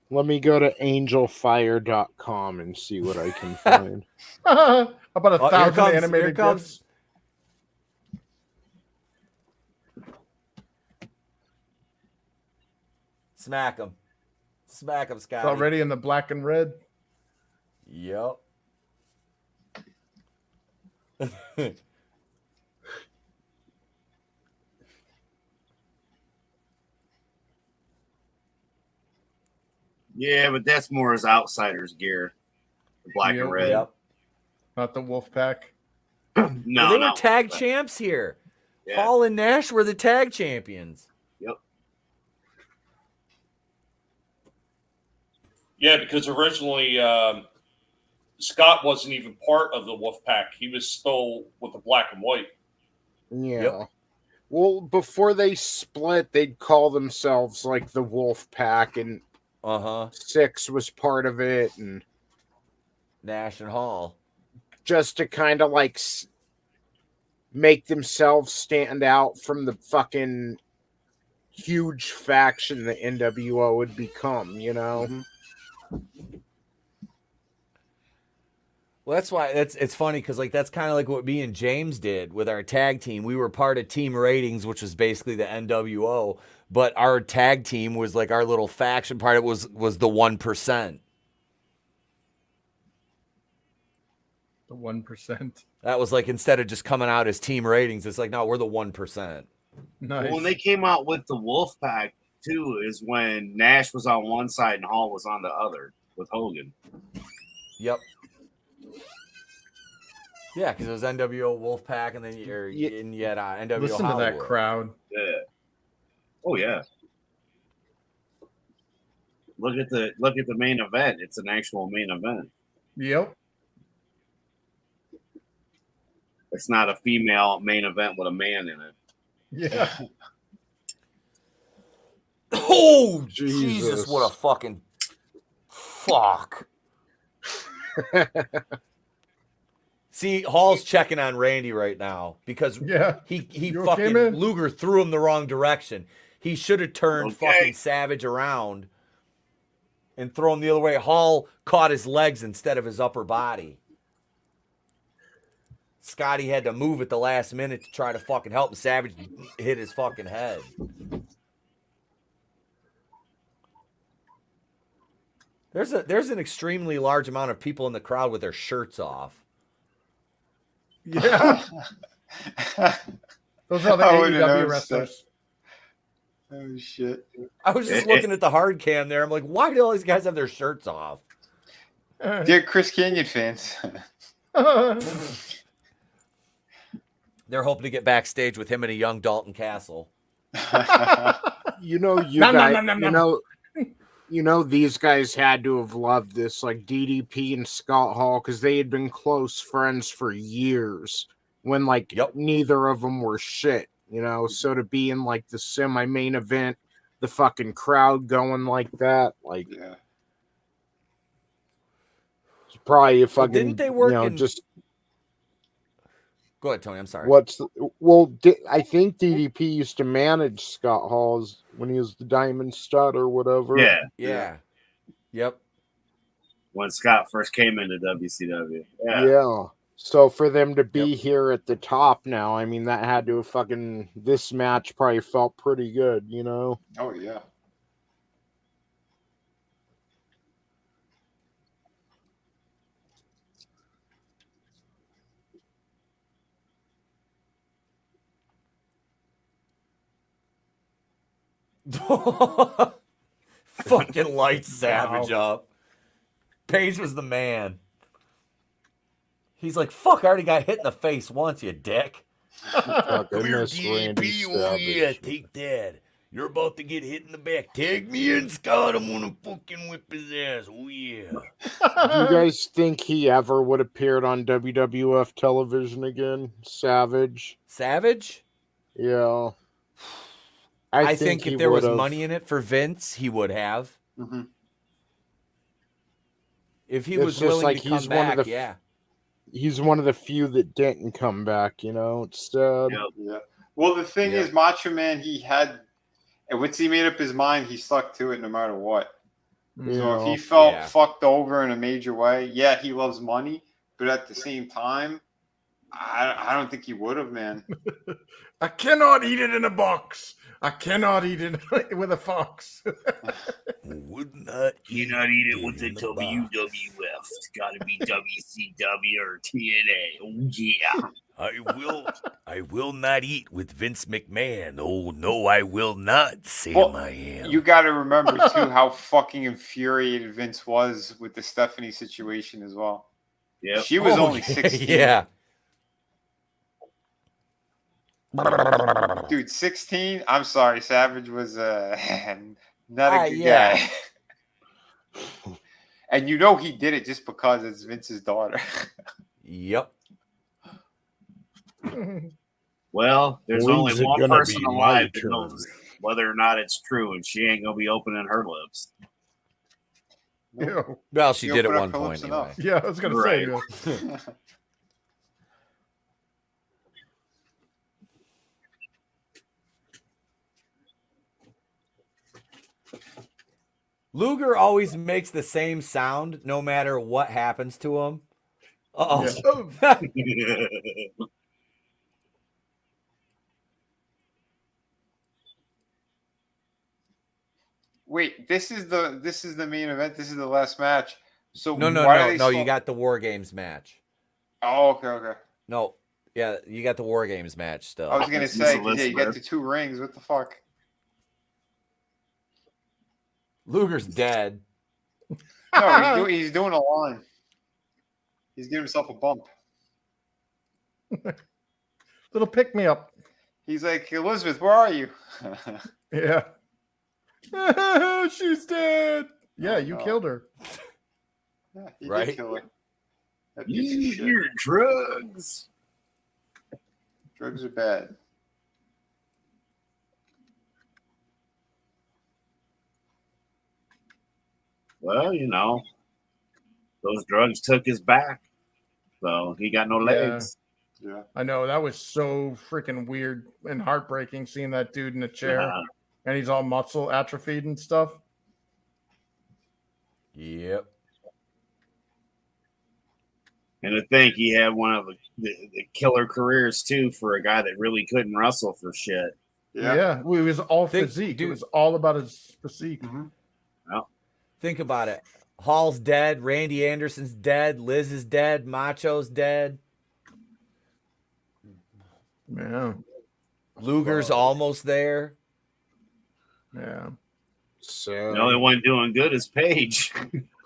Let me go to angelfire.com and see what I can find. About 1,000 here animated comes. gifs. Smack him. Smack him, Scott. It's already in the black and red. Yep. Yeah, but that's more as outsiders gear. The black and red. Yep. Not the wolf pack. Well, No, they were not tag Wolfpack. champs here. Yeah. Paul and Nash were the tag champions. Yep. Yeah, because originally Scott wasn't even part of the Wolfpack. He was still with the black and white. Yeah. Yep. Well, before they split, they'd call themselves like the Wolf Pack, and Six was part of it, and Nash and Hall. Just to kind of like make themselves stand out from the fucking huge faction the NWO would become, you know? Well, that's why it's funny because like that's kind of like what me and James did with our tag team. We were part of Team Ratings, which was basically the NWO, but our tag team was like our little faction part. It was the 1%. The 1%. That was like instead of just coming out as Team Ratings, it's like no, we're the 1%. Nice. Well, when they came out with the Wolfpack too, is when Nash was on one side and Hall was on the other with Hogan. Yep. Yeah, because it was NWO Wolfpack, and then you had NWO Listen Hollywood. to that crowd. Yeah. Oh yeah. Look at the main event. It's an actual main event. Yep. It's not a female main event with a man in it. Yeah. Oh, Jesus, what a fucking fuck. See, Hall's checking on Randy right now because he You fucking okay, man? Luger threw him the wrong direction. He should have turned fucking Savage around and thrown him the other way. Hall caught his legs instead of his upper body. Scotty had to move at the last minute to try to fucking help him. Savage hit his fucking head. There's an extremely large amount of people in the crowd with their shirts off. Yeah. Those are the AEW wrestlers. Oh shit! I was just looking at the hard cam there. I'm like, why do all these guys have their shirts off? They're Chris Canyon fans. They're hoping to get backstage with him and a young Dalton Castle. You know, these guys had to have loved this, like DDP and Scott Hall, because they had been close friends for years when, like, neither of them were shit, you know? So to be in, like, the semi-main event, the fucking crowd going like that, like, it's probably a fucking, didn't they work in... just... Go ahead, Tony. I'm sorry. I think DDP used to manage Scott Hall's when he was the Diamond Stud or whatever. Yeah. Yep. When Scott first came into WCW. Yeah. So for them to be here at the top now, I mean, that had to have fucking... This match probably felt pretty good, you know? Oh, yeah. Fucking light Savage up. Page was the man. He's like, fuck, I already got hit in the face once, you dick. Come here, DDP. Oh, yeah, take that. You're about to get hit in the back. Tag me in, Scott. I'm gonna fucking whip his ass. Oh, yeah. Do you guys think he ever would have appeared on WWF television again? Savage? Yeah. I think if there was money in it for Vince, he would have. Mm-hmm. If he was willing to come back, He's one of the few that didn't come back, you know. It's sad. Yeah. Well, the thing is, Macho Man, and once he made up his mind, he stuck to it no matter what. Yeah. So if he felt fucked over in a major way, he loves money, but at the same time, I don't think he would have, man. I cannot eat it in a box. I cannot eat it with a fox. Would not eat it with the WWF. It's got to be WCW or TNA. Oh yeah. I will not eat with Vince McMahon. Oh no, I will not. Sam, I am. You got to remember too how fucking infuriated Vince was with the Stephanie situation as well. Yeah, she was only 16. Yeah. Dude, 16? I'm sorry, Savage was not a good guy. And you know he did it just because it's Vince's daughter. Yep. Well, there's only one person alive that knows whether or not it's true, and she ain't gonna be opening her lips. Nope. Well, she did at one point anyway. Yeah, I was gonna say. Luger always makes the same sound no matter what happens to him. Uh-oh. Yeah. Wait, this is the main event. This is the last match. So no. You got the War Games match. Oh, okay. No, yeah, you got the War Games match still. I was gonna say, you got the 2 rings. What the fuck? Luger's dead. No, he's doing a line. He's giving himself a bump. Little pick me up. He's like, Elizabeth, where are you? Yeah. She's dead. Yeah, you killed her. Yeah, he right? did kill her. Your drugs. Drugs are bad. Well, you know, those drugs took his back, so he got no legs. Yeah. I know, that was so freaking weird and heartbreaking seeing that dude in a chair and he's all muscle atrophied and stuff. Yep. And to think he had one of the killer careers too for a guy that really couldn't wrestle for shit. Yeah. Well, it was all physique. It was all about his physique. Mm-hmm. Well, think about it. Hall's dead. Randy Anderson's dead. Liz is dead. Macho's dead. Yeah. Luger's almost there. Yeah. So The only one doing good is Paige.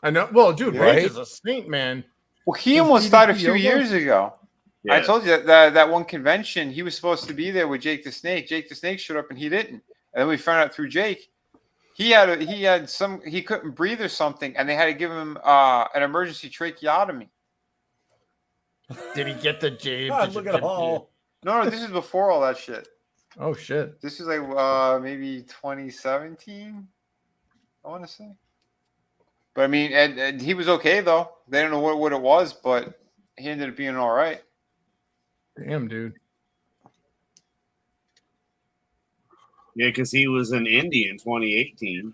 I know. Well, dude, Right? Paige is a saint, man. Well, he almost died a few years ago. Yeah. I told you that one convention, he was supposed to be there with Jake the Snake. Jake the Snake showed up and he didn't. And then we found out through Jake, he couldn't breathe or something, and they had to give him an emergency tracheotomy. Did he get the James? God, look at all. No, this is before all that shit. Oh shit. This is like maybe 2017, I want to say. But I mean, and he was okay though. They don't know what it was, but he ended up being all right. Damn, dude. Yeah, because he was in Indy in 2018.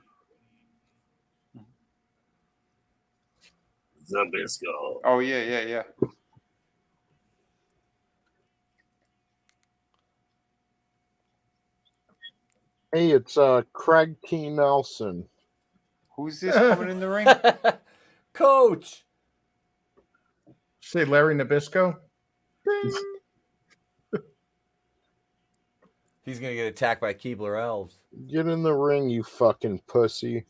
Zabisco. Oh yeah. hey, it's Craig T. Nelson. Who's this coming in the ring? Coach. Say Larry Nabisco. He's gonna get attacked by Keebler elves. Get in the ring, you fucking pussy.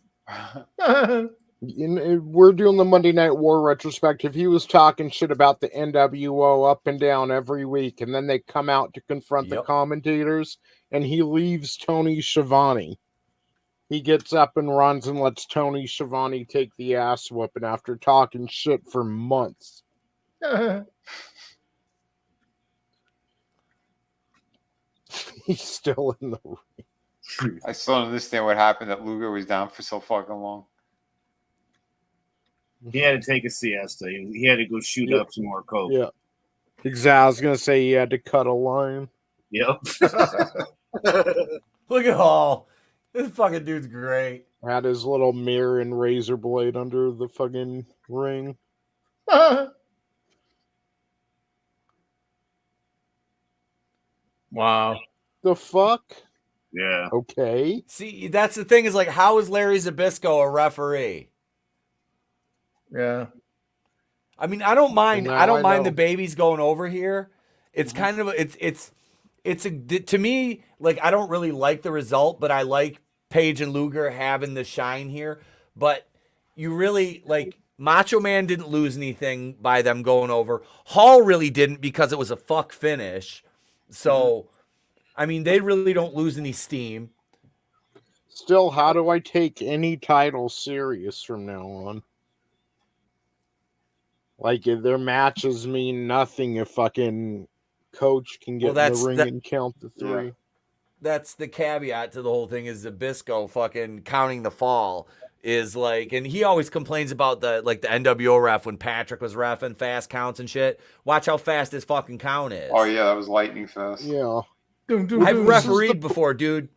We're doing the Monday Night War retrospective. He was talking shit about the NWO up and down every week, and then they come out to confront the commentators, and he leaves Tony Schiavone. He gets up and runs and lets Tony Schiavone take the ass whooping after talking shit for months. He's still in the ring. I still don't understand what happened that Luger was down for so fucking long. He had to take a siesta. He had to go shoot up some more coke. Yeah. Exactly. I was going to say he had to cut a line. Yep. Look at Hall. This fucking dude's great. Had his little mirror and razor blade under the fucking ring. Wow. The fuck? Yeah. Okay. See, that's the thing is like, how is Larry Zbyszko a referee? Yeah. I mean, I don't mind. Now I don't I mind know. the babies going over here. It's kind of it's a to me like I don't really like the result, but I like Paige and Luger having the shine here. But you really like Macho Man didn't lose anything by them going over. Hall really didn't because it was a fuck finish. So, I mean, they really don't lose any steam. Still, how do I take any title serious from now on? Like, if their matches mean nothing if fucking Coach can get in the ring and count the three. Yeah. That's the caveat to the whole thing is Zbyszko fucking counting the fall is like, and he always complains about the NWO ref when Patrick was reffing fast counts and shit. Watch how fast his fucking count is. Oh yeah, that was lightning fast. Yeah. I've refereed before, dude.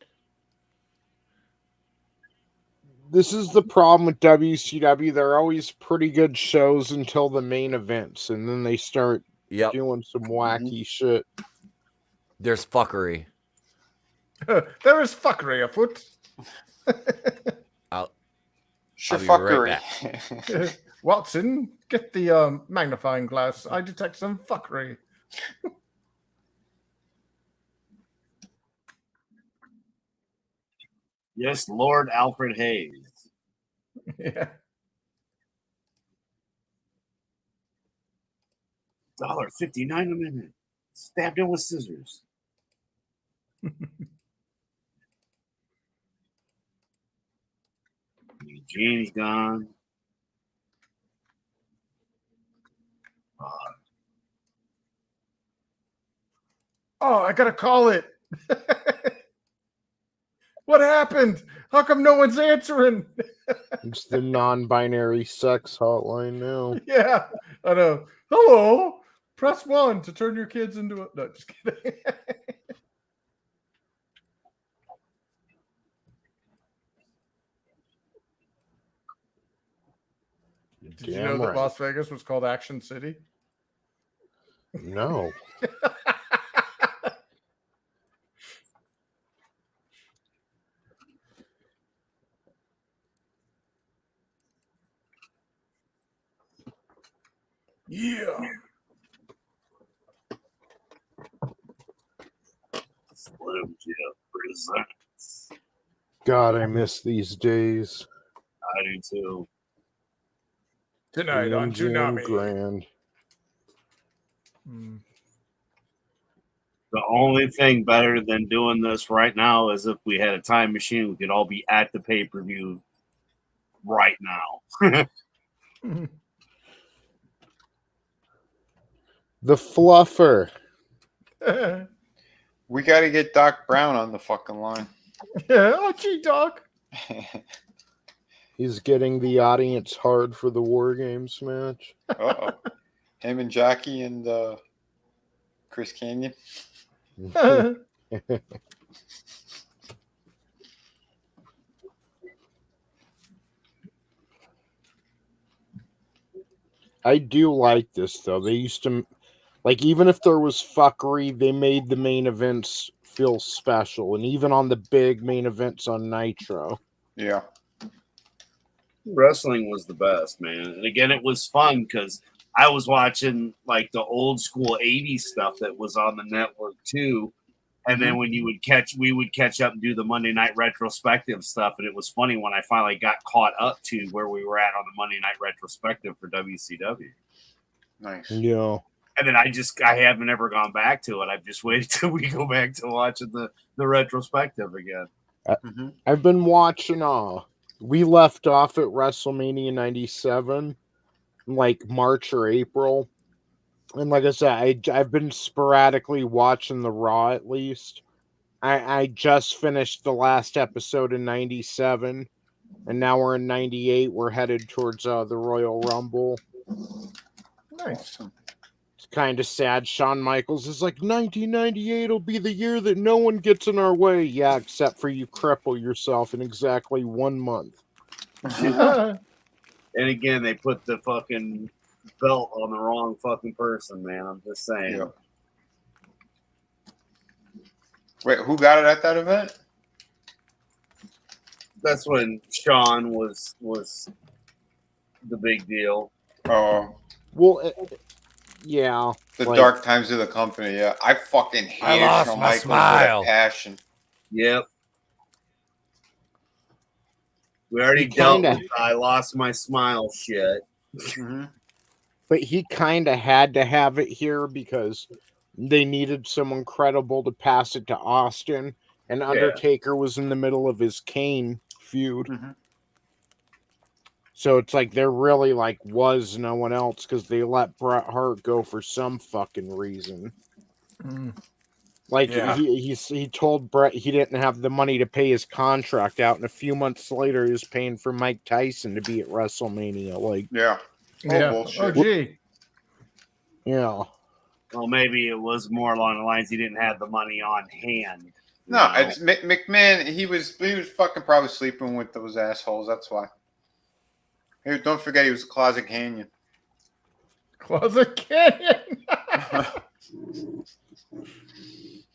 This is the problem with WCW. They're always pretty good shows until the main events, and then they start doing some wacky shit. There's fuckery. There is fuckery afoot. I'll Sure, be fuckery. right back. Watson, get the magnifying glass. I detect some fuckery. Yes, Lord Alfred Hayes. Yeah. $1.59 a minute. Stabbed him with scissors. Eugene's gone. Oh, I gotta call it. What happened? How come no one's answering? It's the non-binary sex hotline now. Yeah, I know. Hello. Press 1 to turn your kids into a... No, just kidding. Did you know that Las Vegas was called Action City? No. Yeah. Slim Jim presents. God, I miss these days. I do too. Tonight on Tsunami. Grand. The only thing better than doing this right now is if we had a time machine, we could all be at the pay-per-view right now. The fluffer. We got to get Doc Brown on the fucking line. Oh, gee, Doc. He's getting the audience hard for the War Games match. Uh-oh. Him and Jackie and Chris Canyon. I do like this, though. They used to, like, even if there was fuckery, they made the main events feel special. And even on the big main events on Nitro. Yeah. Wrestling was the best, man. And again, it was fun because I was watching like the old school 80s stuff that was on the network too. And then when we would catch up and do the Monday night retrospective stuff. And it was funny when I finally got caught up to where we were at on the Monday night retrospective for WCW. Nice. Yeah. And then I haven't ever gone back to it. I've just waited till we go back to watching the retrospective again. I've been watching, we left off at WrestleMania 97, like March or April. And like I said, I've been sporadically watching the Raw at least. I just finished the last episode in 97, and now we're in 98. We're headed towards the Royal Rumble. Nice. It's kind of sad. Shawn Michaels is like, 1998 will be the year that no one gets in our way. Yeah, except for you cripple yourself in exactly 1 month. And again, they put the fucking belt on the wrong fucking person, man. I'm just saying. Yeah. Wait, who got it at that event? That's when Shawn was the big deal. Oh. Well, yeah. The dark times of the company, yeah. I fucking hated Shawn Michaels with a passion. Yep. We already dealt with I lost my smile shit. But he kind of had to have it here because they needed someone credible to pass it to Austin. And Undertaker was in the middle of his Kane feud. So it's like there really was no one else because they let Bret Hart go for some fucking reason. He told Bret he didn't have the money to pay his contract out, and a few months later he was paying for Mike Tyson to be at WrestleMania. Yeah. Bullshit. Oh, gee. Yeah. Well, maybe it was more along the lines he didn't have the money on hand. No, it's McMahon. He was fucking probably sleeping with those assholes. That's why. Hey, don't forget he was a Closet Canyon. Closet Canyon.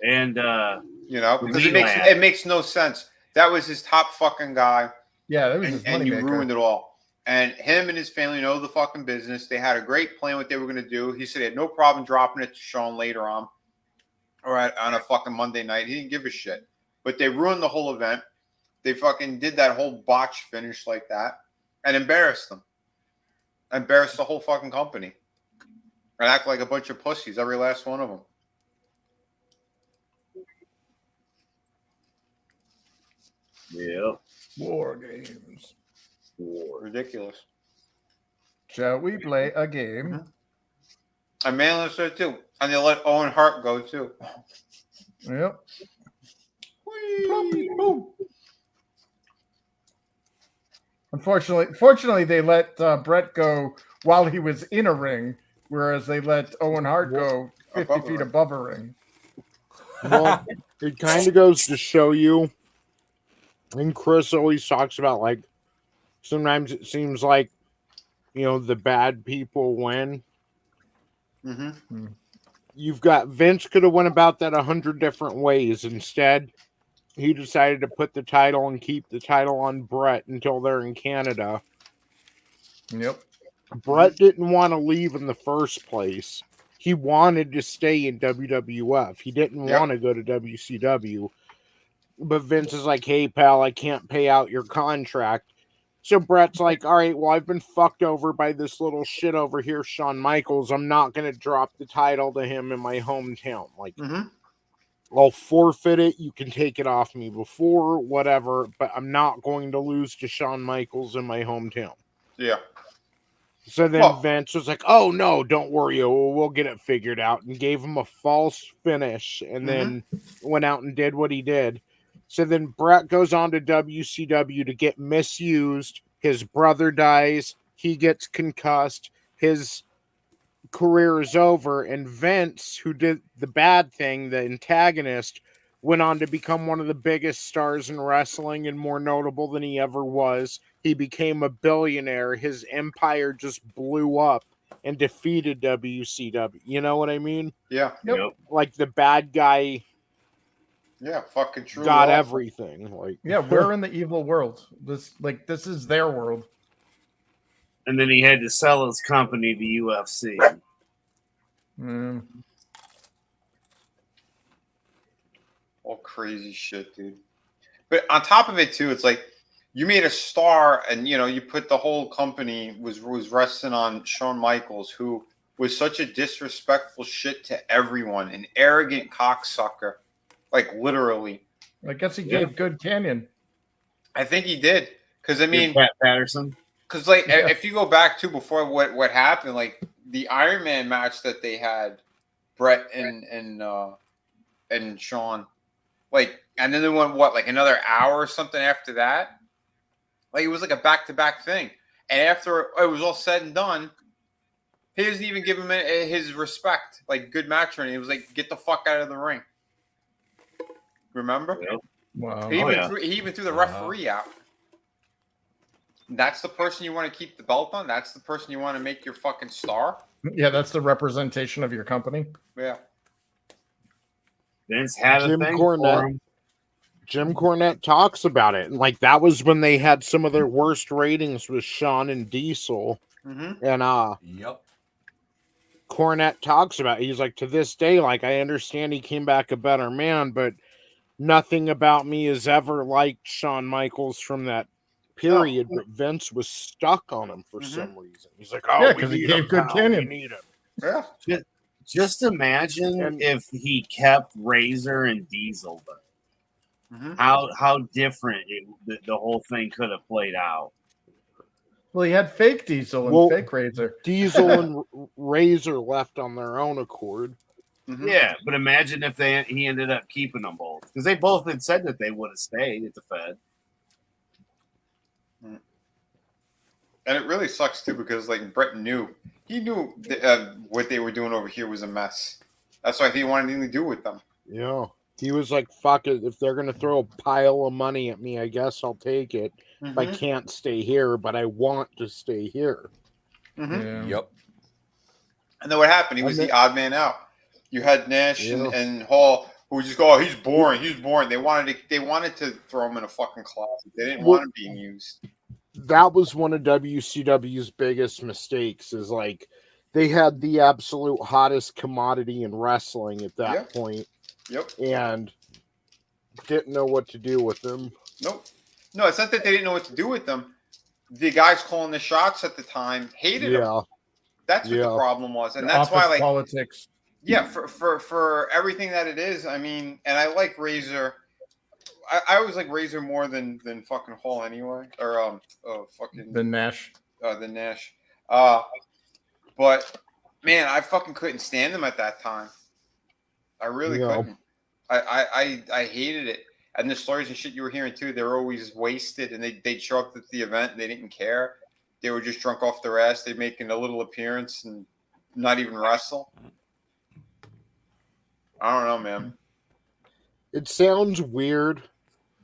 And because it makes no sense. That was his top fucking guy. Yeah, that was his and you ruined it all. And him and his family know the fucking business. They had a great plan what they were going to do. He said he had no problem dropping it to Shawn later on, or on a fucking Monday night. He didn't give a shit. But they ruined the whole event. They fucking did that whole botch finish like that and embarrassed them. Embarrassed the whole fucking company. And act like a bunch of pussies, every last one of them. Yeah. War games. Ridiculous. Shall we play a game? And Manless there too. And they let Owen Hart go too. Yep. Fortunately, they let Brett go while he was in a ring, whereas they let Owen Hart go 50 feet above a ring. Well, it kind of goes to show you, and Chris always talks about, sometimes it seems like, the bad people win. You've got Vince could have went about that 100 different ways. Instead, he decided to put the title and keep the title on Brett until they're in Canada. Yep. Brett didn't want to leave in the first place. he wanted to stay in WWF. He didn't want to go to WCW. But Vince is like, hey, pal, I can't pay out your contract. So Bret's like, all right, well, I've been fucked over by this little shit over here, Shawn Michaels. I'm not going to drop the title to him in my hometown. Like, I'll forfeit it. You can take it off me before, whatever, but I'm not going to lose to Shawn Michaels in my hometown. Yeah. So then Vince was like, oh, no, don't worry. We'll get it figured out, and gave him a false finish, and then went out and did what he did. So then Bret goes on to WCW to get misused. His brother dies. He gets concussed. His career is over. And Vince, who did the bad thing, the antagonist, went on to become one of the biggest stars in wrestling and more notable than he ever was. He became a billionaire. His empire just blew up and defeated WCW. You know what I mean? Yeah. Yep. Like the bad guy... Yeah, fucking true. Got everything. Like, yeah, we're in the evil world. This is their world. And then he had to sell his company to UFC. All crazy shit, dude. But on top of it too, it's like you made a star, and you put the whole company was resting on Shawn Michaels, who was such a disrespectful shit to everyone, an arrogant cocksucker. Like, literally. I guess he gave Good Canyon. I think he did. Because, I mean... Pat Patterson. Because, like, if you go back to before what happened, like, the Iron Man match that they had, Bret and Shawn, like, and then they went, like, another hour or something after that? Like, it was like a back-to-back thing. And after it was all said and done, he doesn't even give him his respect. Like, good match or anything. It was like, get the fuck out of the ring. Remember? Yep. Wow. He even threw the referee out. That's the person you want to keep the belt on? That's the person you want to make your fucking star? Yeah, that's the representation of your company. Yeah. Vince had a thing for him. Jim Cornette talks about it. And like, that was when they had some of their worst ratings with Shawn and Diesel. And Cornette talks about it. He's like, to this day, like, I understand he came back a better man, but nothing about me is ever like Shawn Michaels from that period. But Vince was stuck on him for some reason. He's like, oh, yeah, because he gave Good Canyon. We need him. Yeah. Just imagine if he kept Razor and Diesel, how different the whole thing could have played out. Well, he had fake Diesel and fake Razor. Diesel and Razor left on their own accord. Yeah, but imagine if he ended up keeping them both, because they both had said that they would have stayed at the Fed. And it really sucks too, because like Bret knew what they were doing over here was a mess. That's why he wanted anything to do with them. Yeah, he was like, "Fuck it! If they're gonna throw a pile of money at me, I guess I'll take it. If I can't stay here, but I want to stay here." Yep. And then what happened? He was the odd man out. You had Nash and Hall, who would just go, "Oh, he's boring. He's boring." They wanted to throw him in a fucking closet. They didn't want him being used. That was one of WCW's biggest mistakes. Is like they had the absolute hottest commodity in wrestling at that point. Yep. And didn't know what to do with them. Nope. No, it's not that they didn't know what to do with them. The guys calling the shots at the time hated him. That's what the problem was, and that's why, like, politics. Yeah, for everything that it is. I mean, and I like Razor. I always like Razor more than fucking Hall anyway, or fucking the Nash. The Nash. But man, I fucking couldn't stand them at that time. I really couldn't. I hated it. And the stories and shit you were hearing too, they were always wasted, and they'd show up at the event and they didn't care. They were just drunk off their ass. They'd make a little appearance and not even wrestle. I don't know, man. It sounds weird,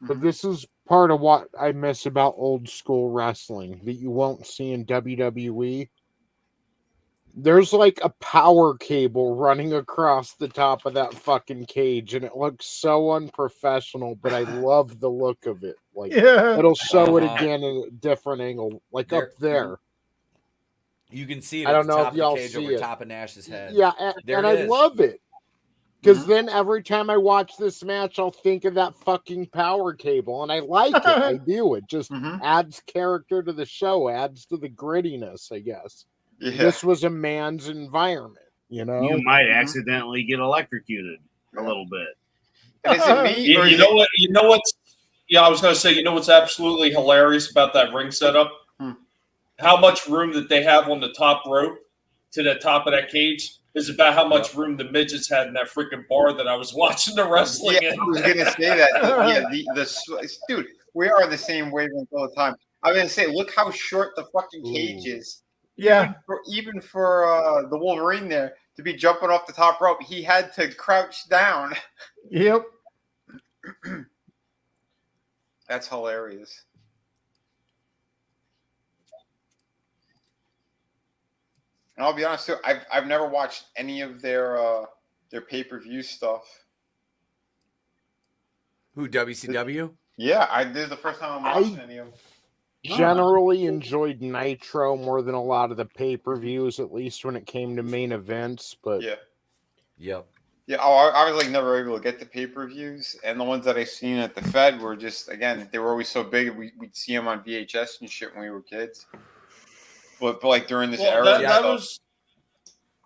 but this is part of what I miss about old school wrestling that you won't see in WWE. There's like a power cable running across the top of that fucking cage, and it looks so unprofessional, but I love the look of it. Like, it'll show it again in a different angle, like up there. You can see it I at don't the know top if of y'all the cage see over it. top of Nash's head. Yeah, There and it I is. love it. Because then every time I watch this match, I'll think of that fucking power cable, and I like it. I do. It just adds character to the show, adds to the grittiness, I guess. Yeah. This was a man's environment, you know? You might accidentally get electrocuted a little bit. And is it me? You, or you is know what? You know what's? Yeah, I was going to say. You know what's absolutely hilarious about that ring setup? How much room that they have on the top rope to the top of that cage is about how much room the midgets had in that freaking bar that I was watching the wrestling Yeah, in. I was going to say that. Dude, we are the same wavelength all the time. I was going to say, look how short the fucking cage is. Yeah. Even for the Wolverine there to be jumping off the top rope, he had to crouch down. Yep. That's hilarious. And I'll be honest too, I've never watched any of their pay-per-view stuff. Who, WCW? Yeah, this is the first time I'm watching any of them. Generally enjoyed Nitro more than a lot of the pay-per-views, at least when it came to main events, but Yeah. Yep. Yeah, I was like never able to get the pay-per-views, and the ones that I seen at the Fed were just, again, they were always so big, we'd see them on VHS and shit when we were kids. But like during this era, that was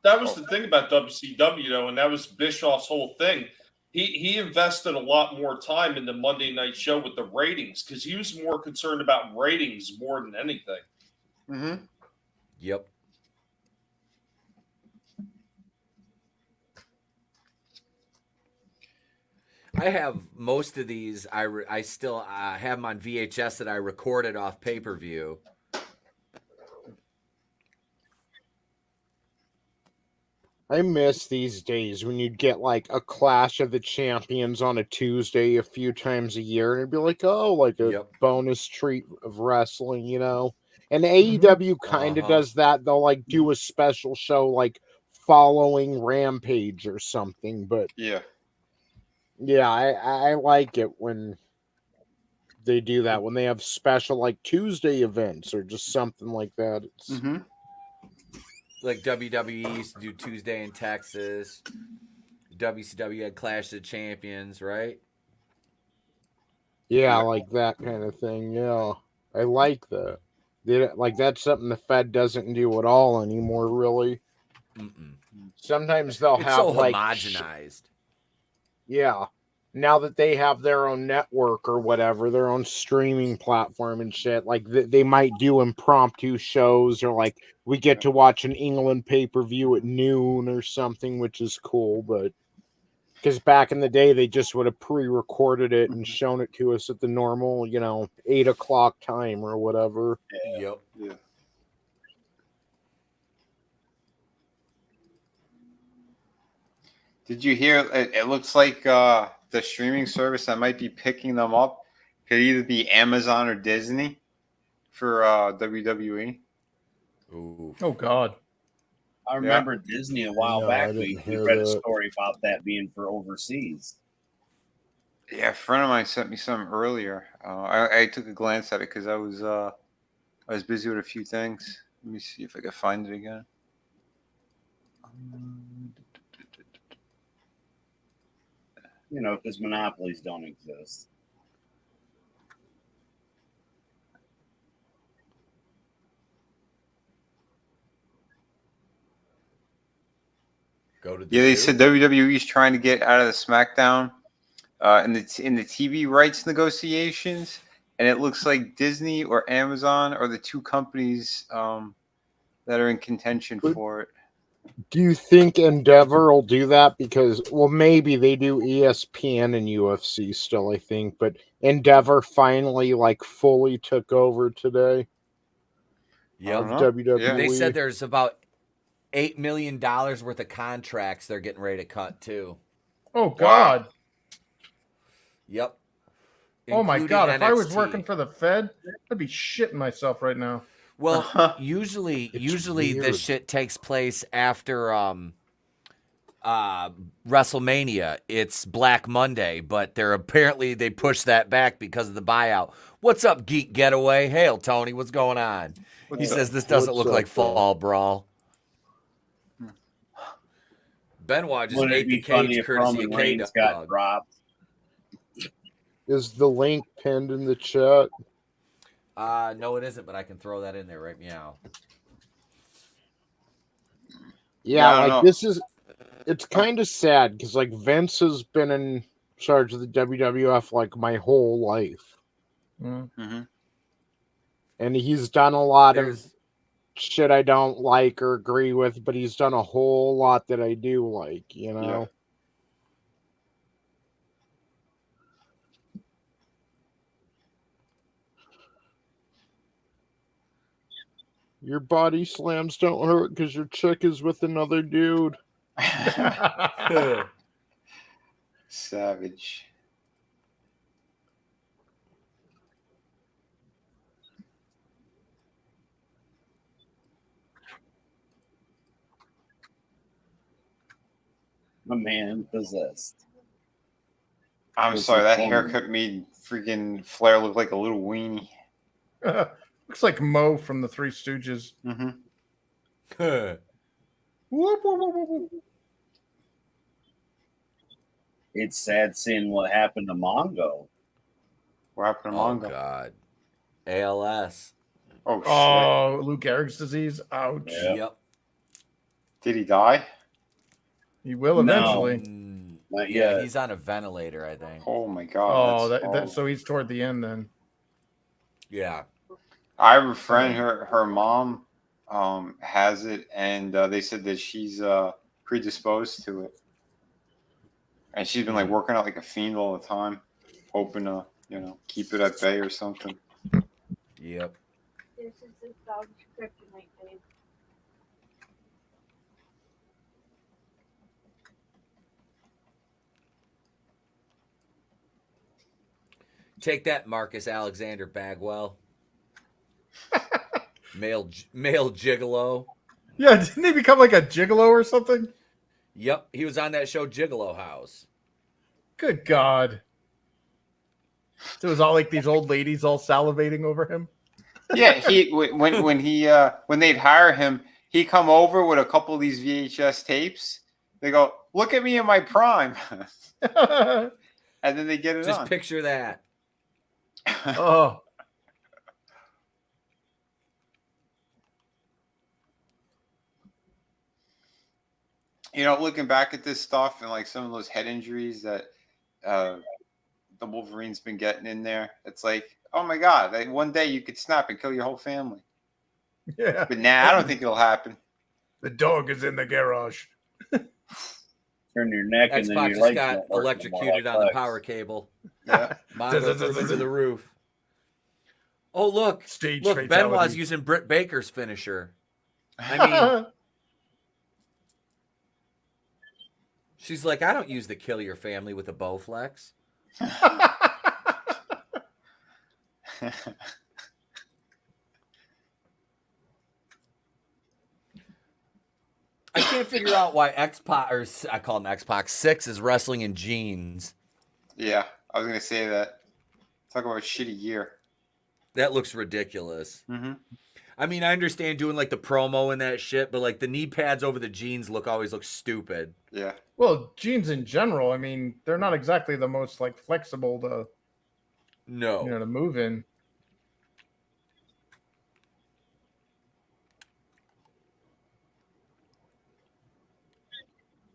the thing about WCW though, and that was Bischoff's whole thing. He invested a lot more time in the Monday night show with the ratings because he was more concerned about ratings more than anything. Mm-hmm. Yep. I have most of these. I still have them on VHS that I recorded off pay-per-view. I miss these days when you'd get like a Clash of the Champions on a Tuesday a few times a year, and it'd be like, oh, like a bonus treat of wrestling, you know? And AEW kind of does that. They'll like do a special show like following Rampage or something, but yeah, I like it when they do that, when they have special like Tuesday events or just something like that. It's like WWE used to do Tuesday in Texas. WCW had Clash of the Champions, right? Yeah, like that kind of thing. Yeah, I like that. Like that's something the Fed doesn't do at all anymore, really. Sometimes they'll It's have so like homogenized. Yeah. Now that they have their own network or whatever, their own streaming platform and shit, like they might do impromptu shows, or like we get to watch an England pay-per-view at noon or something, which is cool. But because back in the day, they just would have pre-recorded it and shown it to us at the normal, 8 o'clock time or whatever. Yep. Yeah. Did you hear? It looks like the streaming service that might be picking them up could either be Amazon or Disney for WWE. Ooh. Oh God! I remember Disney a while back. We read a story about that being for overseas. Yeah, a friend of mine sent me some earlier. I took a glance at it because I was busy with a few things. Let me see if I can find it again. Because monopolies don't exist. They said WWE is trying to get out of the SmackDown in the TV rights negotiations, and it looks like Disney or Amazon are the two companies that are in contention for it. Do you think Endeavor will do that? Because, well, maybe they do ESPN and UFC still, I think, but Endeavor finally, fully took over today. Yep. WWE. They said there's about $8 million worth of contracts they're getting ready to cut, too. Oh, God. Yep. Oh, my God. NXT. If I was working for the Fed, I'd be shitting myself right now. Well, usually this shit takes place after WrestleMania. It's Black Monday, but they pushed that back because of the buyout. What's up, Geek Getaway? Hail, Tony. What's going on? He says this doesn't look like Fall Brawl. Benoit just ate the cage courtesy of K-Dog. Dropped. Is the link pinned in the chat? No, it isn't, but I can throw that in there right meow. Yeah, like this is, it's kind of sad because like Vince has been in charge of the WWF like my whole life. Mm-hmm. And he's done a lot of shit I don't like or agree with, but he's done a whole lot that I do like, you know? Yeah. Your body slams don't hurt because your chick is with another dude. Savage. My man possessed. I'm sorry, that haircut made freaking Flair look like a little weenie. Looks like Mo from the Three Stooges. Mm-hmm. It's sad seeing what happened to Mongo. What happened to Mongo? Oh, God. ALS. Oh, Lou Gehrig's disease? Ouch. Yeah. Yep. Did he die? He will eventually. Yeah, he's on a ventilator, I think. Oh, my God. Oh, so he's toward the end then. Yeah. I have a friend, her mom has it, and they said that she's predisposed to it. And she's been like working out like a fiend all the time, hoping to, keep it at bay or something. Yep. This is the dog's kryptonite, babe. Take that, Marcus Alexander Bagwell. male gigolo. Yeah, didn't he become like a gigolo or something? Yep, he was on that show Gigolo House. Good God. So it was all like these old ladies all salivating over him? Yeah, when they'd hire him, he'd come over with a couple of these VHS tapes. They go, "Look at me in my prime." And then they get it Just on. picture that. Oh. Looking back at this stuff and like some of those head injuries that the Wolverine's been getting in there, it's like, oh my God, one day you could snap and kill your whole family. Yeah. But I don't think it'll happen. The dog is in the garage. Turn your neck and then Xbox your just legs got won't work electrocuted no on more. the power cable. Yeah. Mongo threw him to the roof. Oh, look. Stage Look, fatality. Benoit's using Britt Baker's finisher. I mean, she's like, I don't use the kill your family with a Bowflex. I can't figure out why X-Pac, or I call him X-Pac, 6 is wrestling in jeans. Yeah, I was going to say that. Talk about shitty gear. That looks ridiculous. Mm-hmm. I mean, I understand doing like the promo and that shit, but like the knee pads over the jeans always look stupid. Yeah. Well, jeans in general, I mean, they're not exactly the most like flexible to to move in.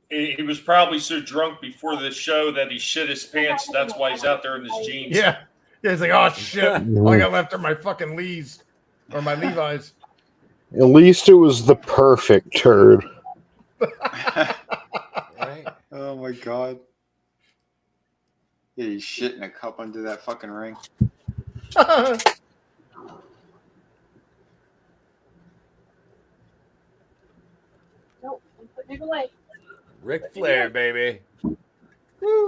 He was probably so drunk before the show that he shit his pants. That's why he's out there in his jeans. Yeah. Yeah, he's like, oh shit. All I got left are my fucking Lees. Or my Levi's. At least it was the perfect turd. Right? Oh my God. Yeah, he's shitting a cup under that fucking ring. Nope, I'm putting it away. Ric Flair, baby.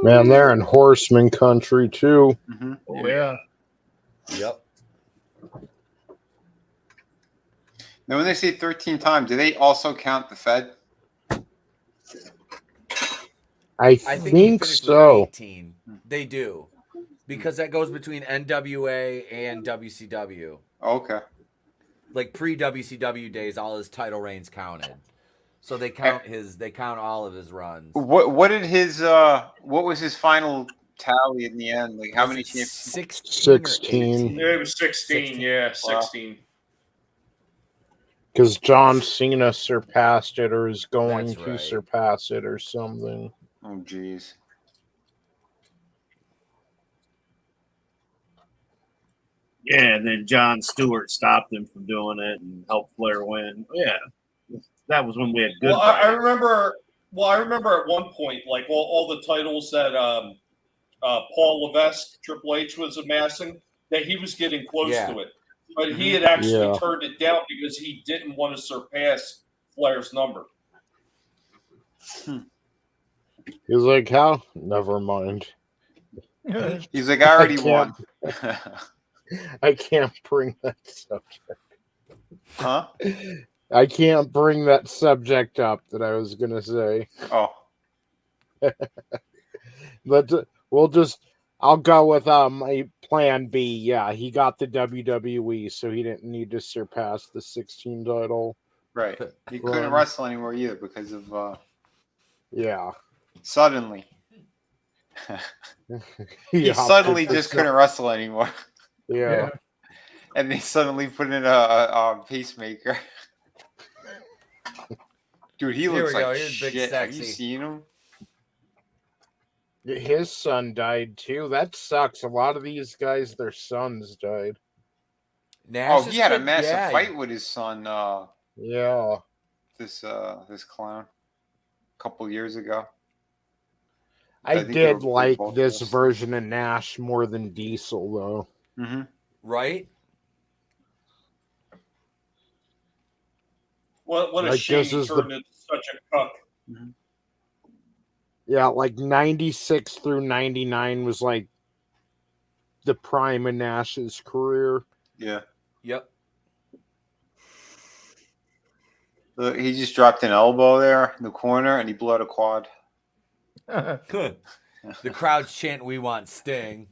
Man, they're in Horseman country too. Mm-hmm. Oh, yeah. Yep. Now, when they say 13 times, do they also count the Fed? I think he think finished so. with 18. They do. Because that goes between NWA and WCW. Okay. like pre-WCW days, all his title reigns counted. So they count all of his runs. What was his final tally in the end? Like how many championships? 16. It was 16. Yeah, 16. Because John Cena surpassed it or is going That's to right. surpass it or something. Oh, jeez. Yeah, and then Jon Stewart stopped him from doing it and helped Flair win. Yeah, that was when we had good. Well, I remember. Well, I remember at one point, like all the titles that Paul Levesque, Triple H was amassing, that he was getting close to it, but he had actually turned it down because he didn't want to surpass Flair's number. He was like, "How? Never mind." He's like, "I already won." I can't bring that subject. Huh? I can't bring that subject up that I was gonna say. Oh. But I'll go with my plan B. Yeah, he got the WWE, so he didn't need to surpass the 16 title. Right. He couldn't wrestle anymore either because of yeah. Suddenly. He suddenly just couldn't wrestle anymore. Yeah. And they suddenly put in a pacemaker. Dude, he looks like shit. Big, have you seen him? His son died too. That sucks. A lot of these guys, their sons died. Nash he had a massive fight with his son. Yeah. This clown. A couple years ago. I did like this version of Nash more than Diesel, though. Mm-hmm. Right? What a shame he turned into such a cuck. Mm-hmm. Yeah, like 96 through 99 was like the prime of Nash's career. Yeah. Yep. Look, he just dropped an elbow there in the corner and he blew out a quad. Good. The crowd's chant, "We want Sting."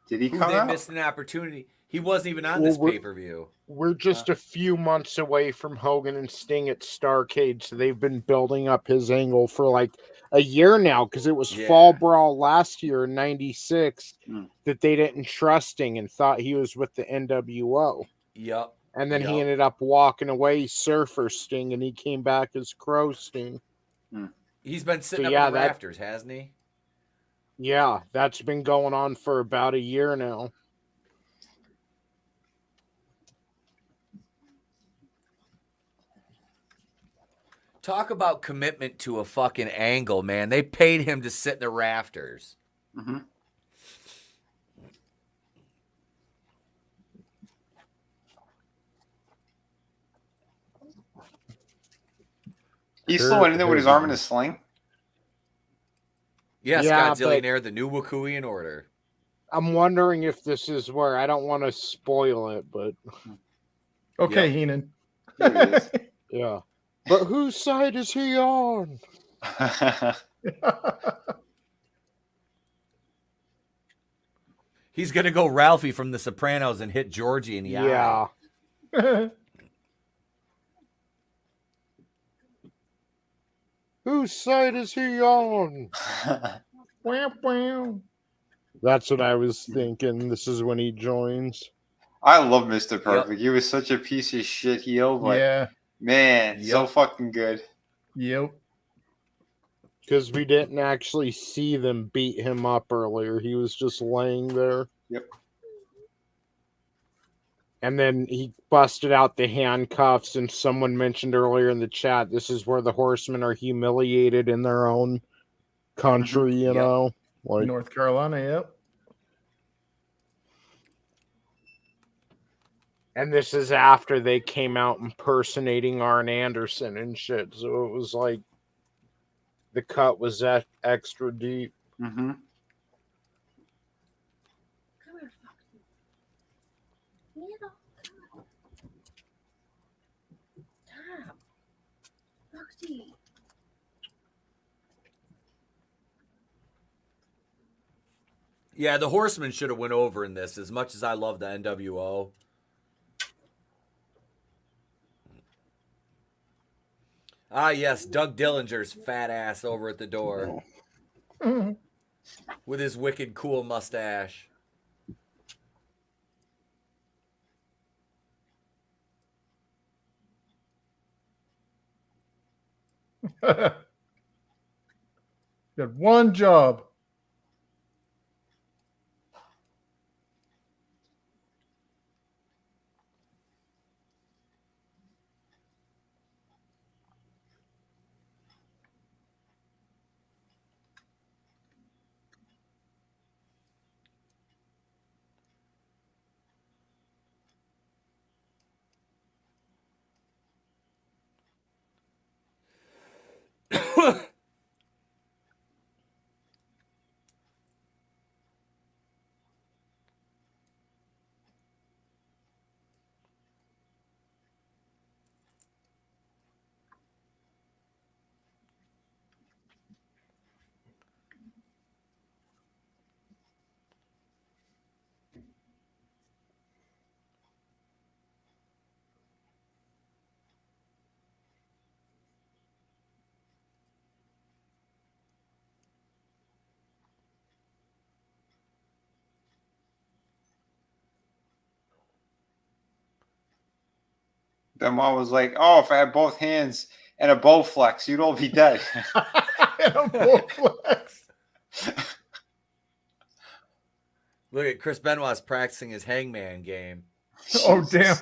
Did he come out? They missed an opportunity. He wasn't even on this pay-per-view. We're just a few months away from Hogan and Sting at Starrcade, so they've been building up his angle for like a year now, because it was Fall Brawl last year in 96 that they didn't trust Sting and thought he was with the NWO. Yep. And then he ended up walking away Surfer Sting, and he came back as Crow Sting. He's been sitting up in the rafters, hasn't he? Yeah, that's been going on for about a year now. Talk about commitment to a fucking angle, man. They paid him to sit in the rafters. Mm-hmm. He's still in there with his arm in a sling? Yes, Godzillionaire, the new Wakuian order. I'm wondering if this is where, I don't want to spoil it, but... Okay, Heenan. Yeah. But whose side is he on? He's going to go Ralphie from The Sopranos and hit Georgie in the eye. Yeah. Whose side is he on? That's what I was thinking. This is when he joins. I love Mr. Perfect. Yep. He was such a piece of shit heel, but man, so fucking good. Yep. Because we didn't actually see them beat him up earlier. He was just laying there. Yep. And then he busted out the handcuffs, and someone mentioned earlier in the chat, this is where the Horsemen are humiliated in their own country, you know? Like North Carolina, yep. And this is after they came out impersonating Arn Anderson and shit. So it was like the cut was that extra deep. Mm-hmm. Yeah, the Horsemen should have went over in this as much as I love the NWO. Ah, yes, Doug Dillinger's fat ass over at the door with his wicked cool mustache. Got one job. Then mom was like, "Oh, if I had both hands and a Bowflex, you'd all be dead." And a Bowflex. Look at Chris Benoit's practicing his hangman game. Oh, damn.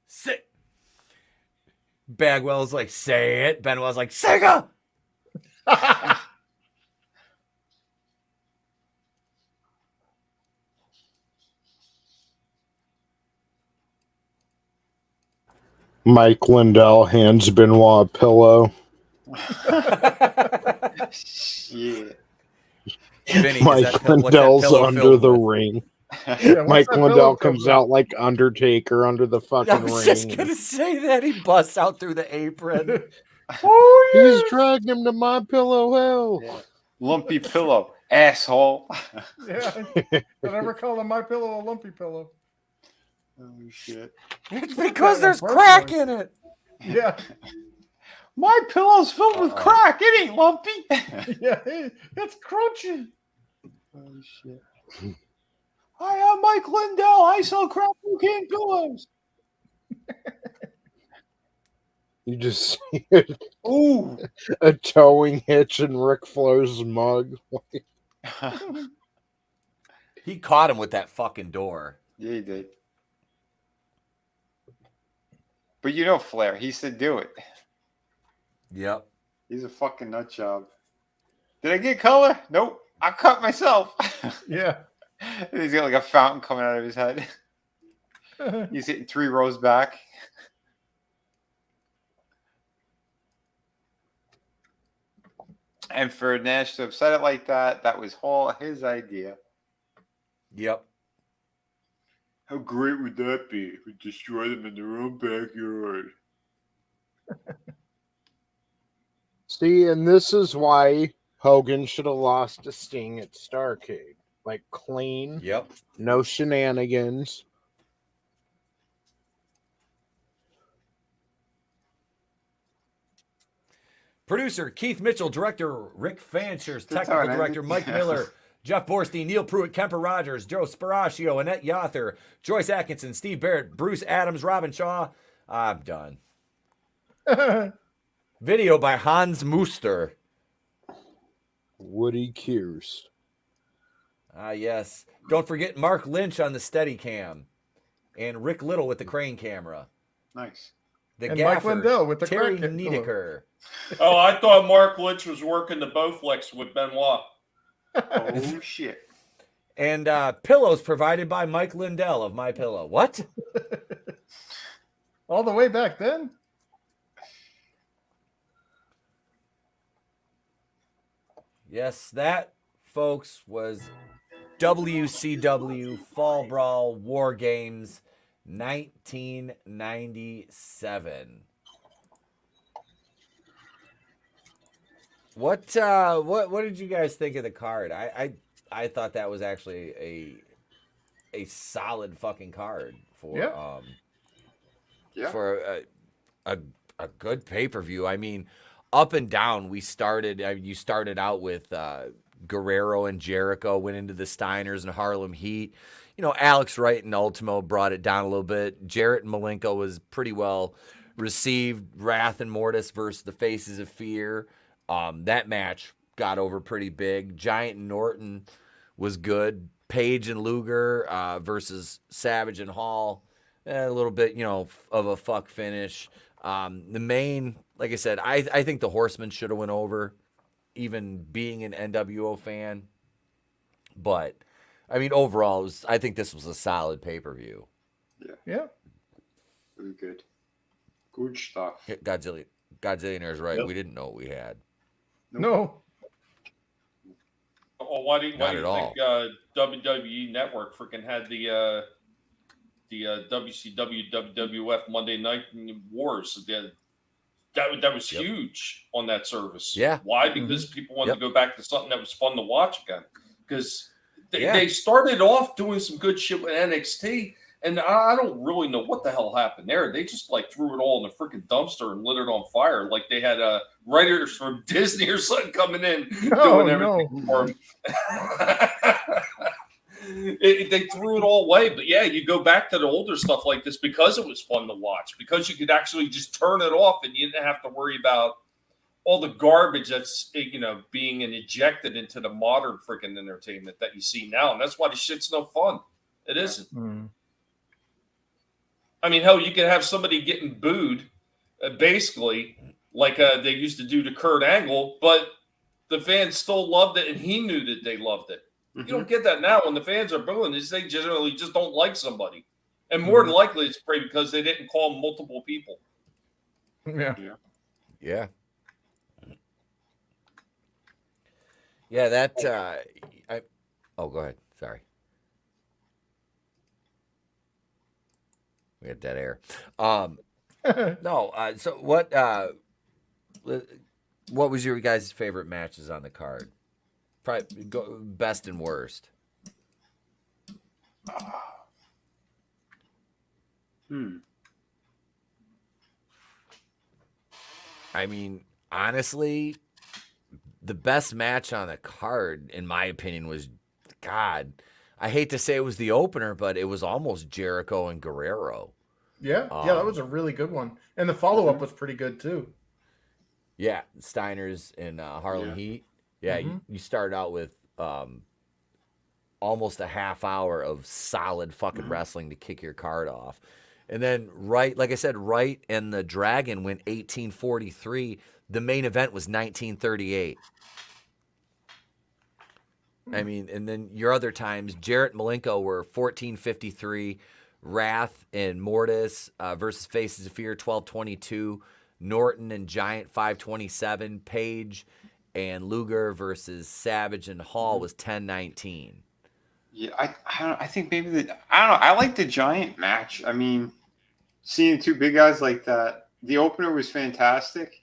Sit. Bagwell's like, say it. Benoit's like, Sega! Mike Lindell hands Benoit a pillow. Shit. Vinny, Mike Lindell's under the ring. Yeah, Mike Lindell comes out like Undertaker under the fucking I ring. was just going to say that. He busts out through the apron. Oh, yeah. He's dragging him to my pillow hell. Yeah. Lumpy pillow, asshole. Yeah. Don't ever call my pillow a lumpy pillow. Oh, shit. It's because there's crack in it. Yeah. My pillow's filled with crack. It ain't lumpy. Yeah, it's crunchy. Oh, shit. I am Mike Lindell. I sell crack cocaine pillows. You just see Ooh. a towing hitch in Ric Flair's mug. He caught him with that fucking door. Yeah, he did. But you know Flair. He said do it. Yep. He's a fucking nut job. Did I get color? Nope. I cut myself. Yeah. He's got like a fountain coming out of his head. He's hitting 3 rows back. And for Nash to have said it like that, that was all his idea. Yep. How great would that be if we destroy them in their own backyard? See, and this is why Hogan should have lost to Sting at Starrcade. Like, clean. Yep. No shenanigans. Producer Keith Mitchell, director Rick Fanchers, technical director Mike Miller, Jeff Borstein, Neil Pruitt, Kemper Rogers, Joe Sparaccio, Annette Yother, Joyce Atkinson, Steve Barrett, Bruce Adams, Robin Shaw. I'm done. Video by Hans Muster. Woody Kears. Ah, yes. Don't forget Mark Lynch on the Steadicam. And Rick Little with the crane camera. Nice. The and gaffer, Mike Lindell with the Terry crack Niedecker. Oh, I thought Mark Lynch was working the Bowflex with Benoit. Oh, shit. And pillows provided by Mike Lindell of My Pillow. What? All the way back then? Yes, that, folks, was WCW Fall Brawl War Games 1997. What did you guys think of the card? I thought that was actually a solid fucking card for for a good pay-per-view. I mean, up and down, you started out with Guerrero and Jericho went into the Steiners and Harlem Heat. You know, Alex Wright and Ultimo brought it down a little bit. Jarrett and Malenko was pretty well received. Wrath and Mortis versus the Faces of Fear. That match got over pretty big. Giant and Norton was good. Page and Luger versus Savage and Hall. A little bit, of a fuck finish. The main, like I said, I think the Horsemen should have went over, even being an NWO fan. But, I mean, overall, I think this was a solid pay-per-view. Yeah. Very good. Good stuff. Godzillionaire's right. Yep. We didn't know what we had. No. Well, why do you think WWE Network freaking had the WCW WWF Monday Night Wars? That was huge on that service. Yeah. Why? Because people wanted to go back to something that was fun to watch again. Because they started off doing some good shit with NXT, and I don't really know what the hell happened there. They just threw it all in the freaking dumpster and lit it on fire. Like they had writers from Disney or something coming in doing everything for them. They threw it all away. But yeah, you go back to the older stuff like this because it was fun to watch, because you could actually just turn it off and you didn't have to worry about all the garbage that's being injected into the modern freaking entertainment that you see now. And that's why the shit's no fun. It isn't. Mm. I mean, hell, you could have somebody getting booed, basically, like they used to do to Kurt Angle, but the fans still loved it, and he knew that they loved it. Mm-hmm. You don't get that now when the fans are booing. They generally just don't like somebody. And more than likely, it's probably because they didn't call multiple people. Yeah. Yeah, that... go ahead. Sorry. We had dead air. So what was your guys' favorite matches on the card? Probably best and worst. I mean, honestly, the best match on the card, in my opinion, was, I hate to say it was the opener, but it was almost Jericho and Guerrero. Yeah, that was a really good one. And the follow-up was pretty good, too. Yeah, Steiners and Harlem Heat. Yeah, you start out with almost a half hour of solid fucking wrestling to kick your card off. And then, like I said, Wright and the Dragon went 1843. The main event was 1938. I mean, and then your other times, Jarrett and Malenko were 1453, Wrath and Mortis versus Faces of Fear 1222, Norton and Giant 527, Page and Luger versus Savage and Hall was 1019. Yeah, I think maybe I like the Giant match. I mean, seeing two big guys like that, the opener was fantastic.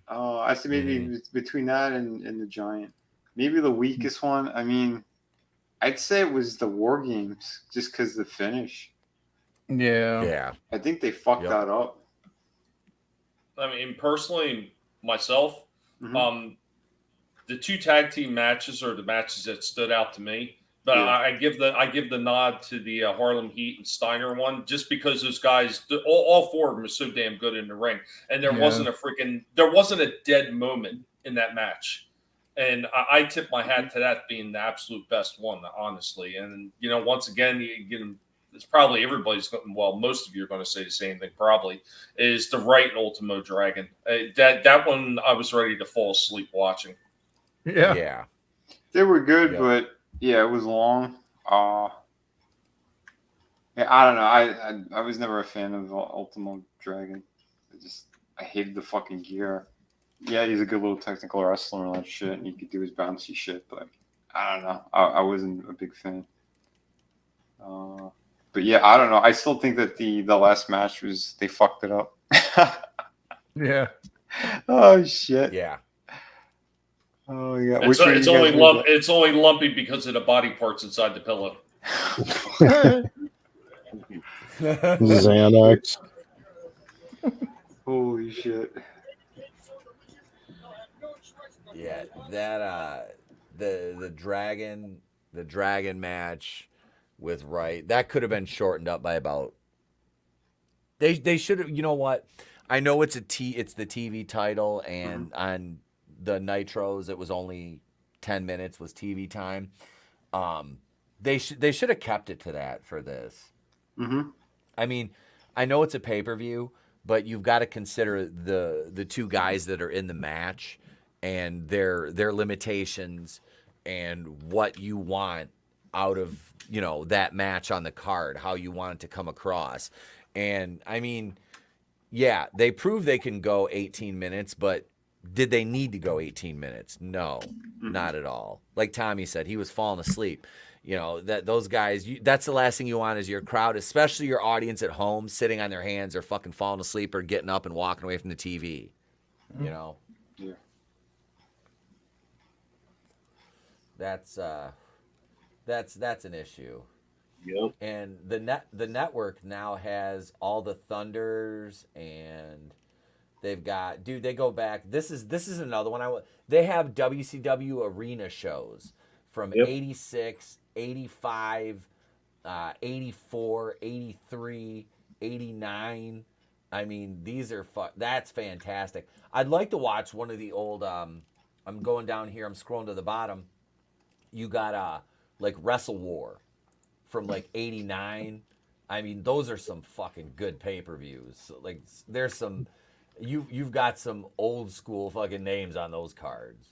I say maybe between that and the Giant. Maybe the weakest one, I mean, I'd say it was the War Games, just because the finish. Yeah. I think they fucked that up. I mean, personally, myself, the two tag team matches are the matches that stood out to me. But I give the nod to the Harlem Heat and Steiner one, just because those guys, all four of them, are so damn good in the ring, and there wasn't a dead moment in that match. And I tip my hat to that being the absolute best one, honestly. And, once again, it's probably most of you are going to say the same thing, probably, is the Wright and Ultimo Dragon. That one, I was ready to fall asleep watching. Yeah. They were good, but, it was long. I don't know. I was never a fan of Ultimo Dragon. I hated the fucking gear. Yeah, he's a good little technical wrestler and all that shit, and he could do his bouncy shit, but I don't know. I wasn't a big fan. But yeah, I don't know. I still think that the last match they fucked it up. Yeah. Oh shit. Yeah. Oh yeah. It's only lumpy because of the body parts inside the pillow. Xanax. Holy shit. Yeah, that the dragon match with Wright, that could have been shortened up by about. They should have. You know what? I know it's the TV title, and on the Nitros it was only 10 minutes was TV time. They should have kept it to that for this. Mm-hmm. I mean, I know it's a pay-per-view, but you've got to consider the two guys that are in the match and their limitations and what you want out of, that match on the card, how you want it to come across. And I mean, yeah, they prove they can go 18 minutes, but did they need to go 18 minutes? No, not at all. Like Tommy said, he was falling asleep. That those guys, that's the last thing you want is your crowd, especially your audience at home, sitting on their hands or fucking falling asleep or getting up and walking away from the TV. Yeah. That's an issue. Yep. And the network now has all the Thunders, and they've got, dude, they go back. This is another one. They have WCW arena shows from 86, 85, 84, 83, 89. I mean, that's fantastic. I'd like to watch one of the old, I'm going down here, I'm scrolling to the bottom. You got like Wrestle War from like 89. I mean, those are some fucking good pay-per-views. Like, there's some, you've got some old school fucking names on those cards.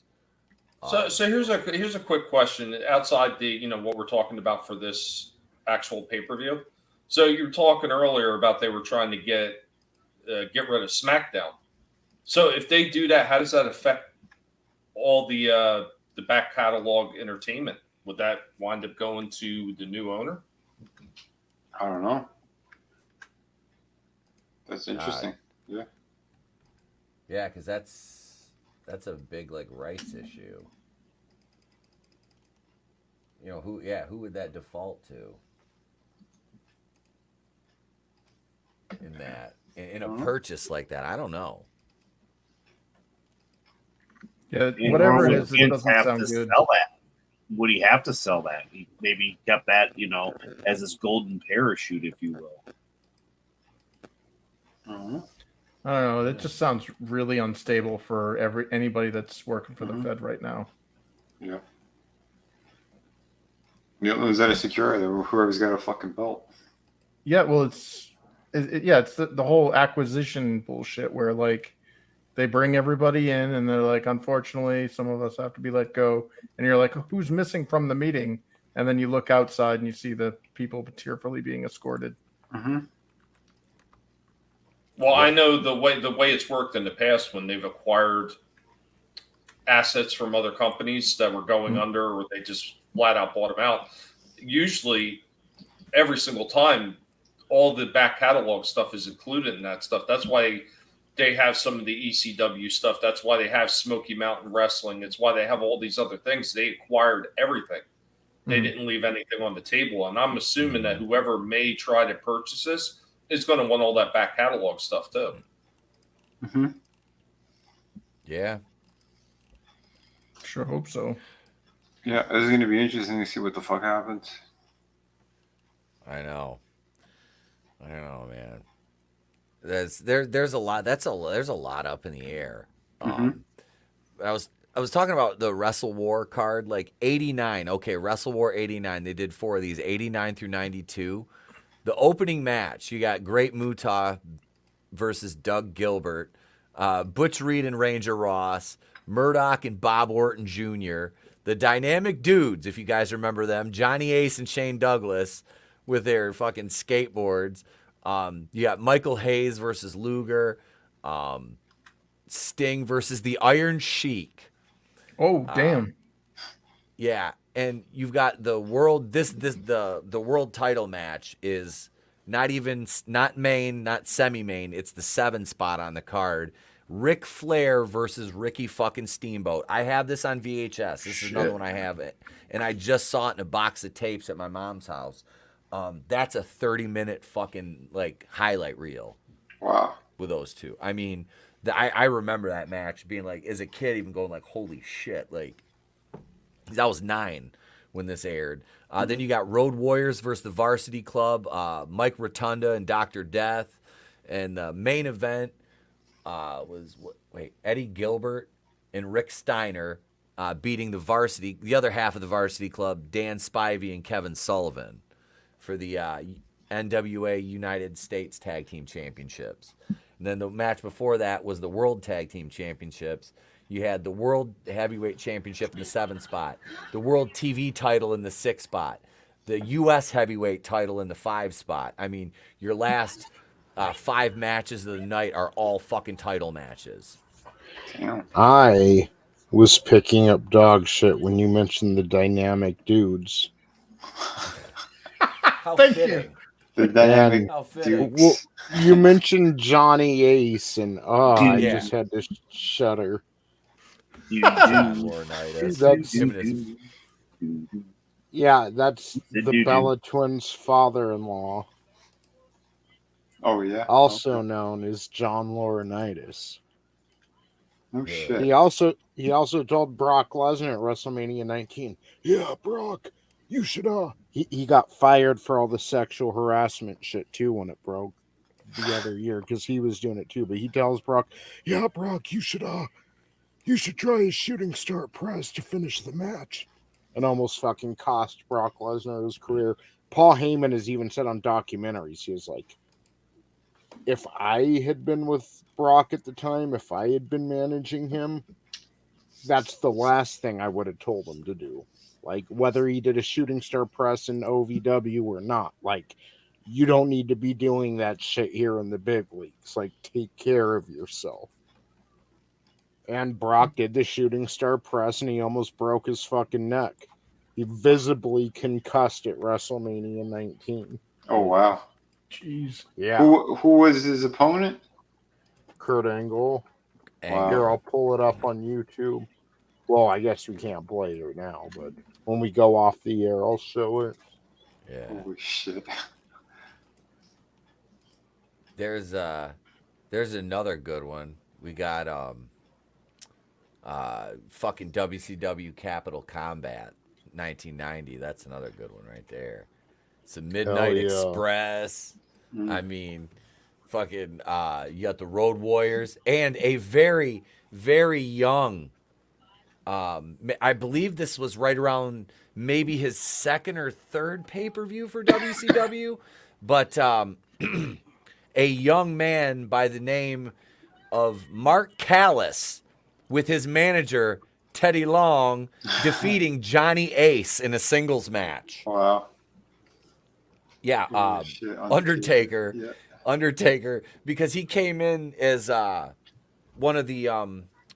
So here's a quick question outside the what we're talking about for this actual pay-per-view. So you were talking earlier about they were trying to get rid of SmackDown. So if they do that, how does that affect all the back catalog entertainment? Would that wind up going to the new owner? I don't know. That's interesting. Yeah. Yeah, because that's a big like rights issue. Who would that default to? In a purchase like that, I don't know. Yeah, whatever it is, it doesn't sound good. Sell that. Would he have to sell that? He maybe kept that, as his golden parachute, if you will. I don't know. That just sounds really unstable for anybody that's working for the Fed right now. Yeah. Is that a security? Whoever's got a fucking belt. Yeah, well, it's the whole acquisition bullshit where like they bring everybody in and they're like, unfortunately, some of us have to be let go, and you're like, who's missing from the meeting? And then you look outside and you see the people tearfully being escorted. Mm-hmm. Well, I know the way it's worked in the past when they've acquired assets from other companies that were going under, or they just flat out bought them out. Usually, every single time, all the back catalog stuff is included in that stuff. That's why they have some of the ECW stuff. That's why they have Smoky Mountain Wrestling. It's why they have all these other things. They acquired everything. They didn't leave anything on the table. And I'm assuming that whoever may try to purchase this is going to want all that back catalog stuff too. Mm-hmm. Yeah. Sure hope so. Yeah, it's going to be interesting to see what the fuck happens. I know, man. There's a lot. There's a lot up in the air. I was talking about the Wrestle War card, like 89. Okay, Wrestle War 89. They did 4 of these, 89 through 92. The opening match, you got Great Muta versus Doug Gilbert, Butch Reed and Ranger Ross, Murdoch and Bob Orton Jr., the Dynamic Dudes, if you guys remember them, Johnny Ace and Shane Douglas with their fucking skateboards. You got Michael Hayes versus Luger, Sting versus the Iron Sheik. Oh, damn. Yeah. and you've got the world. The world title match is not main, not semi-main. It's the 7 spot on the card. Ric Flair versus Ricky fucking Steamboat. I have this on VHS. This is another one I have it, and I just saw it in a box of tapes at my mom's house. That's a 30-minute fucking like highlight reel. Wow. With those two, I mean, I remember that match being like, as a kid, even going like, holy shit, like, I was 9 when this aired. Then you got Road Warriors versus the Varsity Club, Mike Rotunda and Dr. Death, and the main event was Eddie Gilbert and Rick Steiner beating the other half of the Varsity Club, Dan Spivey and Kevin Sullivan, for the NWA United States Tag Team Championships. And then the match before that was the World Tag Team Championships. You had the World Heavyweight Championship in the 7 spot, the World TV title in the 6 spot, the U.S. Heavyweight title in the 5 spot. I mean, your last 5 matches of the night are all fucking title matches. Damn. I was picking up dog shit when you mentioned the dynamic dudes. How Thank fitting. The dynamic How fitting. Well, you mentioned Johnny Ace, and I Yeah. just had to shudder. That's Yeah, that's the dude. Bella Twins' father-in-law, Oh yeah. also known as John Laurinaitis. No shit. He also told Brock Lesnar at WrestleMania 19, "Yeah, Brock, you should He got fired for all the sexual harassment shit too when it broke the other year because he was doing it too. But he tells Brock, "Yeah, Brock, you should try a shooting star press to finish the match," and almost fucking cost Brock Lesnar his career. Paul Heyman has even said on documentaries, he was like, if I had been with Brock at the time, if I had been managing him, that's the last thing I would have told him to do. Like, whether he did a shooting star press in OVW or not, like, you don't need to be doing that shit here in the big leagues. Like, take care of yourself. And Brock did the shooting star press, and he almost broke his fucking neck. He visibly concussed at WrestleMania 19. Oh wow. Jeez. Yeah. Who was his opponent? Kurt Angle. Wow. Here, I'll pull it up on YouTube. Well, I guess we can't play it right now, but when we go off the air, I'll show it. Yeah. Holy shit. There's another good one. We got fucking WCW Capital Combat 1990. That's another good one right there. It's a Midnight Express. I mean, fucking you got the Road Warriors and a very, very young I believe this was right around maybe his 2nd or 3rd pay-per-view for WCW, but a young man by the name of Mark Callis with his manager Teddy Long defeating Johnny Ace in a singles match. Wow. Yeah, Shit, Undertaker. Yeah. Undertaker, because he came in as one of the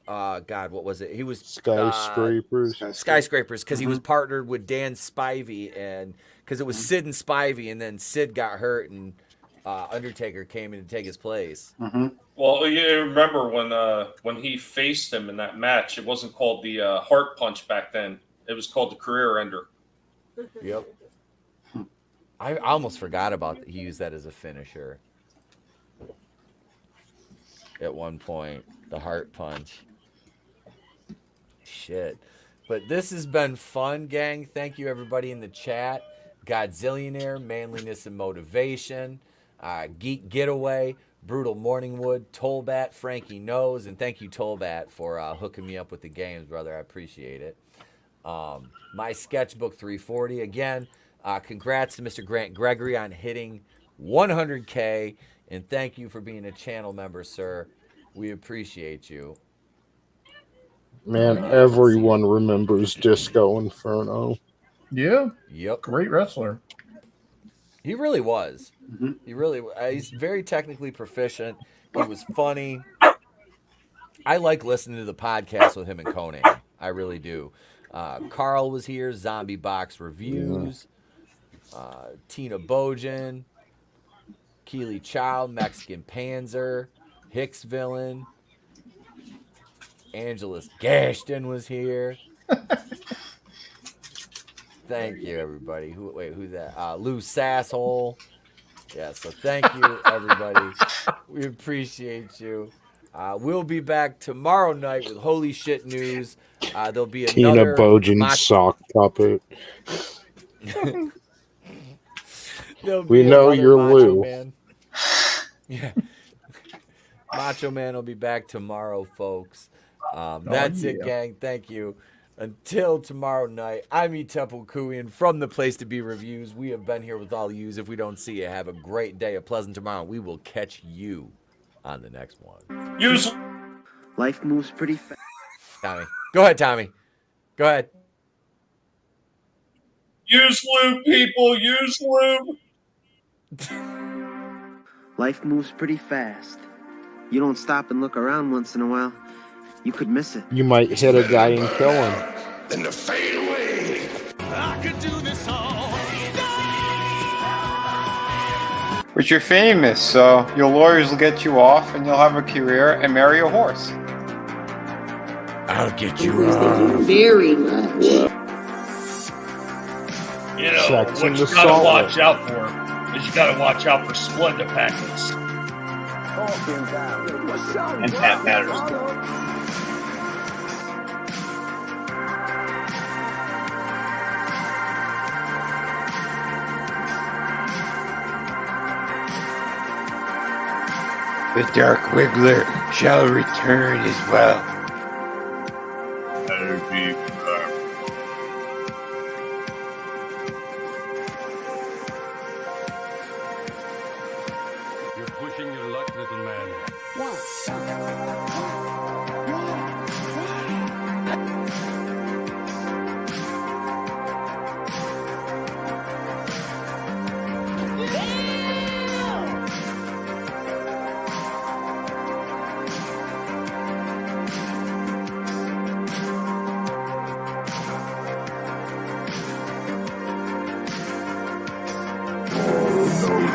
God, what was it? He was Skyscrapers. Skyscrapers, because he was partnered with Dan Spivey, and because it was Sid and Spivey, and then Sid got hurt, and Undertaker came in to take his place. Well, you remember when he faced him in that match, it wasn't called the Heart Punch back then. It was called the Career Ender. Yep. I almost forgot about that. He used that as a finisher at one point, the Heart Punch. Shit. But this has been fun, gang. Thank you, everybody in the chat. Godzillionaire, Manliness and Motivation, Geek Getaway, Brutal Morningwood, Tollbat, Frankie Knows, and thank you, Tollbat, for hooking me up with the games, brother. I appreciate it. My Sketchbook 340, again, congrats to Mr. Grant Gregory on hitting 100K, and thank you for being a channel member, sir. We appreciate you. Man, everyone remembers Disco Inferno. Yeah. Yep. Great wrestler. He really was. He really. He's very technically proficient. He was funny. I like listening to the podcast with him and Conan. I really do. Carl was here. Zombie Box Reviews. Tina Bojan. Keely Chow. Mexican Panzer. Hicks Villain. Angelus Gashton was here. Thank you, everybody. Who's that? Lou Sasshole. Yeah, so thank you, everybody. We appreciate you. We'll be back tomorrow night with Holy Shit News. There'll be another Tina Bojan sock puppet. We know you're Lou. Man. Yeah. Macho Man will be back tomorrow, folks. That's it, gang. Thank you. Until tomorrow night, I'm Etep Okuian from the Place to Be Reviews. We have been here with all of yous. If we don't see you, have a great day, a pleasant tomorrow. We will catch you on the next one. Life moves pretty fast. Tommy. Go ahead, Tommy. Go ahead. Use lube, people. Use lube. Life moves pretty fast. You don't stop and look around once in a while, you could miss it. You might hit a guy and kill him. Then the fade away. I could do this all. But you're famous, so your lawyers will get you off and you'll have a career and marry a horse. I'll get you off. Very much. You know, Sex what in you the gotta salt watch lick. out for is you gotta watch out for Splenda packets. And Pat Patterson. The Dark Wiggler shall return as well. You're pushing your luck, little man. No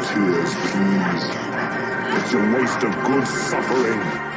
tears, please. It's a waste of good suffering.